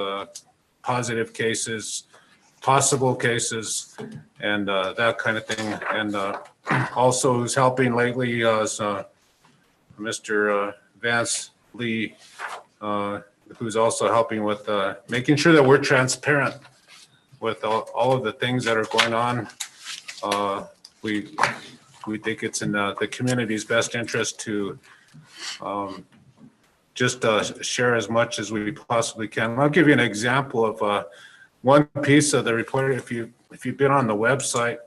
positive cases, possible cases, and that kind of thing. And also who's helping lately is Mr. Vance Lee, who's also helping with making sure that we're transparent with all of the things that are going on. We think it's in the community's best interest to just share as much as we possibly can. I'll give you an example of one piece of the report. If you've been on the website,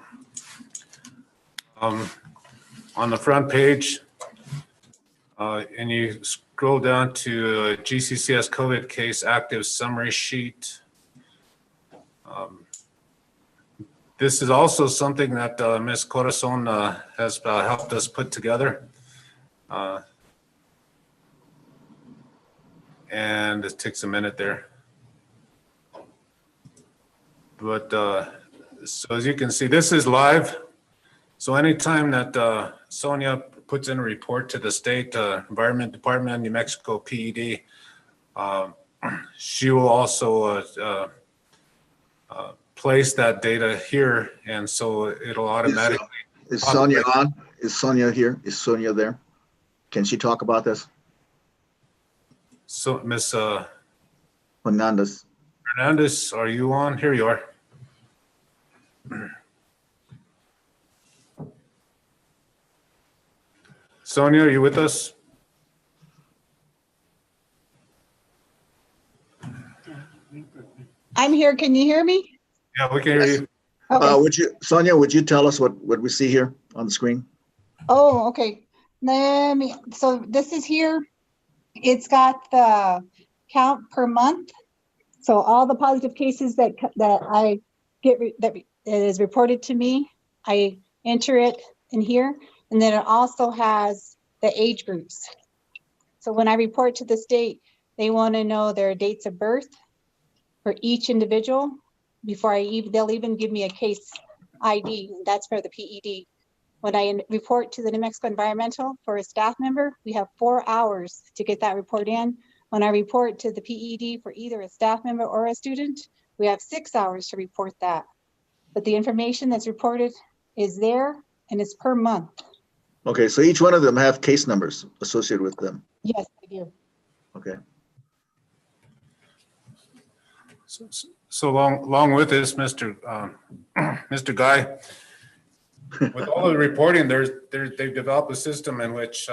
on the front page, and you scroll down to GCCS COVID case active summary sheet. This is also something that Ms. Corazon has helped us put together. And it takes a minute there. But so as you can see, this is live. So anytime that Sonia puts in a report to the state Environment Department, New Mexico PED, she will also place that data here, and so it'll automatically.
Is Sonia on? Is Sonia here? Is Sonia there? Can she talk about this?
So Ms.
Hernandez.
Hernandez, are you on? Here you are. Sonia, are you with us?
I'm here. Can you hear me?
Yeah, we can hear you.
Okay.
Sonia, would you tell us what we see here on the screen?
Oh, okay. So this is here. It's got the count per month. So all the positive cases that I get that is reported to me, I enter it in here. And then it also has the age groups. So when I report to the state, they want to know their dates of birth for each individual before they'll even give me a case ID. That's for the PED. When I report to the New Mexico Environmental for a staff member, we have 4 hours to get that report in. When I report to the PED for either a staff member or a student, we have 6 hours to report that. But the information that's reported is there and it's per month.
Okay, so each one of them have case numbers associated with them.
Yes, I do.
Okay.
So along with this, Mr. Guy, with all of the reporting, they've developed a system in which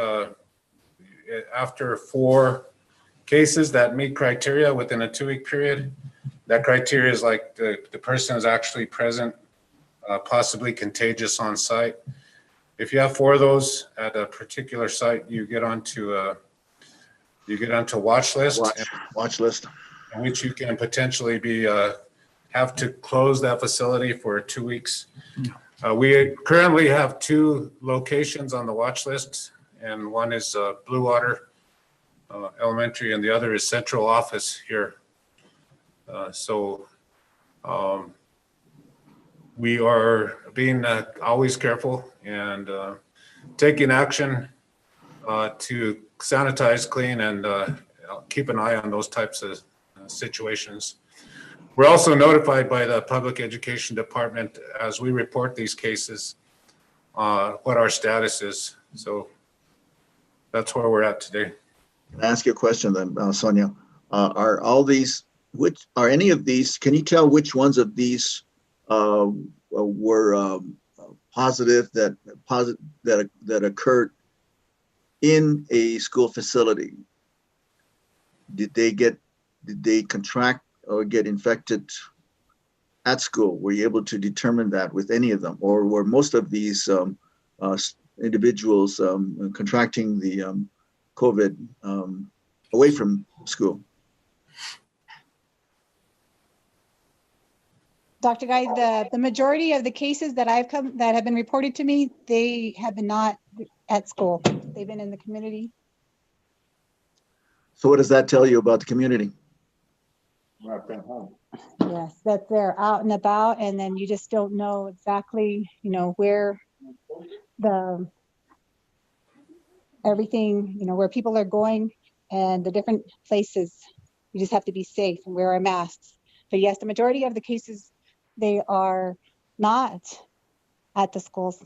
after 4 cases that meet criteria within a 2-week period, that criteria is like the person is actually present, possibly contagious on site. If you have 4 of those at a particular site, you get onto watch list.
Watch list.
In which you can potentially have to close that facility for 2 weeks. We currently have 2 locations on the watch list, and one is Blue Water Elementary, and the other is Central Office here. We are being always careful and taking action to sanitize, clean, and keep an eye on those types of situations. We're also notified by the Public Education Department as we report these cases, what our status is. So that's where we're at today.
Can I ask you a question then, Sonia? Are any of these, can you tell which ones of these were positive that occurred in a school facility? Did they contract or get infected at school? Were you able to determine that with any of them? Or were most of these individuals contracting the COVID away from school?
Dr. Guy, the majority of the cases that have been reported to me, they have been not at school. They've been in the community.
So what does that tell you about the community?
Yes, that they're out and about, and then you just don't know exactly, where everything, where people are going and the different places. You just have to be safe and wear our masks. But yes, the majority of the cases, they are not at the schools,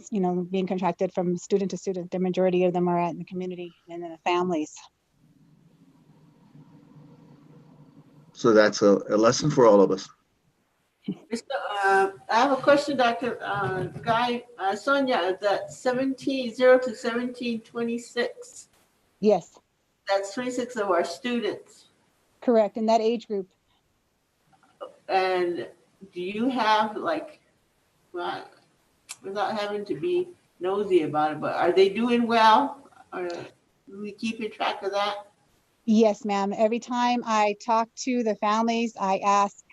being contracted from student to student. The majority of them are in the community and in the families.
So that's a lesson for all of us.
I have a question, Dr. Guy. Sonia, that 0 to 1726.
Yes.
That's 26 of our students.
Correct, in that age group.
And do you have like, well, without having to be nosy about it, but are they doing well? Are we keeping track of that?
Yes, ma'am. Every time I talk to the families, I ask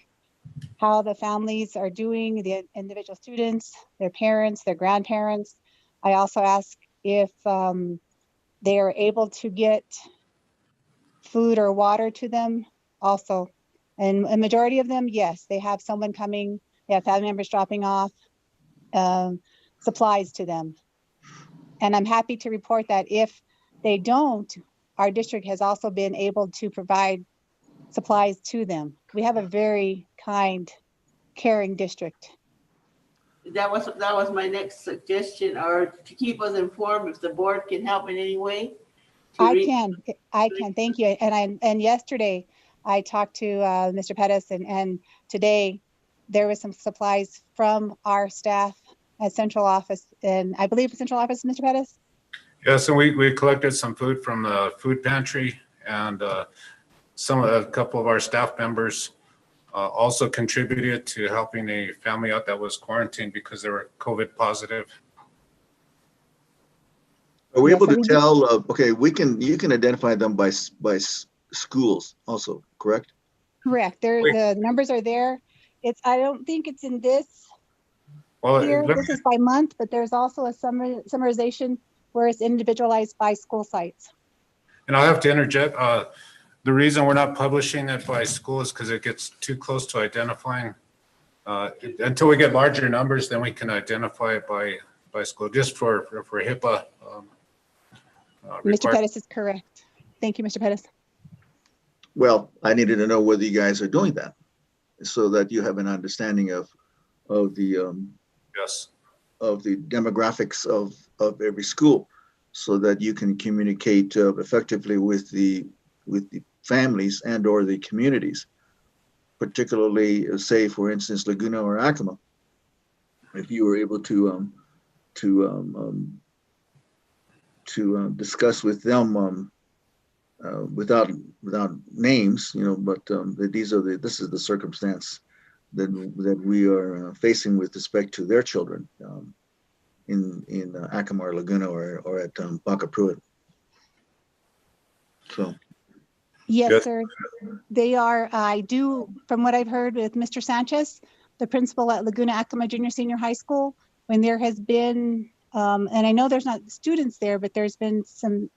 how the families are doing, the individual students, their parents, their grandparents. I also ask if they are able to get food or water to them also. And a majority of them, yes, they have someone coming, they have family members dropping off supplies to them. And I'm happy to report that if they don't, our district has also been able to provide supplies to them. We have a very kind, caring district.
That was my next suggestion, or to keep us informed if the board can help in any way.
I can, thank you. And yesterday I talked to Mr. Pettis, and today there was some supplies from our staff at central office, and I believe central office, Mr. Pettis?
Yes, and we collected some food from the food pantry, and a couple of our staff members also contributed to helping a family out that was quarantined because they were COVID positive.
Are we able to tell, okay, you can identify them by schools also, correct?
Correct. The numbers are there. I don't think it's in this here. This is by month, but there's also a summarization where it's individualized by school sites.
And I'll have to interject. The reason we're not publishing it by school is because it gets too close to identifying. Until we get larger numbers, then we can identify it by school, just for HIPAA.
Mr. Pettis is correct. Thank you, Mr. Pettis.
Well, I needed to know whether you guys are doing that so that you have an understanding of the
yes,
of the demographics of every school, so that you can communicate effectively with the families and or the communities, particularly say for instance Laguna or Acoma. If you were able to discuss with them without names, but this is the circumstance that we are facing with respect to their children in Acoma or Laguna or at Baca Pruitt. So.
Yes, sir. They are. I do, from what I've heard with Mr. Sanchez, the principal at Laguna Acoma Junior Senior High School, when there has been, and I know there's not students there, but there's been some,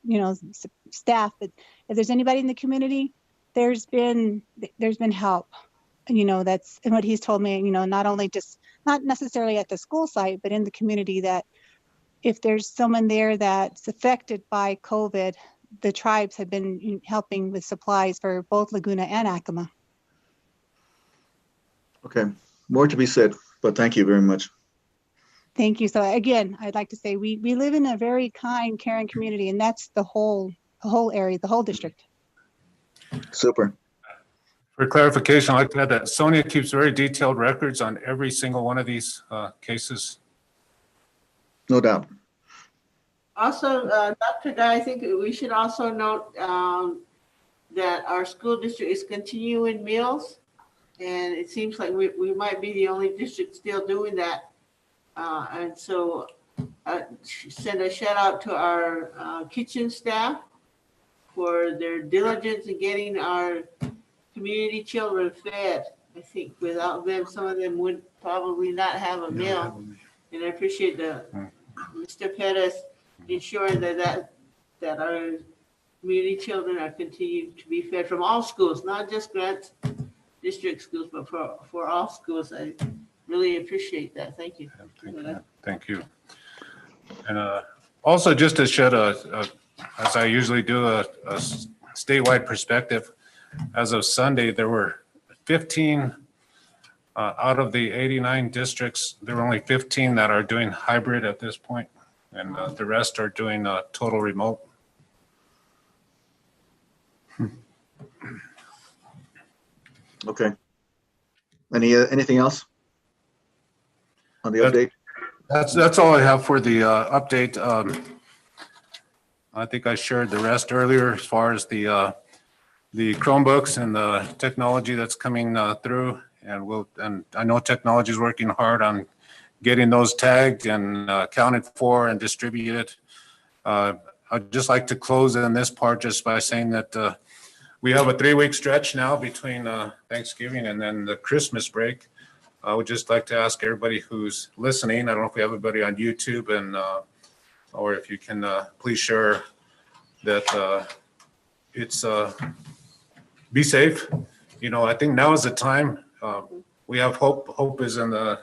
staff. But if there's anybody in the community, there's been help. That's and what he's told me. Not only just not necessarily at the school site, but in the community, that if there's someone there that's affected by COVID, the tribes have been helping with supplies for both Laguna and Acoma.
Okay, more to be said, but thank you very much.
Thank you. So again, I'd like to say we live in a very kind, caring community, and that's the whole area, the whole district.
Super.
For clarification, I'd like to add that Sonia keeps very detailed records on every single one of these cases.
No doubt.
Also, Dr. Guy, I think we should also note that our school district is continuing meals, and it seems like we might be the only district still doing that. And so send a shout out to our kitchen staff for their diligence in getting our community children fed. I think without them, some of them would probably not have a meal. And I appreciate Mr. Pettis ensuring that our community children are continued to be fed from all schools, not just Grants District schools, but for all schools. I really appreciate that. Thank you.
Thank you. And also just to shed as I usually do, a statewide perspective, as of Sunday, there were 15 out of the 89 districts. There were only 15 that are doing hybrid at this point, and the rest are doing total remote.
Okay. Anything else on the update?
That's all I have for the update. I think I shared the rest earlier as far as the Chromebooks and the technology that's coming through. And I know technology is working hard on getting those tagged and accounted for and distributed. I'd just like to close in this part just by saying that we have a 3-week stretch now between Thanksgiving and then the Christmas break. I would just like to ask everybody who's listening, I don't know if we have everybody on YouTube and or if you can please share that it's be safe. You know, I think now is the time. We have hope. Hope is in the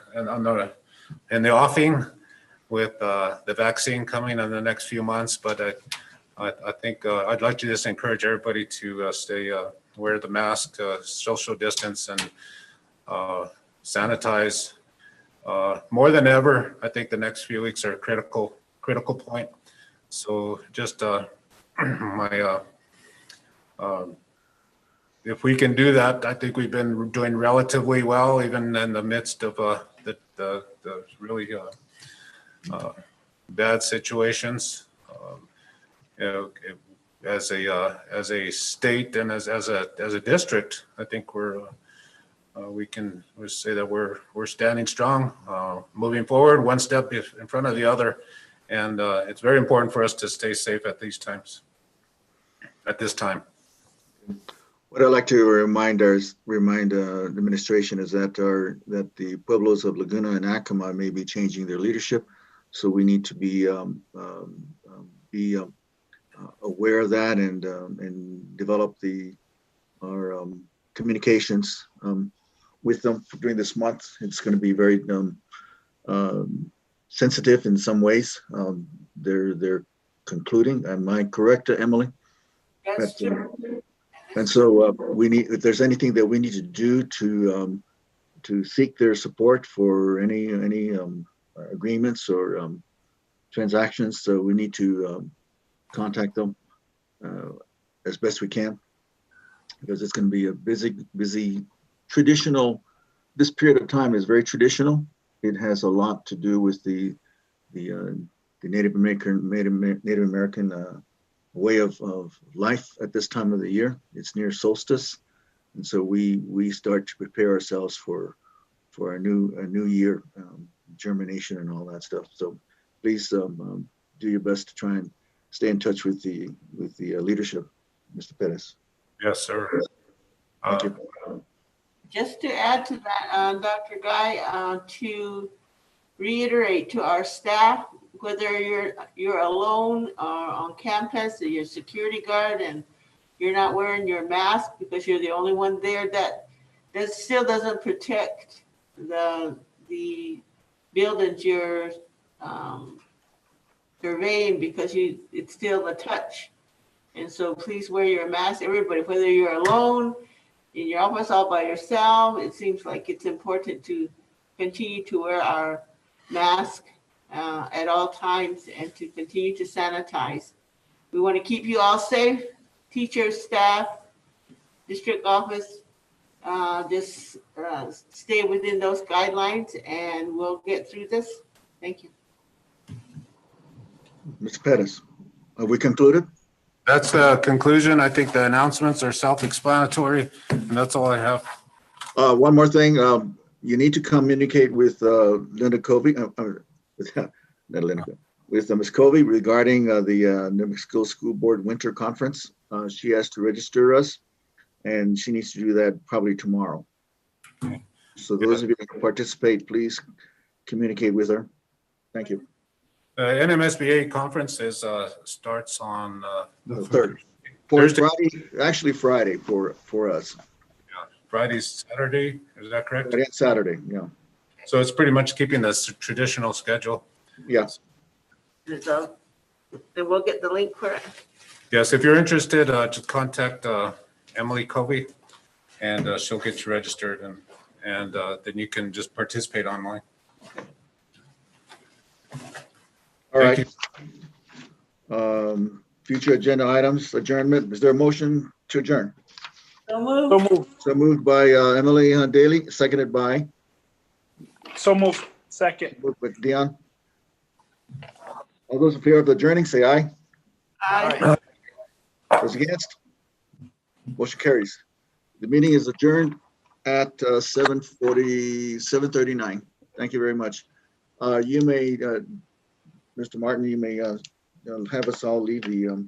offing with the vaccine coming in the next few months. But I think I'd like to just encourage everybody to stay wear the mask, social distance, and sanitize. More than ever, I think the next few weeks are a critical point. So just if we can do that, I think we've been doing relatively well, even in the midst of the really bad situations. You know, as a state and as a district, I think we can say that we're standing strong, moving forward, one step in front of the other, and it's very important for us to stay safe at these times. At this time.
What I'd like to remind the administration is that the pueblos of Laguna and Acoma may be changing their leadership, so we need to be aware of that and develop our communications with them during this month. It's going to be very sensitive in some ways. They're concluding. Am I correct, Emily?
That's true.
And so we need, if there's anything that we need to do to seek their support for any agreements or transactions, so we need to contact them as best we can, because it's going to be a busy traditional. This period of time is very traditional. It has a lot to do with the Native American way of life at this time of the year. It's near solstice, and so we start to prepare ourselves for a new year, germination and all that stuff. So please do your best to try and stay in touch with the leadership, Mr. Perez.
Yes, sir.
Thank you.
Just to add to that, Dr. Guy, to reiterate to our staff, whether you're alone or on campus or you're a security guard and you're not wearing your mask because you're the only one there, that still doesn't protect the buildings you're surveying, because it's still a touch. And so please wear your mask, everybody, whether you're alone in your office all by yourself. It seems like it's important to continue to wear our mask at all times and to continue to sanitize. We want to keep you all safe, teachers, staff, district office. Just stay within those guidelines and we'll get through this. Thank you.
Mr. Perez, have we concluded?
That's the conclusion. I think the announcements are self-explanatory, and that's all I have.
One more thing. You need to communicate with Linda Covey, with Ms. Covey regarding the New Mexico School Board Winter Conference. She has to register us, and she needs to do that probably tomorrow. Okay. So those of you who participate, please communicate with her. Thank you.
NMSBA conference starts on
the 3rd. Friday, actually Friday for us.
Yeah, Friday's Saturday, is that correct?
Friday and Saturday, yeah.
So it's pretty much keeping the traditional schedule.
Yes.
So then we'll get the link for it.
Yes, if you're interested, just contact Emily Covey, and she'll get you registered, and then you can just participate online.
All right. Future agenda items, adjournment. Is there a motion to adjourn?
So moved.
So moved by Emily Daly, seconded by?
So moved. Second.
Moved by Dion. All those in favor of adjourning, say aye.
Aye.
Those against? Motion carries. The meeting is adjourned at 7:39. Thank you very much. You may, Mr. Martin, you may have us all leave the